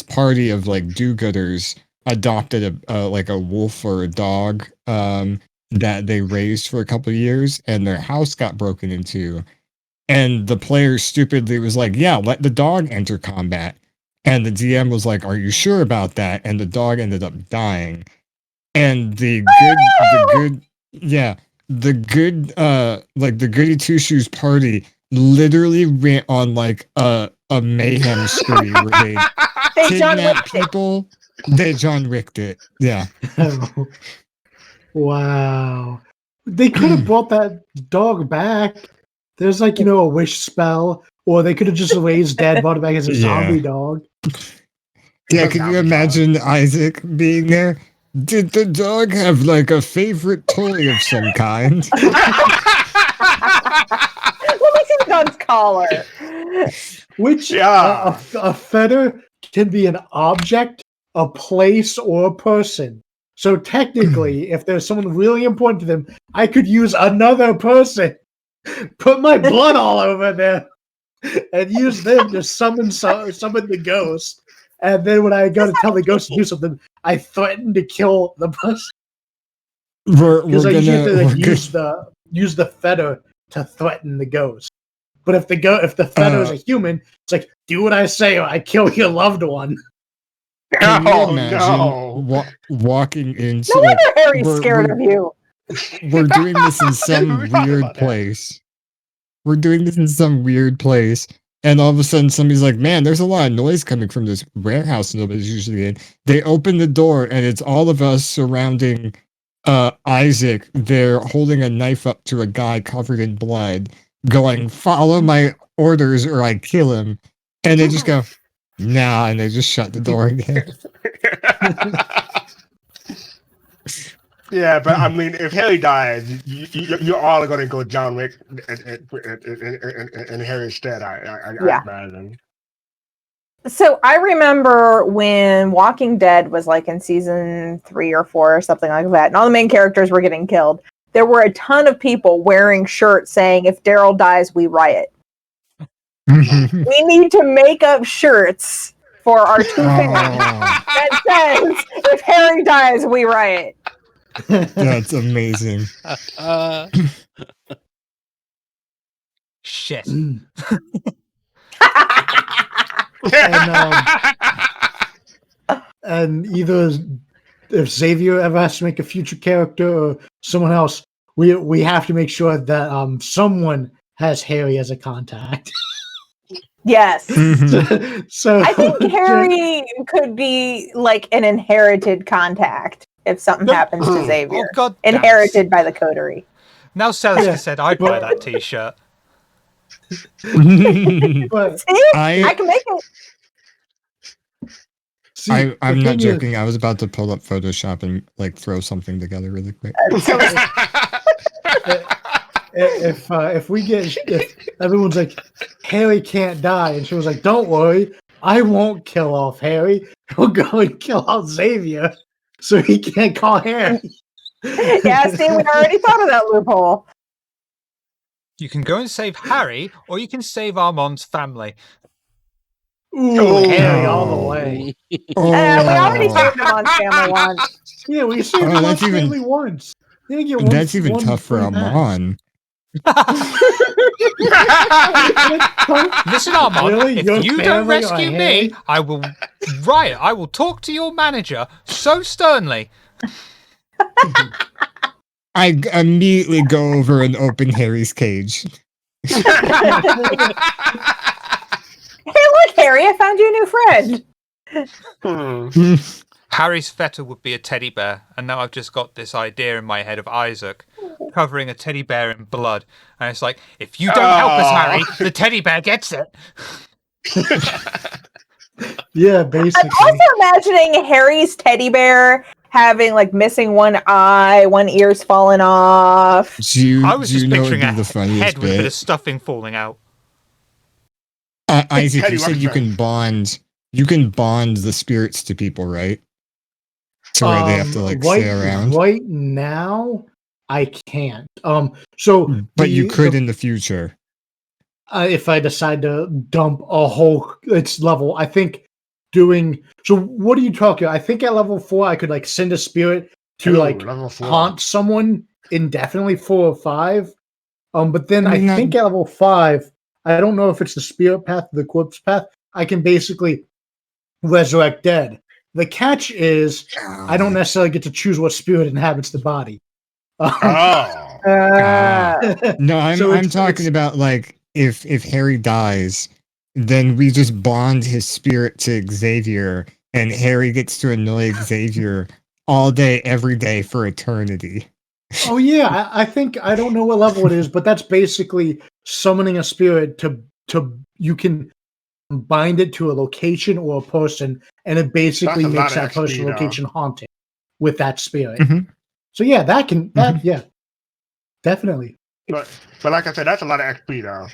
party of like do-gooders adopted a wolf or a dog that they raised for a couple of years, and their house got broken into, and the player stupidly was like, "Yeah, let the dog enter combat." And the DM was like, "Are you sure about that?" And the dog ended up dying. And the goody two shoes party literally went on like a mayhem spree where they They John kidnapped Wicked it. people. They John Wicked it. Yeah. Wow. They could have brought that dog back. There's like, a wish spell, or they could have just raised Dad brought it back as a zombie dog. Yeah, can you imagine Isaac being there? Did the dog have like a favorite toy of some kind? Let me see the dog's collar. Which Yeah. a feather can be an object, a place, or a person. So technically, if there's someone really important to them, I could use another person, put my blood all over them, and use them to summon the ghost. And then when I go to tell the ghost to do something, I threaten to kill the person because I usually have to use the feather to threaten the ghost. But if the feather is a human, it's like, do what I say or I kill your loved one. Can you imagine walking into No wonder Harry's scared of you. We're doing this in some weird place. We're doing this in some weird place. And all of a sudden somebody's like, "Man, there's a lot of noise coming from this warehouse nobody's usually in." They open the door and it's all of us surrounding Isaac. They're holding a knife up to a guy covered in blood, going, "Follow my orders or I kill him." And they just go, "Nah," and they just shut the door again. Yeah, but I mean, if Harry dies, you all are going to go John Wick in Harry's stead. I imagine. So I remember when Walking Dead was like in season 3 or 4 or something like that, and all the main characters were getting killed. There were a ton of people wearing shirts saying, "If Daryl dies, we riot." We need to make up shirts for our two fans that says, "If Harry dies, we riot." That's amazing. Shit. And either if Xavier ever has to make a future character or someone else, we have to make sure that someone has Harry as a contact. Yes. So I think Harry could be like an inherited contact if something happens to Xavier. Oh, God damn it. Inherited by the coterie. Now Celestia said I'd buy that t-shirt. But See? I can make it. see, I'm the not thing joking. is- I was about to pull up Photoshop and like throw something together really quick. if everyone's like, Harry can't die, and she was like, "Don't worry, I won't kill off Harry. He'll go and kill off Xavier, so he can't call Harry." Yeah, see, we already thought of that loophole. You can go and save Harry, or you can save Armand's family. Ooh, Oh. Harry all the way. We already Oh, saved him on family once. Yeah, we saved Oh, him on that's even- family once. You didn't get one. that's even one tough for free pass. Amon. Listen, Armand, Really? if Your you don't family or rescue me, Harry? I will riot. I will talk to your manager so sternly. I immediately go over and open Harry's cage. Hey, look, Harry, I found you a new friend. Harry's fetter would be a teddy bear, and now I've just got this idea in my head of Isaac covering a teddy bear in blood. And it's like, if you don't help us, Harry, the teddy bear gets it. Yeah, basically. I'm also imagining Harry's teddy bear having like missing one eye, one ear's fallen off. Do you, I was do you just know picturing what a would be the funniest head with a bit of bit? stuffing falling out. Isaac, Teddy you said you Ruxpin. can bond. You can bond the spirits to people, right? To where they have to like stay around. Right now, I can't. So But you could in the future. if I decide to dump a whole its level, I think doing. So what are you talking? I think at level 4, I could like send a spirit to Ooh, like level 4. haunt someone indefinitely 4 or 5. But then I I, mean, that- think at level 5, I don't know if it's the spirit path or the corpse path. I can basically resurrect dead. The catch is I don't necessarily get to choose what spirit inhabits the body. Oh. No, I'm So I'm it's- talking it's- about like if Harry dies, then we just bond his spirit to Xavier, and Harry gets to annoy Xavier all day, every day for eternity. Oh yeah, I think I don't know what level it is, but that's basically summoning a spirit to you can bind it to a location or a person, and it basically That's a lot makes of that person XP though. location haunted with that spirit. Mhm. So yeah, yeah, definitely. But like I said, that's a lot of XP though.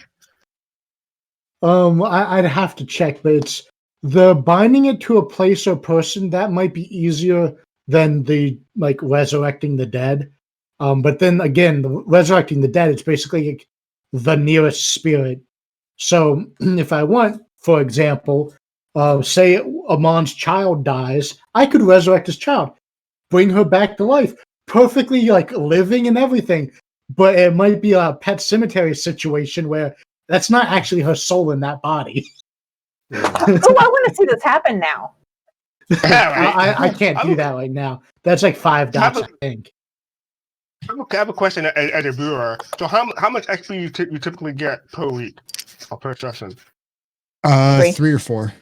I'd have to check, but it's the binding it to a place or person that might be easier than the like resurrecting the dead. But then again, the resurrecting the dead, it's basically like the nearest spirit. So if I want, for example, say Amon's child dies, I could resurrect his child, bring her back to life, perfectly like living and everything. But it might be a pet cemetery situation where that's not actually her soul in that body. Oh, I want to see this happen now. Yeah, right. I can't do that right now. That's like 5 dots, I think. I have a question as a viewer. So how much XP you typically get per week or per session? 3 or 4.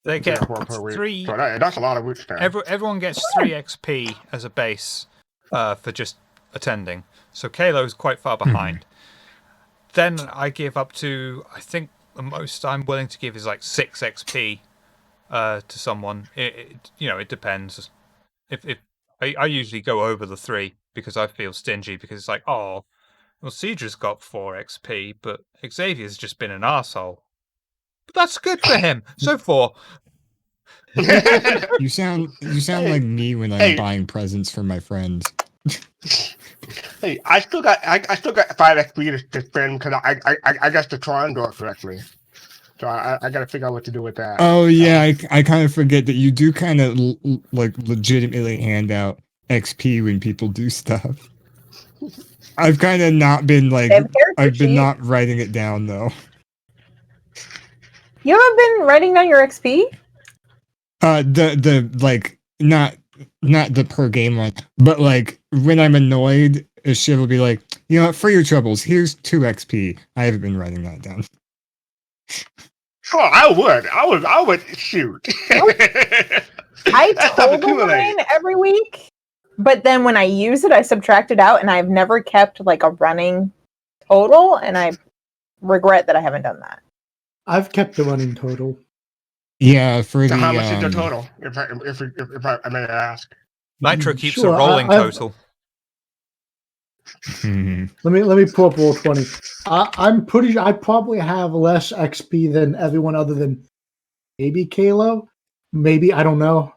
They get Therefore, per week. 3. So that's a lot of weeks there. Everyone gets 3 XP as a base for just attending. So Kalo's quite far behind. Then I give up to, I think the most I'm willing to give is like 6 XP to someone. It depends. If I usually go over the 3 because I feel stingy, because it's like, oh, well, Cedra's got 4 XP, but Xavier's just been an arsehole. But that's good for him. So 4. You sound like me when I'm buying presents for my friends. Hey, I still got 5 XP to spend because I guess the Tron door correctly. So I got to figure out what to do with that. Oh yeah, I kind of forget that you do kind of like legitimately hand out XP when people do stuff. I've kind of not been like, They have a character I've been sheet. not writing it down though. You haven't been writing down your XP? The like not the per game one, but like when I'm annoyed, a shit will be like, you know what, for your troubles, here's 2 XP. I haven't been writing that down. Oh, I would shoot. I That stuff total accumulates. mine every week, but then when I use it, I subtract it out, and I've never kept like a running total, and I regret that I haven't done that. I've kept the running total. Yeah, for So the how much is your total? If I may ask. Nitro keeps Sure, a rolling I've- total. Let me pull up roll 20. I'm pretty sure I probably have less XP than everyone other than maybe Kalo. Maybe I don't know.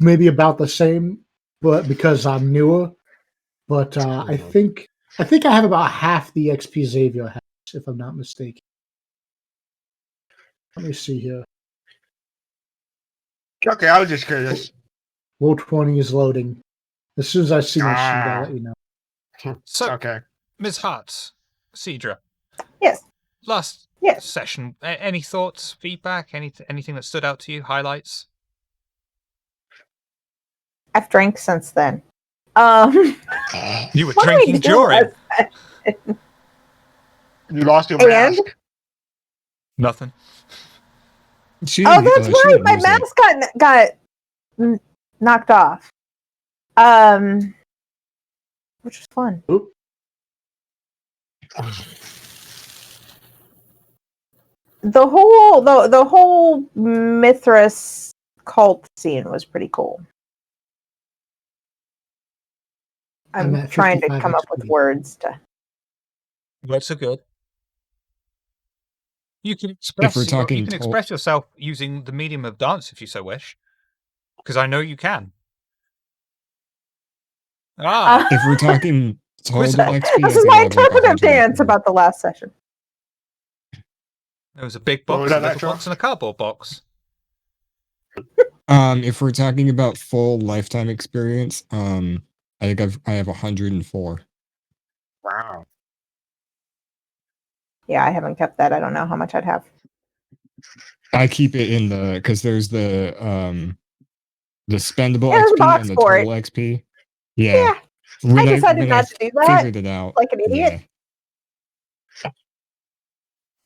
Maybe about the same. but because I'm newer. But I think I have about half the XP Xavier has, if I'm not mistaken. Let me see here. Okay, I was just curious. Roll 20 is loading. As soon as I see my sheet, I'll let you know. So, Okay. Ms. Hart, Cedra, Yes. last Yes. session, any thoughts, feedback, anything that stood out to you, highlights? I've drank since then. You were What do we drinking do during. last- You lost your And? mask. Nothing. She Oh, didn't, that's she right. didn't My use it. mask got knocked off. Which was fun. Oop. The whole Mithras cult scene was pretty cool. I'm I'm at trying to 55 come up with XP. words to. Words are good. You can If we're express talking you can express yourself using the medium of dance if you so wish, because I know you can. Ah, If we're talking total XP, This I is think my I have like interpretive dance 104. about the last session. there was a big What box, was a that, little Nitro? box, and a cardboard box. If we're talking about full lifetime experience, I think I have 104. Wow. Yeah, I haven't kept that. I don't know how much I'd have. I keep it in the because there's the spendable Yeah, there's a XP box and the for total XP. Yeah. Yeah, I decided not to do that. Figured it out. Like an idiot.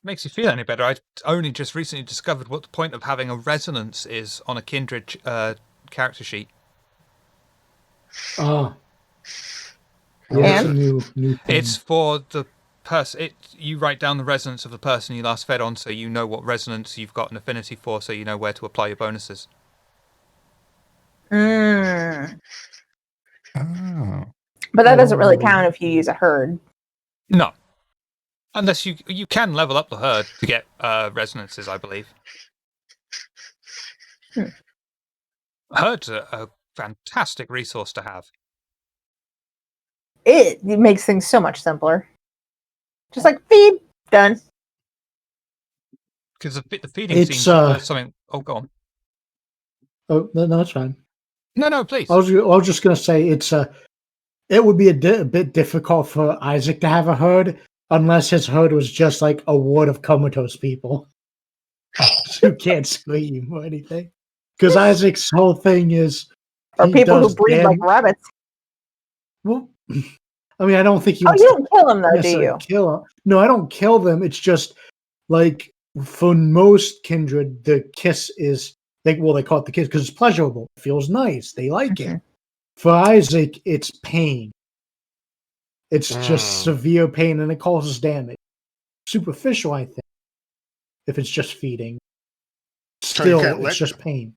Makes you feel any better? I only just recently discovered what the point of having a resonance is on a kindred character sheet. Yeah, And? that's a new thing. It's for the person. You write down the resonance of the person you last fed on, so you know what resonance you've got an affinity for, so you know where to apply your bonuses. Mm. Oh. But that doesn't really Oh. count if you use a herd. No, unless you can level up the herd to get resonances, I believe. Herd's a fantastic resource to have. It makes things so much simpler. Just like feed, done. Because the feeding It's, seems something. Oh, go on. Oh, no, it's fine. No, please. I was just gonna say it would be a bit difficult for Isaac to have a herd unless his herd was just like a ward of comatose people who can't scream or anything. Because Isaac's whole thing is Or he people who does breed like rabbits. Well, I mean, I don't think he Oh, wants you to don't kill them though, do necessarily you? kill them. No, I don't kill them. It's just like for most kindred, the kiss is they call it the kiss because it's pleasurable. It feels nice. They like it. Mhm. For Isaac, it's pain. It's just Mm. severe pain and it causes damage. Superficial, I think, if it's just feeding. So you Still, can't it's lick? just pain.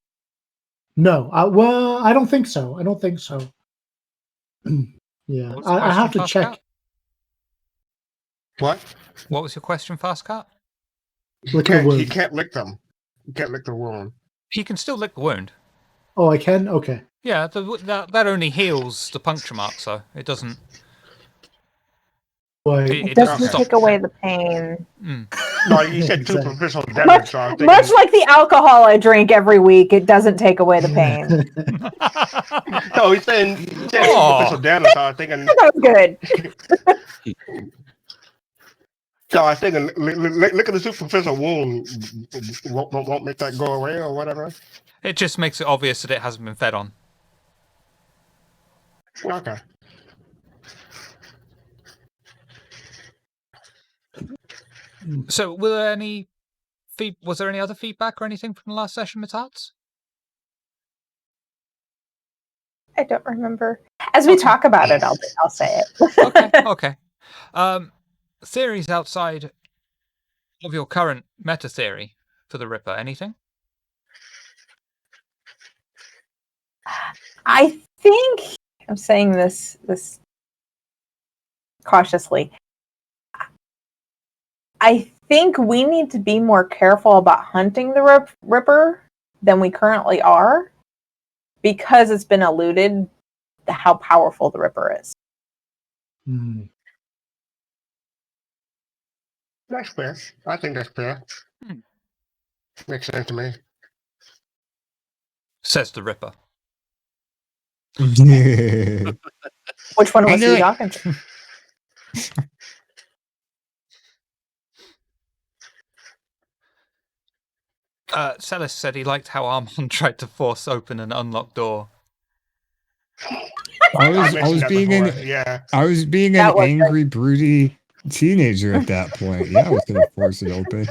No, I don't think so. I don't think so. Yeah, What was the I question, have to Fast check. Cat? What? What was your question, Fast Cat? Lick the He wound. can't lick them. He can't lick the wound. He can still lick the wound. Oh, I can? Okay. Yeah, that only heals the puncture mark, so it doesn't. Right. It It doesn't doesn't stop. take away the pain. No, you said Exactly. superficial Much, damage. So I was much thinking, like the alcohol I drink every week, it doesn't take away the pain. no, he's saying superficial damage. So I was thinking, That was good. so I was thinking, look at the superficial wound. Won't make that go away or whatever. It just makes it obvious that it hasn't been fed on. Okay. So, were there any was there any other feedback or anything from the last session, Matats? I don't remember. As we talk about it, I'll say it. Okay. Theories outside of your current meta theory for the Ripper? Anything? I think I'm saying this cautiously. I think we need to be more careful about hunting the Ripper than we currently are, because it's been eluded how powerful the Ripper is. Hmm. That's fair. I think that's fair. Hmm. Makes sense to me. Says the Ripper. Which one I was knew he it. talking to? Celis said he liked how Armand tried to force open an unlocked door. I I was mentioned that being before. an Yeah. That was angry, broody teenager at that point. Yeah, I was gonna force it open.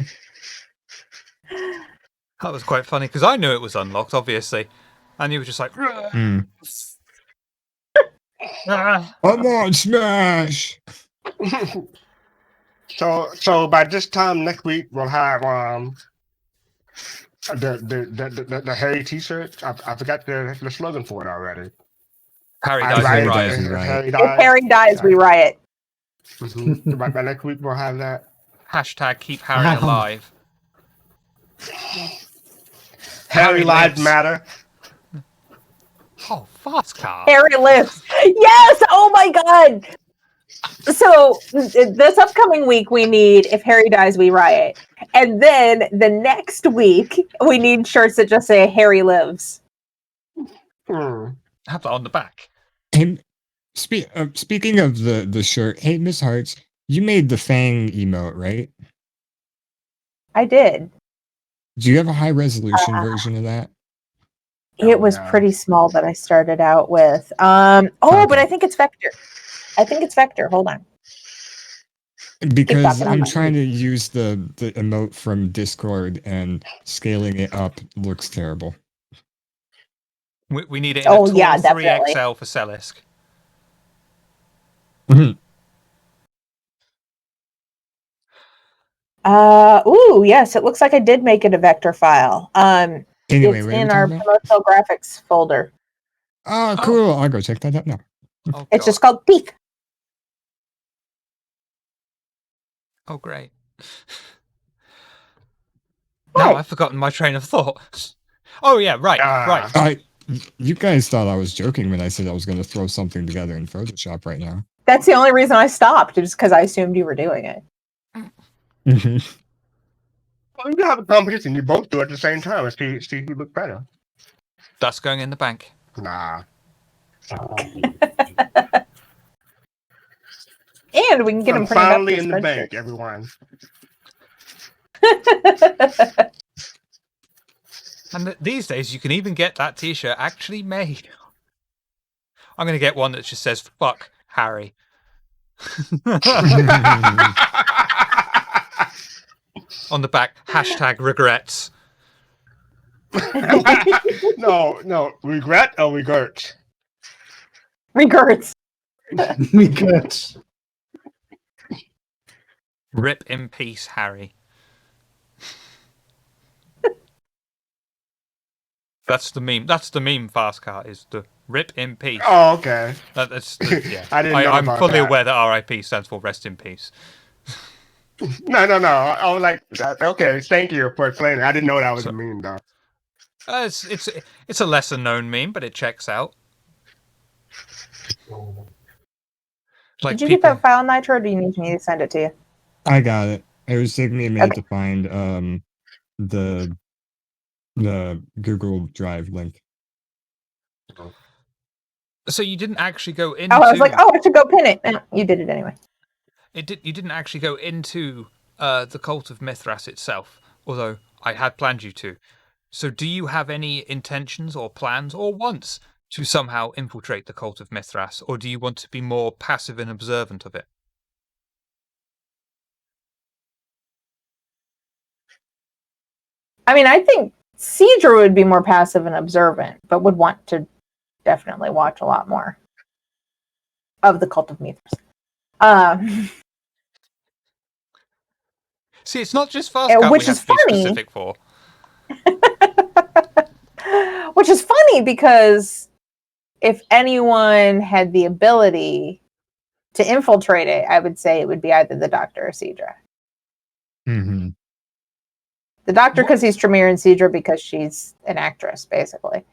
That was quite funny because I knew it was unlocked, obviously, and you were just like, Hmm. "Ah." I'm on Smash. So by this time next week we'll have the Harry T-shirt. I forgot the slogan for it already. Harry I dies Harry in riot. dies, riot. we riot. Harry If dies. Harry dies, we riot. By next week we'll have that. Hashtag keep Harry Wow. alive. Harry lives lives. matter. Oh, fast car. Harry lives. Yes! Oh my god! So this upcoming week we need if Harry dies, we riot. And then the next week we need shirts that just say Harry lives. Have that on the back. Hey, speaking of the shirt, hey Miss Hearts, you made the Fang emote, right? I did. Do you have a high resolution version of that? It was no. pretty small that I started out with. But Okay. I think it's vector. Hold on. Because talking, I'm I'm trying to use the emote from Discord and scaling it up looks terrible. We need it in Oh, a tall yeah, definitely. 3XL for Celisk. Yes, it looks like I did make it a vector file. Anyway, It's what are we in our talking about? promotional graphics folder. Oh, cool. I'll go check that out now. Oh, It's God. just called Peak. Oh, great. Now What? I've forgotten my train of thought. Oh, yeah, right. You guys thought I was joking when I said I was going to throw something together in Photoshop right now. That's the only reason I stopped, just because I assumed you were doing it. Well, you can have a competition. You both do it at the same time and see who look better. That's going in the bank. Nah. And we can get I'm them printed up finally for in the spreadsheet. bank, everyone. And these days, you can even get that T-shirt actually made. I'm going to get one that just says, fuck Harry. On the back, hashtag regrets. No. Regret or regret? Regrets. Because Rip in peace, Harry. That's the meme. That's the meme. Fast car is the rip in peace. Oh, okay. That's the, yeah. I didn't know I'm about fully that. aware that RIP stands for rest in peace. No. I was like, okay, thank you for explaining. I didn't know that was a meme, though. It's a lesser known meme, but it checks out. Like Did you get that file, Nitro, or do you need me to send it to you? I got it. It was taking me a minute Okay. to find the Google Drive link. So you didn't actually go into. Oh, I was like, I should go pin it. And you did it anyway. You didn't actually go into the cult of Mithras itself, although I had planned you to. So do you have any intentions or plans or wants to somehow infiltrate the cult of Mithras, or do you want to be more passive and observant of it? I mean, I think Cedra would be more passive and observant, but would want to definitely watch a lot more of the cult of Mithras. See, it's not just fast car which we have is to be funny. specific for. Which is funny because if anyone had the ability to infiltrate it, I would say it would be either the Doctor or Cedra. Mm-hmm. The Doctor because he's Tremere, and Cedra because she's an actress, basically.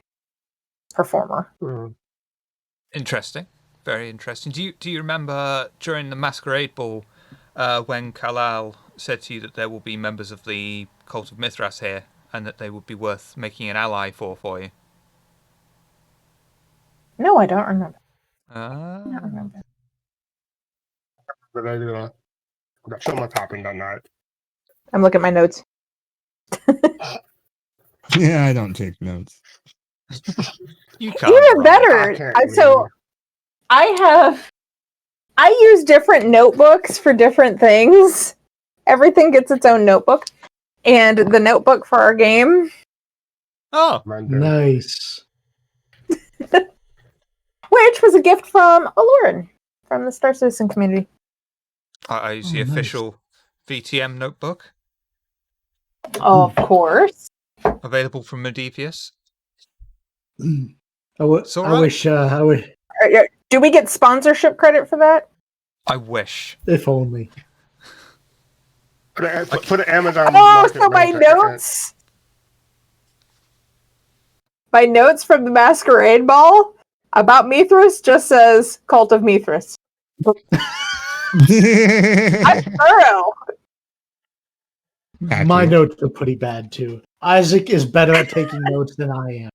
Performer. Interesting. Very interesting. Do you remember during the Masquerade Ball when Kalal said to you that there will be members of the Cult of Mithras here and that they would be worth making an ally for you? No, I don't remember. Ah. I don't remember. But that someone happened that night. I'm looking at my notes. Yeah, I don't take notes. You can't. Even Rob. better. I can't So I use different notebooks for different things. Everything gets its own notebook. And the notebook for our game, Oh, Nice. which was a gift from Aloran from the Star Citizen community. I use the Oh, nice. official VTM notebook Of course. available from Medivius. I alright. wish. I wish. Do we get sponsorship credit for that? I wish. If only. For the Amazon. Oh, so Marketplace, my notes from the Masquerade Ball about Mithras just says Cult of Mithras. I'm thorough. My Accurate. notes are pretty bad too. Isaac is better at taking notes than I am.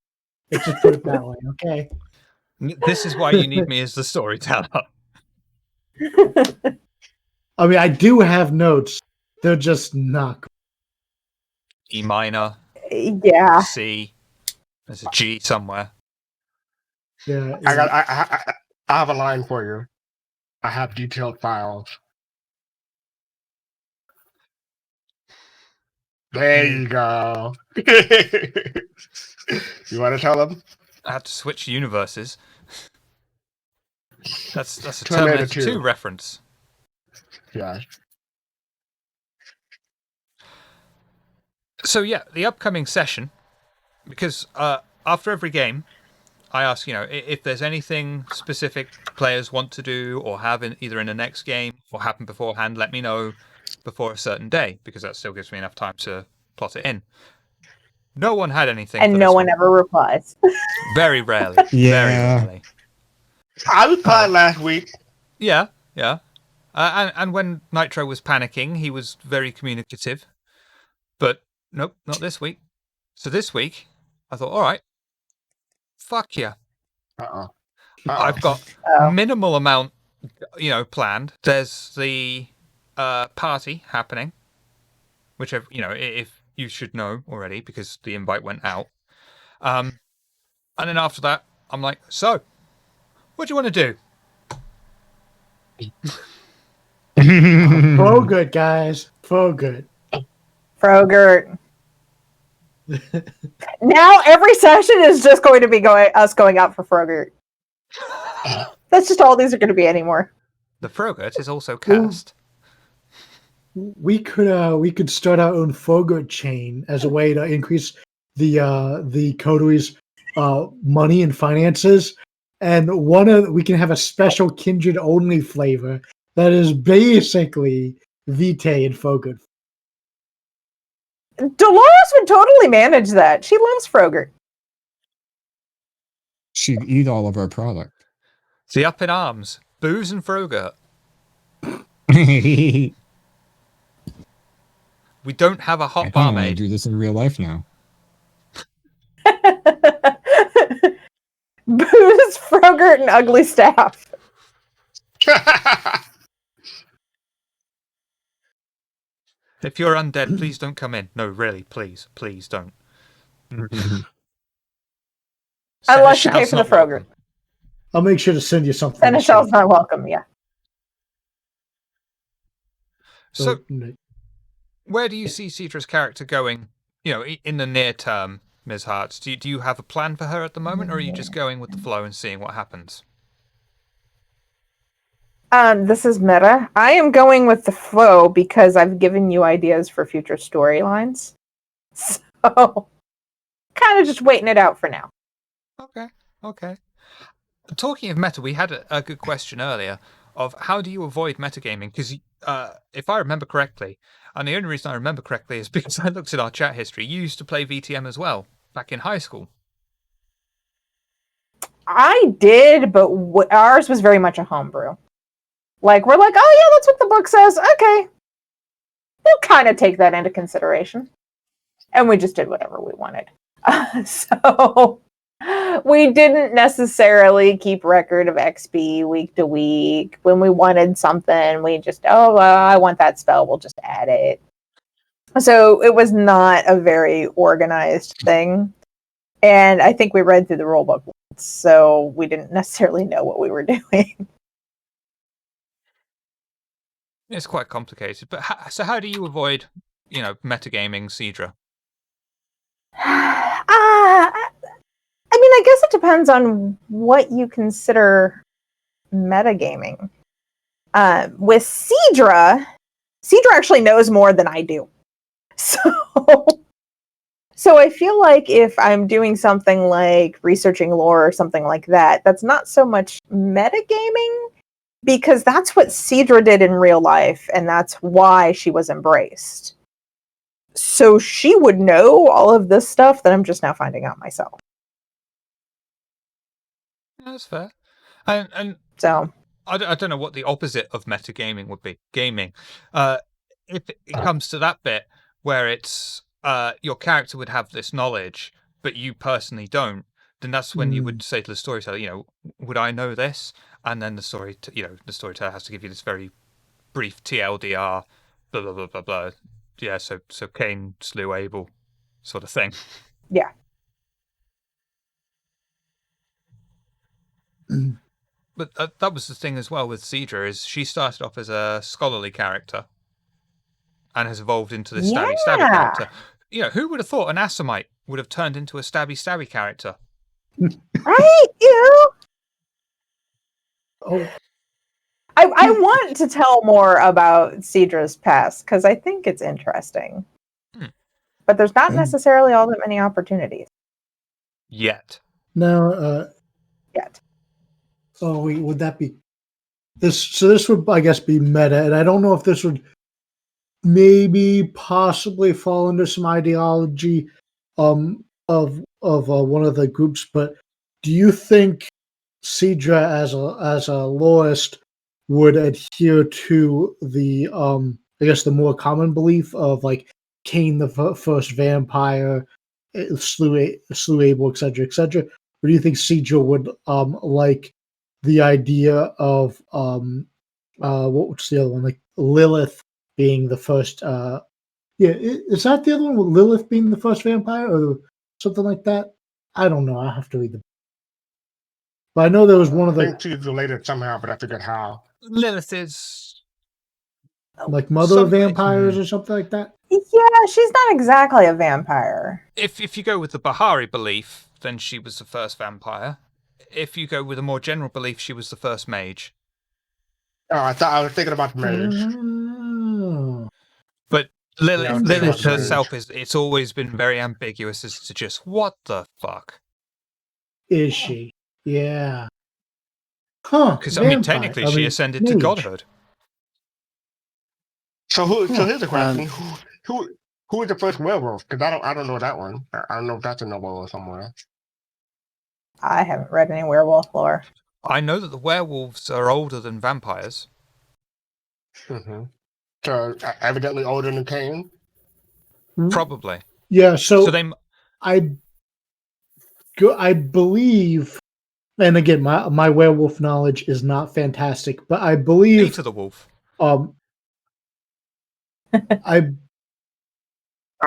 Let's just put it that way, okay? This is why you need me as the storyteller. I mean, I do have notes. They're just not. E minor, Yeah. C. There's a G somewhere. Yeah. I have a line for you. I have detailed files. There you go. You want to tell them? I had to switch universes. That's a Terminator Terminator 2 2. reference. Yeah. So yeah, the upcoming session, because after every game, I ask, if there's anything specific players want to do or have either in the next game or happen beforehand, let me know before a certain day, because that still gives me enough time to plot it in. No one had anything. And for no this one ever replies. Very rarely. Yeah. Very rarely. I replied last week. Yeah. And when Nitro was panicking, he was very communicative. But nope, not this week. So this week, I thought, all right, fuck yeah. Uh-oh. I've got Oh. minimal amount, planned. There's the party happening, which if you should know already because the invite went out. And then after that, I'm like, so, what do you want to do? For good, guys. For good. Frogurt. Now every session is just going to be us going out for Frogurt. That's just all these are going to be anymore. The Frogurt is also cast. We could start our own Fogurt chain as a way to increase the coteries' money and finances, and we can have a special kindred only flavor that is basically Vitae and Fogurt. Dolores would totally manage that. She loves Frogurt. She'd eat all of our product. The Up in Arms, Booze and Frogurt. I We don't have a hot don't want to barmaid. do this in real life now. Booze, Frogurt, and Ugly Staff. If you're undead, please don't come in. No, really, please don't. Unless you pay Seneschal's for the not Frogurt. welcome. I'll make sure to send you something. Seneschal's not welcome, yeah. So, where do you see Cedra's character going, in the near term, Ms. Hart? Do you have a plan for her at the moment, or are you just going with the flow and seeing what happens? This is meta. I am going with the flow because I've given you ideas for future storylines. So, kind of just waiting it out for now. Okay. Talking of meta, we had a good question earlier of how do you avoid metagaming? Because if I remember correctly, and the only reason I remember correctly is because I looked at our chat history, you used to play VTM as well, back in high school. I did, but ours was very much a homebrew. Like, we're like, oh yeah, that's what the book says. Okay. We'll kind of take that into consideration. And we just did whatever we wanted. So we didn't necessarily keep record of XP week to week. When we wanted something, we just, I want that spell. We'll just add it. So it was not a very organized thing. And I think we read through the rulebook once, so we didn't necessarily know what we were doing. It's quite complicated. But so how do you avoid, metagaming Cedra? I mean, I guess it depends on what you consider metagaming. With Cedra actually knows more than I do. So I feel like if I'm doing something like researching lore or something like that, that's not so much metagaming, because that's what Cedra did in real life, and that's why she was embraced. So she would know all of this stuff that I'm just now finding out myself. Yeah, that's fair. And So I don't know what the opposite of metagaming would be. Gaming. If it comes to that bit where it's your character would have this knowledge, but you personally don't, then that's when you would say to the storyteller, would I know this? And then the storyteller has to give you this very brief TLDR, blah blah blah blah blah. Yeah, so Cain slew Abel, sort of thing. yeah. But that was the thing as well with Cedra, is she started off as a scholarly character and has evolved into this stabby character. Who would have thought an Assamite would have turned into a stabby character? Right? Oh, I want to tell more about Cedra's past, because I think it's interesting. But there's not necessarily all that many opportunities. Yet. now, Yet. oh, wait, would that be this? So this would, I guess, be meta, and I don't know if this would maybe possibly fall under some ideology of one of the groups. But do you think Cedra as a lorist would adhere to the I guess the more common belief of like Cain the first vampire slew Abel, etc., etc.? Or do you think Cedra would like the idea of what was the other one, like Lilith being the first? Is that the other one with Lilith being the first vampire or something like that? I don't know. I have to read the. But I know there was one of I the think she's related somehow, but I forget how. Lilith is like mother of Something- vampires or something like that. Yeah, she's not exactly a vampire. if you go with the Bahari belief, then she was the first vampire. If you go with a more general belief, she was the first mage. Oh, I thought I was thinking about the mage. Oh. But Lilith Interesting. herself it's always been very ambiguous as to just what the fuck. Is she? Yeah. Huh. Because I mean, vampire. technically, she ascended to mage. godhood. So here's a question: And- who is the first werewolf? Because I don't know that one. I don't know if that's in the lore somewhere. I haven't read any werewolf lore. I know that the werewolves are older than vampires. Mm-hmm. So evidently older than Cain. Probably. Yeah. So they I believe, and again, my werewolf knowledge is not fantastic, but I believe Peter the Wolf. I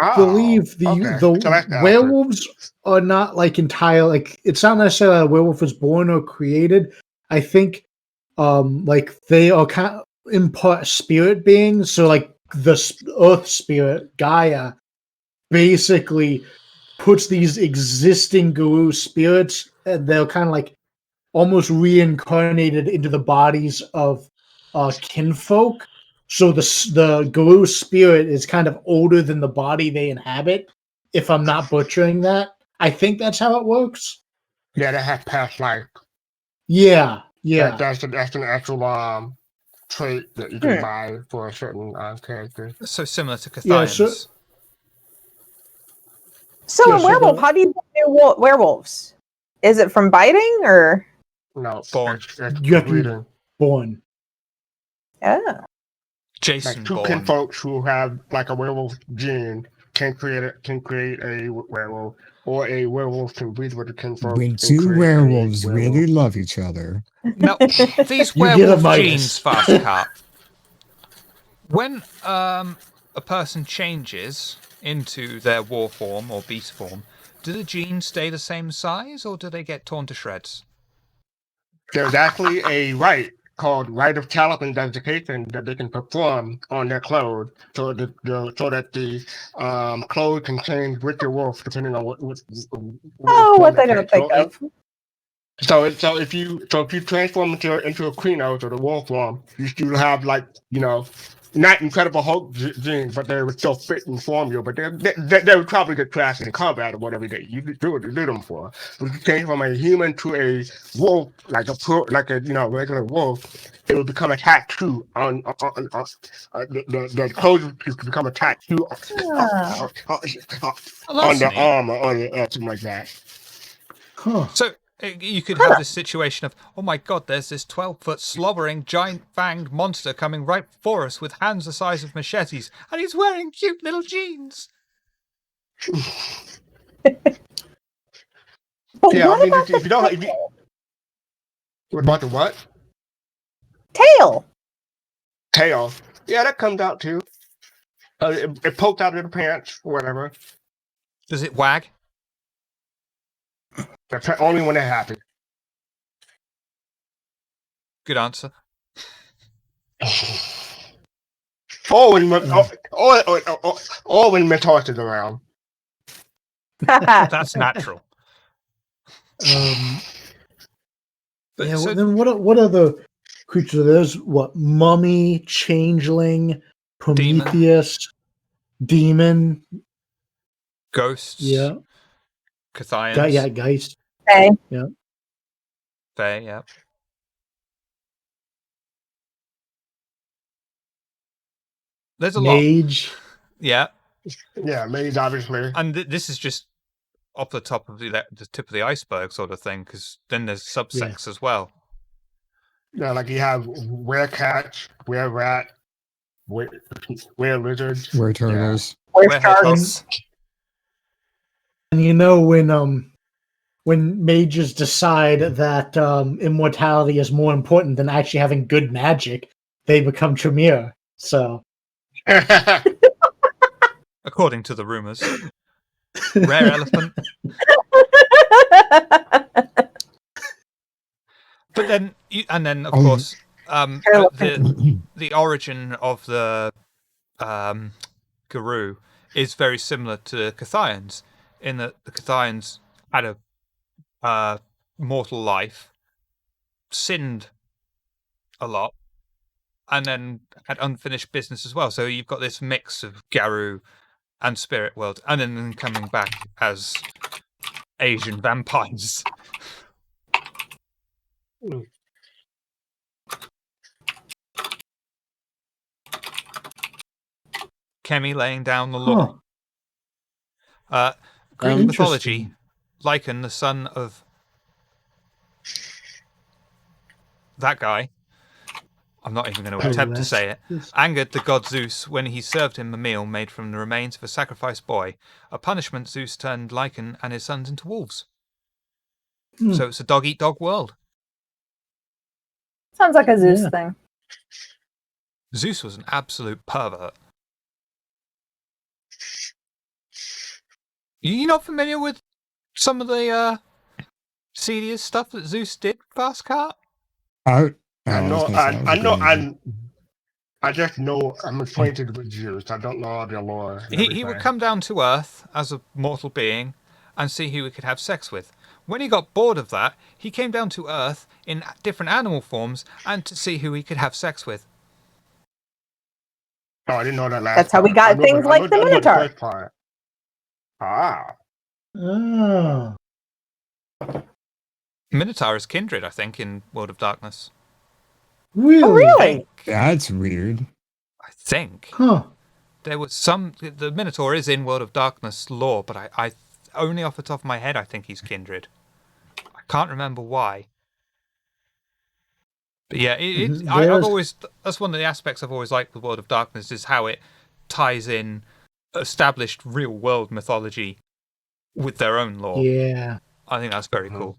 Oh, believe okay. So the that's accurate. werewolves are not like entirely like it's not necessarily a werewolf was born or created. I think like they are kind of in part spirit beings. So like the earth spirit Gaia basically puts these existing guru spirits, and they're kind of like almost reincarnated into the bodies of kinfolk. So the guru spirit is kind of older than the body they inhabit. If I'm not butchering that, I think that's how it works. Yeah, that has past life. Yeah, yeah. That's an actual trait that you can buy for a certain character. So similar to Yeah, Cathians. So Yeah, in so werewolf, the- how do you do werewolves? Is it from biting or? No, Born. it's You have to be breeding. born. Oh. Jason Like two Bourne. kinfolks who have like a werewolf gene can create a werewolf, or a werewolf can breed with a kinfolk. When and two create a werewolves werewolf. really love each other. Now, these You get a werewolf Midas. genes, Fast Cat. When a person changes into their war form or beast form, do the genes stay the same size, or do they get torn to shreds? There's actually a rite called rite of talent and dedication that they can perform on their clothes, so that the clothes can change with your wolf depending on what What they don't think of. So if you transform into a Quenos or the wolf form, you still have not Incredible Hulk genes, but they would still fit and form you. But they would probably get crashed in combat or whatever that you do them for. But if you change from a human to a wolf, like a regular wolf, it will become a tattoo on the clothes become a tattoo Oh. on the arm or something like that. Huh. So you could have this situation of, oh my god, there's this 12-foot slobbering, giant-fanged monster coming right for us with hands the size of machetes, and he's wearing cute little jeans. But Yeah, what I mean, about if you don't, the what about the what? tail? Tail. Yeah, that comes out too. It poked out of the pants or whatever. Does it wag? That's only when it happens. Good answer. Or when Mentos is around. That's natural. Yeah. So- Well, then what other creatures? There's what? Mummy, changeling, Prometheus, demon. Ghosts. Yeah. Cathians. Yeah. Geist. Okay. Fae, yeah. There's a lot. Mage. Yeah. Yeah, maids obviously. And this is just off the top of the tip of the iceberg sort of thing, because then there's subsects as well. Yeah, like you have were-cats, were-rat, were-lizards. Were turtles. Where's Where Charles? And when mages decide that immortality is more important than actually having good magic, they become Tremere. So According to the rumors. Rare elephant. But then, of course, the origin of the Guru is very similar to the Cathians, in that the Cathians had a mortal life, sinned a lot, and then had unfinished business as well. So you've got this mix of Garu and spirit world, and then coming back as Asian vampires. Kemi laying down the law. Greek mythology, Lycan, the son of that guy, I'm not even going to attempt to say it, angered the god Zeus when he served him a meal made from the remains of a sacrificed boy. A punishment, Zeus turned Lycan and his sons into wolves. So it's a dog-eat-dog world. Sounds like a Zeus thing. Zeus was an absolute pervert. You not familiar with some of the seediest stuff that Zeus did, Fast Cat? I just know I'm acquainted with Zeus. I don't know all their lore. He would come down to Earth as a mortal being and see who he could have sex with. When he got bored of that, he came down to Earth in different animal forms and to see who he could have sex with. Oh, I didn't know that last That's how we got things like the Minotaur. Oh. Minotaur is kindred, I think, in World of Darkness. Really? Oh, really? That's weird. I think. Huh. There was the Minotaur is in World of Darkness lore, but I only off the top of my head, I think he's kindred. Can't remember why. But yeah, that's one of the aspects I've always liked with World of Darkness is how it ties in established real world mythology with their own lore. Yeah. I think that's very cool.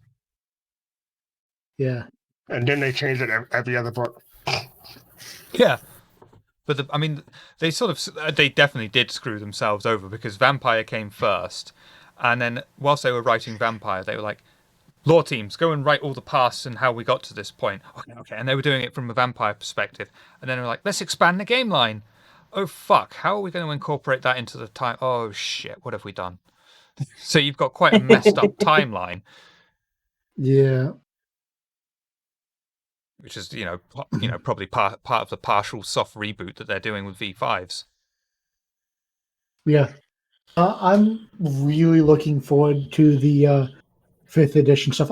Yeah. And then they changed it every other book. Yeah. But they definitely did screw themselves over because Vampire came first. And then whilst they were writing Vampire, they were like, lore teams, go and write all the pasts and how we got to this point. Okay. And they were doing it from a vampire perspective. And then they were like, let's expand the game line. Oh, fuck. How are we going to incorporate that into the time? Oh, shit. What have we done? So you've got quite a messed up timeline. Yeah. Which is, probably part of the partial soft reboot that they're doing with V5s. Yeah. I'm really looking forward to the 5th edition stuff.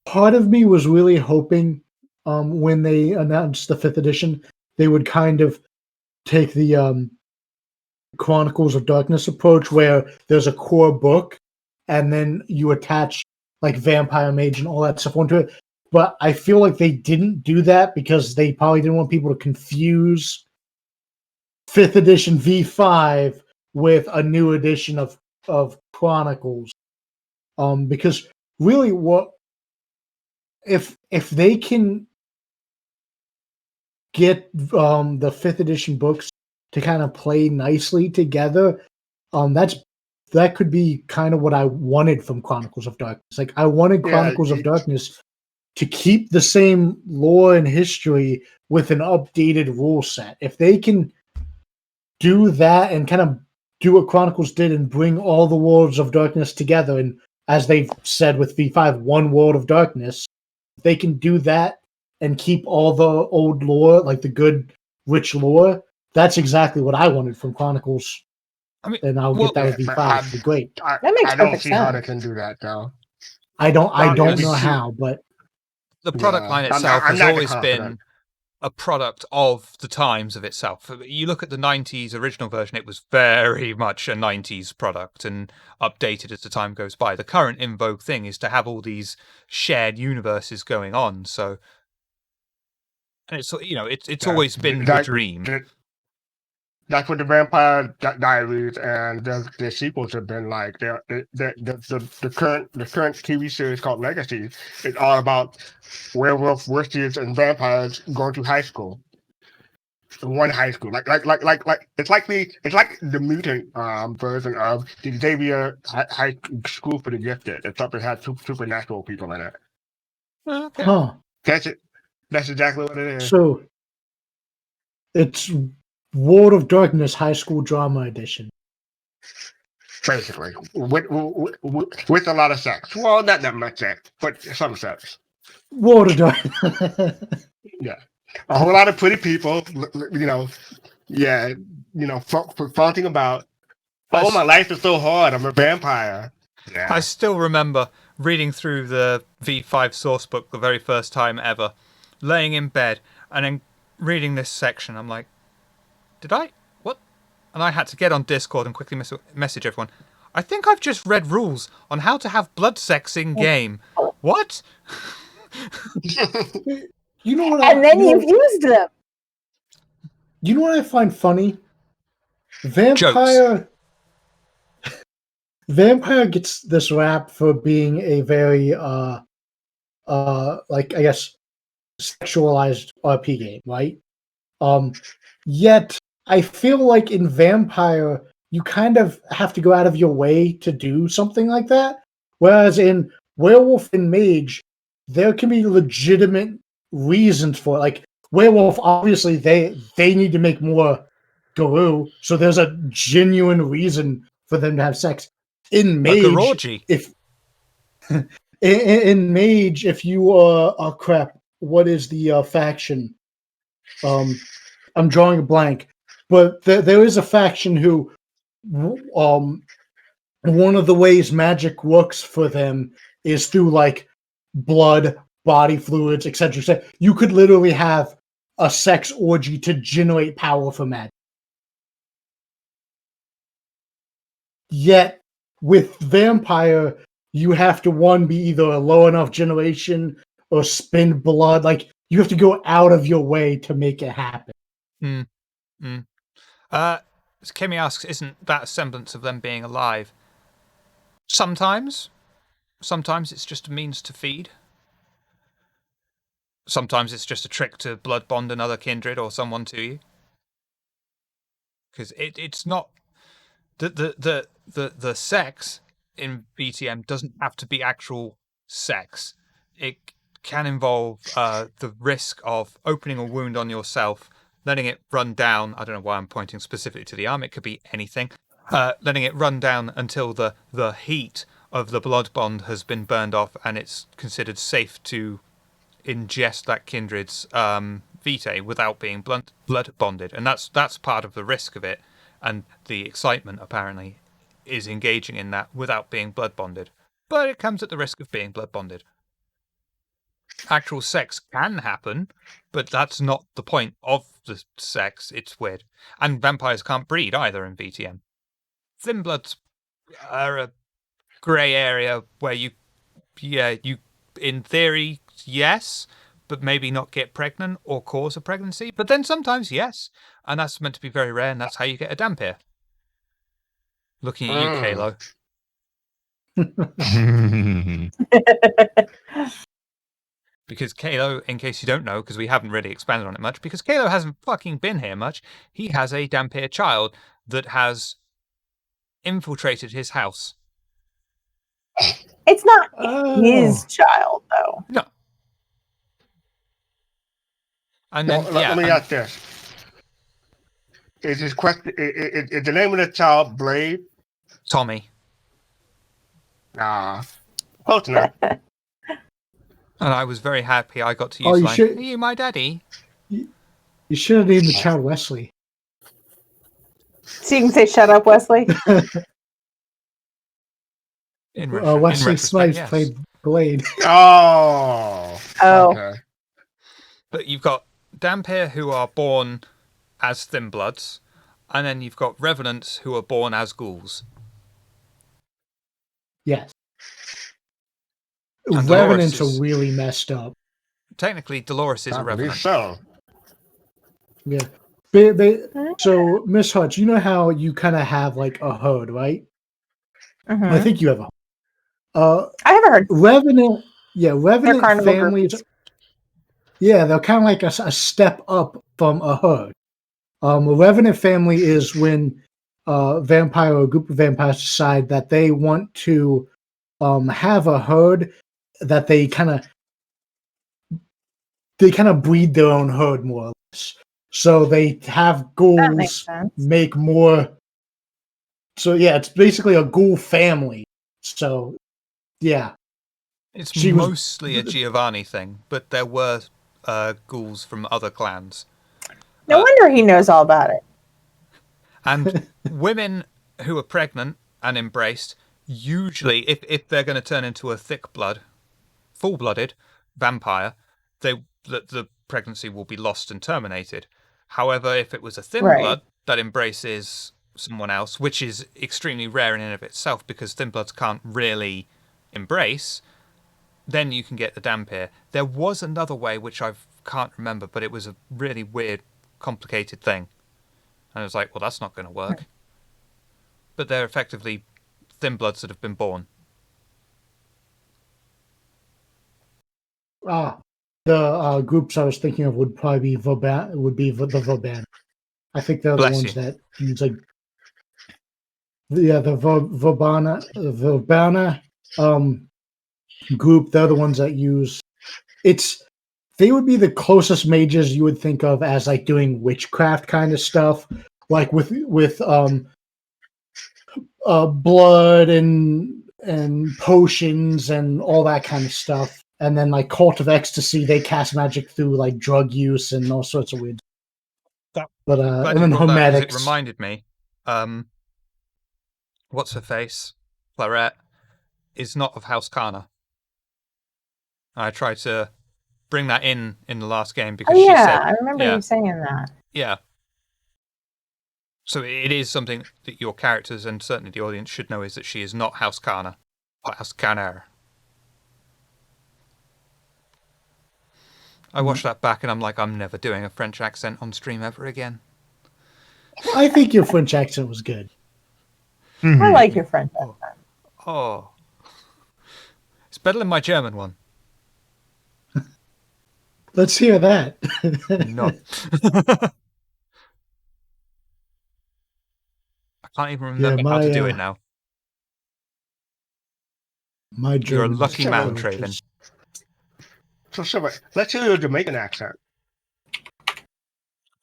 Part of me was really hoping when they announced the 5th edition, they would kind of take the Chronicles of Darkness approach where there's a core book and then you attach like Vampire Mage and all that stuff onto it. But I feel like they didn't do that because they probably didn't want people to confuse 5th edition V5 with a new edition of Chronicles. Because really what if they can get the 5th edition books to kind of play nicely together, that could be kind of what I wanted from Chronicles of Darkness. Like I wanted Chronicles of Darkness to keep the same lore and history with an updated rule set. If they can do that and kind of do what Chronicles did and bring all the worlds of darkness together, and as they've said with V5, one world of darkness, if they can do that and keep all the old lore, like the good, rich lore, that's exactly what I wanted from Chronicles. And I'll get that with V5. It'd be great. That makes I don't perfect see sense. how they can do that though. I don't it'd be know too- how, but The product line itself I'm has not always confident. been a product of the times of itself. You look at the 90s original version, it was very much a 90s product and updated as the time goes by. The current in vogue thing is to have all these shared universes going on. So, and it's always been the dream. That's what the Vampire Diaries and the sequels have been like. The current TV series called Legacy is all about werewolf, witches, and vampires going to high school. One high school, like it's like the mutant version of the Xavier High School for the Gifted, except it had supernatural people in it. Okay. huh. That's it. That's exactly what it is. So it's World of Darkness High School Drama Edition. Basically, with a lot of sex. Well, not that much sex, but some sex. World of Darkness. Yeah, a whole lot of pretty people. Flaunting about. Oh, my life is so hard. I'm a vampire. Yeah. I still remember reading through the V5 source book the very first time ever, laying in bed, and then reading this section. I'm like, did I? What? And I had to get on Discord and quickly message everyone. I think I've just read rules on how to have blood sex in game. What? You know what? And then you've used them. You know what I find funny? Vampire gets this rap for being a very like I guess sexualized RP game, right? Yet I feel like in Vampire you kind of have to go out of your way to do something like that. Whereas in Werewolf and Mage, there can be legitimate reasons for it. Like Werewolf, obviously they need to make more Garou, so there's a genuine reason for them to have sex. In Mage, in Mage, if you crap, what is the faction? I'm drawing a blank, but there is a faction who, one of the ways magic works for them is through like blood, body fluids, etc. You could literally have a sex orgy to generate power for magic. Yet with Vampire, you have to be either a low enough generation or spend blood. Like you have to go out of your way to make it happen. Kimmy asks, isn't that a semblance of them being alive? Sometimes. Sometimes it's just a means to feed. Sometimes it's just a trick to blood bond another kindred or someone to you. Because it's not the sex in BTM doesn't have to be actual sex. It can involve the risk of opening a wound on yourself, letting it run down. I don't know why I'm pointing specifically to the arm. It could be anything. Letting it run down until the heat of the blood bond has been burned off and it's considered safe to ingest that kindred's vitae without being blood bonded. And that's part of the risk of it. And the excitement, apparently, is engaging in that without being blood bonded. But it comes at the risk of being blood bonded. Actual sex can happen, but that's not the point of the sex. It's weird. And vampires can't breed either in VTM. Thin bloods are a grey area where you, in theory, yes, but maybe not get pregnant or cause a pregnancy. But then sometimes, yes. And that's meant to be very rare, and that's how you get a dampier. Looking at you, Kalo. Because Kalo, in case you don't know, because we haven't really expanded on it much, because Kalo hasn't fucking been here much, he has a dampier child that has infiltrated his house. It's not his child, though. No. And then, let me ask this. Is his question? Is the name of the child Blade? Tommy. Nah, close enough. And I was very happy I got to use are you my daddy? You should have named the child Wesley. So you can say, shut up, Wesley? Wesley Snipes played Blade. Oh. Okay. But you've got Dampier who are born as thin bloods, and then you've got Revenants who are born as ghouls. Yes. And Revenants are really messed up. Technically, Dolores is a Revenant. So. Yeah. So, Miss Hutch, you know how you kind of have like a hood, right? Mm-hmm. I think you have a I haven't heard. Revenant families. Groups. Yeah, they're kind of like a step up from a hood. A Revenant family is when a vampire or a group of vampires decide that they want to have a herd that they kind of breed their own herd more or less. So they have ghouls make more. So yeah, it's basically a ghoul family. So yeah, it's mostly a Giovanni thing, but there were ghouls from other clans. No wonder he knows all about it. And women who are pregnant and embraced, usually, if they're going to turn into a full-blooded vampire, the pregnancy will be lost and terminated. However, if it was a thin blood that embraces someone else, which is extremely rare in and of itself because thin bloods can't really embrace, then you can get the dampier. There was another way which I can't remember, but it was a really weird, complicated thing. And I was like, well, that's not going to work. But they're effectively thin bloods that have been born. The groups I was thinking of would probably be the Vauban. I think they're the ones that use like the Vauban group. They're the ones that use they would be the closest mages you would think of as like doing witchcraft kind of stuff, like with blood and potions and all that kind of stuff. And then like Cult of Ecstasy, they cast magic through like drug use and all sorts of weird. And then Hometics. It reminded me, what's her face? Claret is not of House Kana. I tried to bring that in the last game because she said, I remember you saying that. Yeah. So it is something that your characters and certainly the audience should know, is that she is not House Kana. Was kann er? I watched that back and I'm like, I'm never doing a French accent on stream ever again. I think your French accent was good. I like your French accent. Oh. It's better than my German one. Let's hear that. No. I can't even remember how to do it now. My You're a German lucky is man, atrocious. Traven. So, Silver, let's hear your Jamaican accent.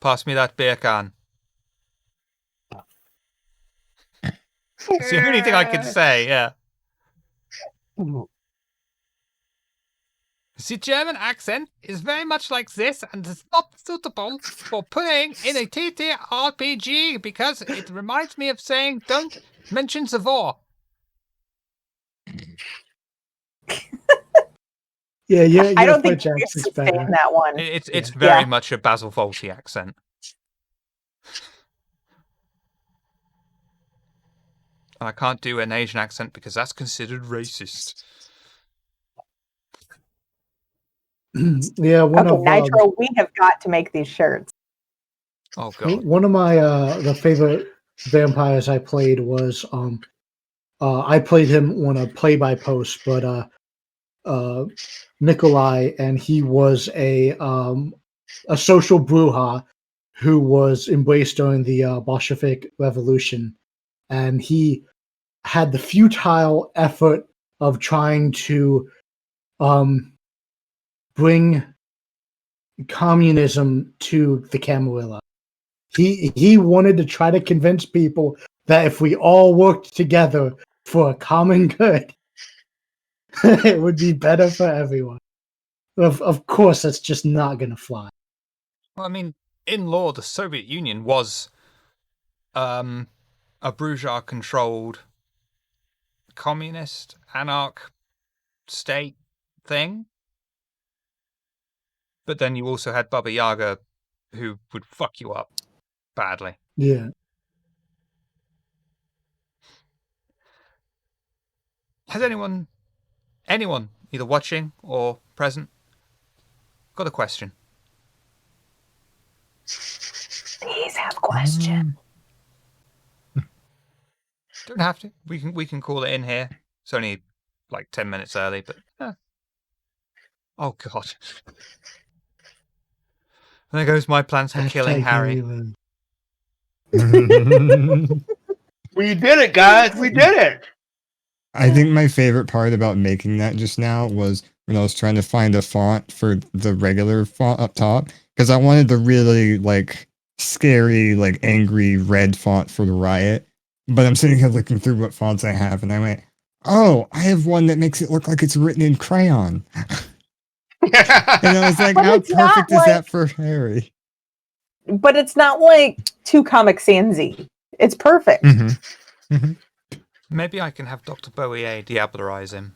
Pass me that beer can. It's the only thing I can say, yeah. The German accent is very much like this and is not suitable for playing in a TTRPG because it reminds me of saying, don't mention the war. Yeah. I don't think French you're accent's used to saying better. that one. It's very much a Basil Fawlty accent. And I can't do an Asian accent because that's considered racist. Yeah, one Okay, of Nitro, we have got to make these shirts. Oh god. one of my the favorite vampires I played was I played him on a play by post, but Nikolai, and he was a social bruja who was embraced during the Bolshevik Revolution, and he had the futile effort of trying to bring communism to the Camarilla. He wanted to try to convince people that if we all worked together for a common good, it would be better for everyone. Of course, that's just not going to fly. Well, I mean, in law, the Soviet Union was a bourgeois-controlled communist, anarch state thing. But then you also had Baba Yaga, who would fuck you up badly. Yeah. Has anyone, either watching or present, got a question? Please have question. Don't have to. We can call it in here. It's only like 10 minutes early, but oh god. There goes my plans for killing Harry. We did it, guys. We did it. I think my favorite part about making that just now was when I was trying to find a font for the regular font up top, because I wanted the really like scary, like angry red font for the riot. But I'm sitting here looking through what fonts I have, and I went, "Oh, I have one that makes it look like it's written in crayon." And I was like, But "How it's not perfect is like- that for Harry?" But it's not like too Comic Sans-y. It's perfect. Maybe I can have Dr. Bowie diablerize him.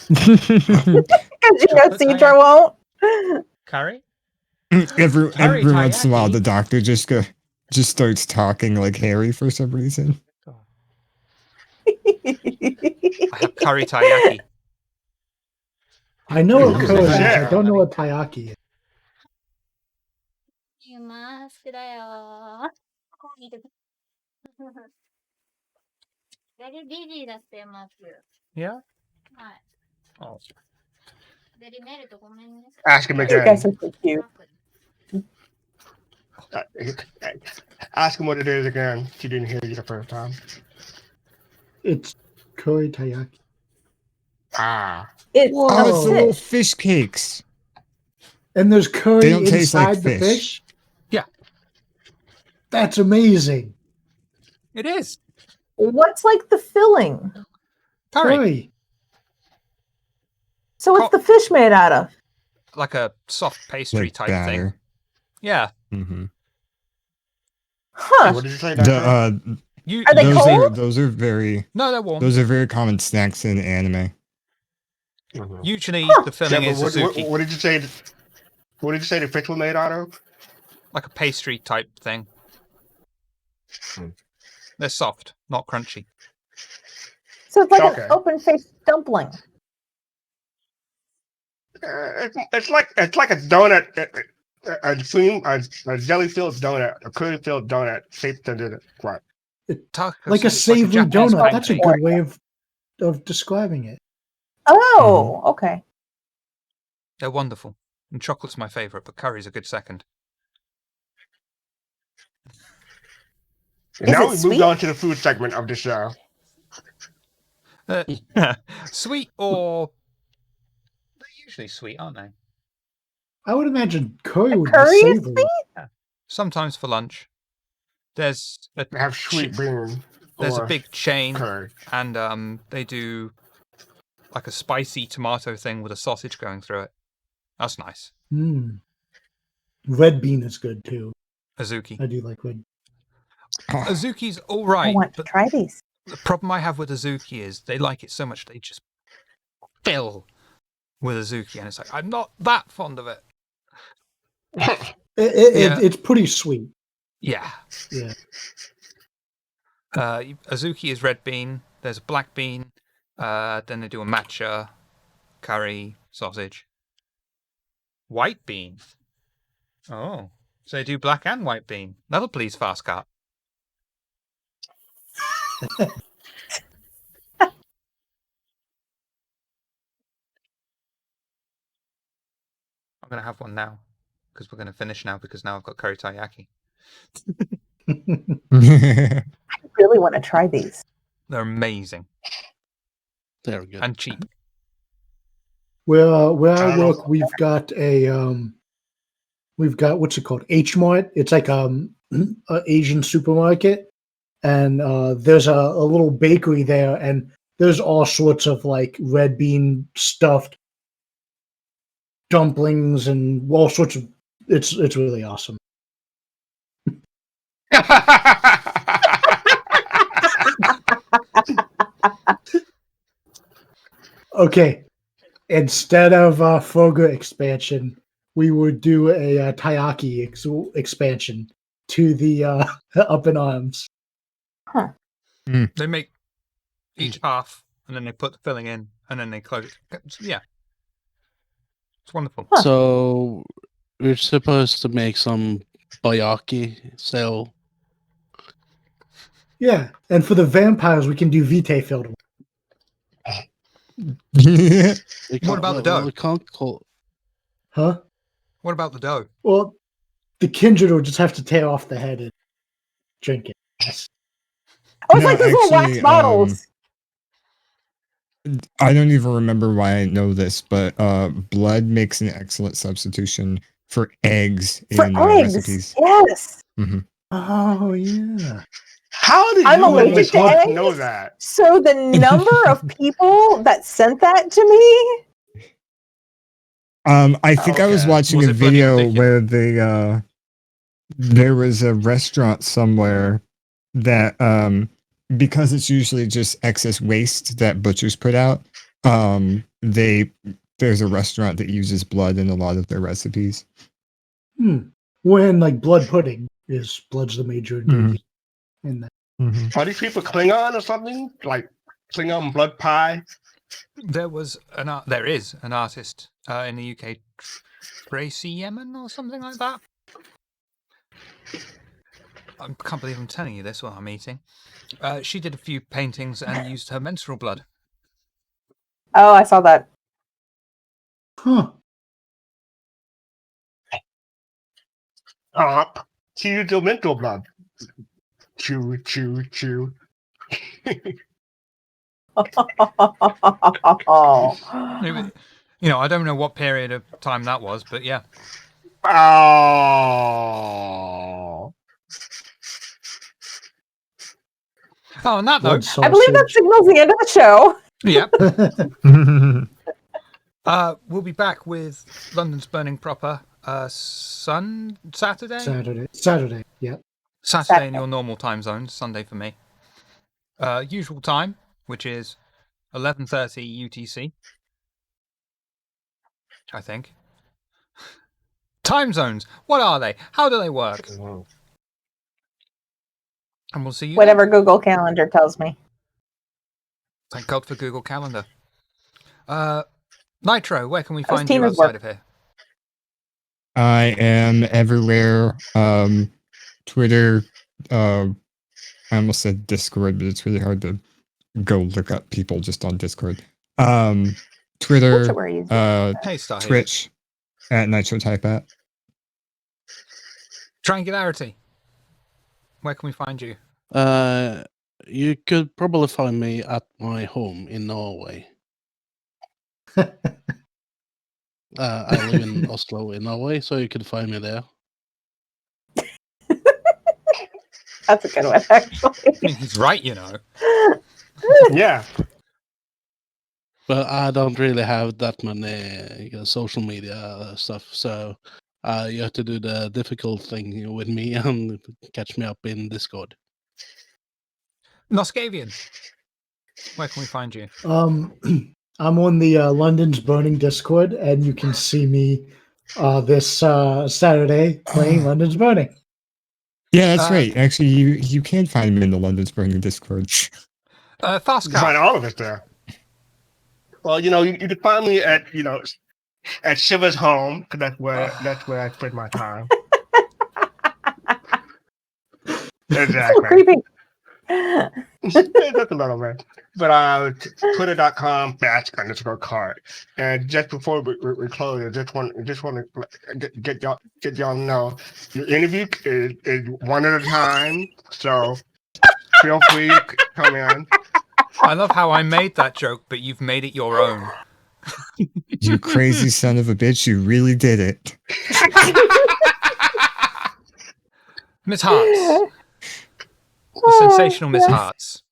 Because you know Cedra won't. Carrie? every Harry once in a while, Tayaki. the doctor just starts talking like Harry for some reason. I have curry taiyaki. I know what Ooh, Koda is. shit. I don't know what Taiyaki is. マスクだよ。見てベリービジーだってマスク。 Yeah? はい。 Oh. ベリーメルとごめんね。 Ask him You again. guys are so cute. Ask him what it is again. She didn't hear you the first time. It's Koi Taiyaki. Ah. It's Oh, it's the a little fish. fish cakes. And there's curry They don't taste like inside the fish. fish? Yeah. That's amazing. It is. What's like the filling? Curry. Curry. So what's the fish made out of? Like a soft pastry Like type thing. batter. Yeah. Mm-hmm. Huh. What did you say, The Doctor? You, Are they those cold? those are very No, they're warm. very common snacks in anime. Mhm. Usually Huh. the filling Yeah, is but Suzuki. what did you say? What did you say the fish was made out of? Like a pastry type thing. Hmm. They're soft, not crunchy. So it's like Okay. an open-faced dumpling. It's like a donut, a jelly-filled donut, a curd-filled donut shaped into the right. Tacos Like a is savory Japanese donut. That's a pancake. good way of describing it. Oh, okay. They're wonderful. And chocolate's my favourite, but curry's a good second. Now it we moved sweet? on to the food segment of the show. Sweet or... They're usually sweet, aren't they? I would imagine curry would Curry be is savory. sweet? Sometimes for lunch. There's a They have sweet bean. there's a or big chain, curd. and they do like a spicy tomato thing with a sausage going through it. That's nice. Mm. Red bean is good too. Azuki. I do like red. Azuki's all I right, want to but try these. the problem I have with Azuki is they like it so much they just fill with Azuki, and it's like I'm not that fond of it. Yeah. It's pretty sweet. Yeah. Yeah. Azuki is red bean. There's a black bean. Then they do a matcha, curry, sausage. White bean. Oh, so they do black and white bean. That'll please Fast Cat. I'm gonna have one now because we're gonna finish now because now I've got curry taiyaki. I really want to try these. They're amazing There we go. and cheap. Where I I don't know. work, we've got what's it called? H Mart. It's like an Asian supermarket, and there's a little bakery there, and there's all sorts of like red bean stuffed dumplings and all sorts of. It's really awesome. Okay, instead of Foga expansion, we would do a Taiyaki expansion to the up in arms. They make each half and then they put the filling in and then they close it. Yeah. It's wonderful. Huh. So we're supposed to make some bayaki sell. Yeah, and for the vampires, we can do vitae filled. What about the dough? We can't call. Huh? What about the dough? Well, the kindred will just have to tear off the head and drink it. Oh, it's No, like those little wax actually, bottles. I don't even remember why I know this, but blood makes an excellent substitution for eggs For in eggs. recipes. Yes. Oh yeah. How did I'm you and allergic Miss to Hook eggs. know that? So the number of people that sent that to me. I think I was Okay. watching Was a it bloody video ridiculous? where there was a restaurant somewhere that because it's usually just excess waste that butchers put out, there's a restaurant that uses blood in a lot of their recipes. When like blood pudding blood's the major ingredient in that. Are these people Klingon or something? Like Klingon blood pie? There is an artist in the UK, Tracy Yemen or something like that. I can't believe I'm telling you this while I'm eating. She did a few paintings and used her menstrual blood. Oh, I saw that. Huh. Chew the mental blood. Chew, chew, chew. I don't know what period of time that was, but yeah. Oh. Oh, on that Blood note, I believe that sausage. signals the end of the show. yeah, we'll be back with London's Burning Proper Saturday? Saturday. Yeah. Saturday in your normal time zone, Sunday for me. Usual time, which is 11:30 UTC, I think. Time zones, what are they? How do they work? And we'll see you Whatever Google Calendar tells me. Thank God for Google Calendar. Nitro, where can we That was find you Tina's outside work. of here? I am everywhere. Twitter. I almost said Discord, but it's really hard to go look up people just on Discord. Twitter, Which were you? Hey, Starhead. Twitch, at Nitro Type at. Triangularity. Where can we find you? You could probably find me at my home in Norway. I live in Oslo in Norway, so you could find me there. That's a good one, actually. I mean, he's right, you know. Yeah. But I don't really have that many social media stuff, so you have to do the difficult thing with me and catch me up in Discord. Noscavian. Where can we find you? I'm on the London's Burning Discord, and you can see me this Saturday playing London's Burning. Yeah, that's Uh, right. Actually, you can find me in the London Spring Discord. Fast You can find Car. all of us there. Well, you can find me at at Shiva's home, because that's where I spend my time. So Exactly. creepy. Just a little bit. But twitter.com/card. And just before we close, I just want to get y'all to know your interview is one at a time. So feel free to come in. I love how I made that joke, but you've made it your own. You crazy son of a bitch, you really did it. Miss Hearts. The sensational Miss Hearts.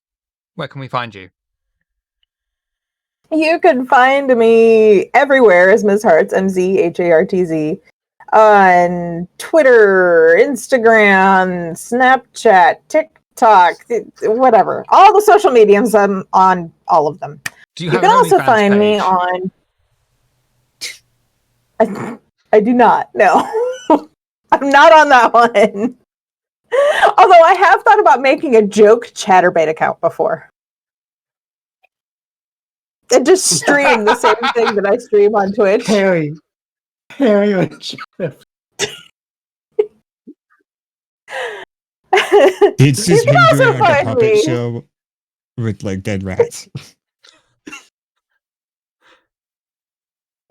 Where can we find you? You can find me everywhere as Ms. Hartz, MZHARTZ, on Twitter, Instagram, Snapchat, TikTok, whatever. All the social mediums, I'm on all of them. Do you You have can an also OnlyFans find me page? on. I do not. No, I'm not on that one. Although I have thought about making a joke ChatterBait account before. And just stream the same thing that I stream on Twitch. Harry and Jeff. It's You just can him also doing like a find puppet me. show with like dead rats.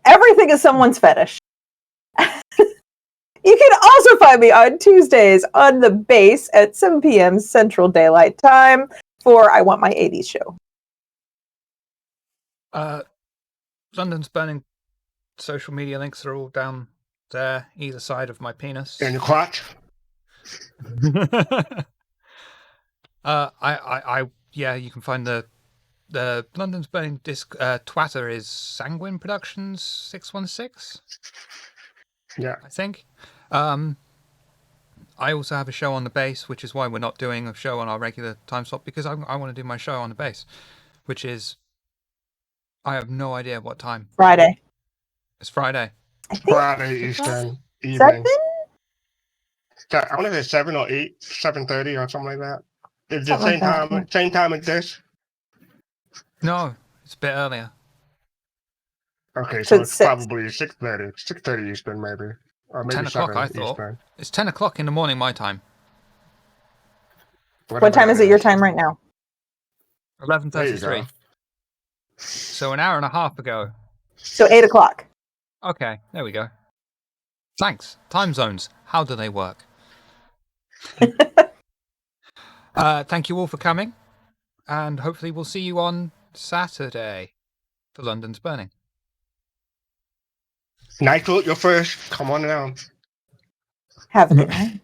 Everything is someone's fetish. You can also find me on Tuesdays on the base at 7 p.m. Central Daylight Time for I Want My 80s show. London's Burning social media links are all down there, either side of my penis. And your crotch. Yeah, you can find the London's Burning disc. Twitter is Sanguine Productions 616. Yeah. I think. I also have a show on the base, which is why we're not doing a show on our regular time slot, because I want to do my show on the base, which is, I have no idea what time. Friday. It's Friday. Friday Eastern evening. 7? I want to say 7 or 8, 7:30 or something like that. It's the Something same like that, time. Same time as this. No, it's a bit earlier. Okay, So so it's it's 6. probably 6:30. 6:30 Eastern, maybe, or maybe 10 o'clock, 7 I thought. Eastern. It's 10 o'clock in the morning, my time. What time is it your time right now? There you 11:33. go. So an hour and a half ago. So 8 o'clock. Okay, there we go. Thanks. Time zones. How do they work? Thank you all for coming, and hopefully we'll see you on Saturday for London's Burning. Nitro, you're first. Come on down. Have a good night.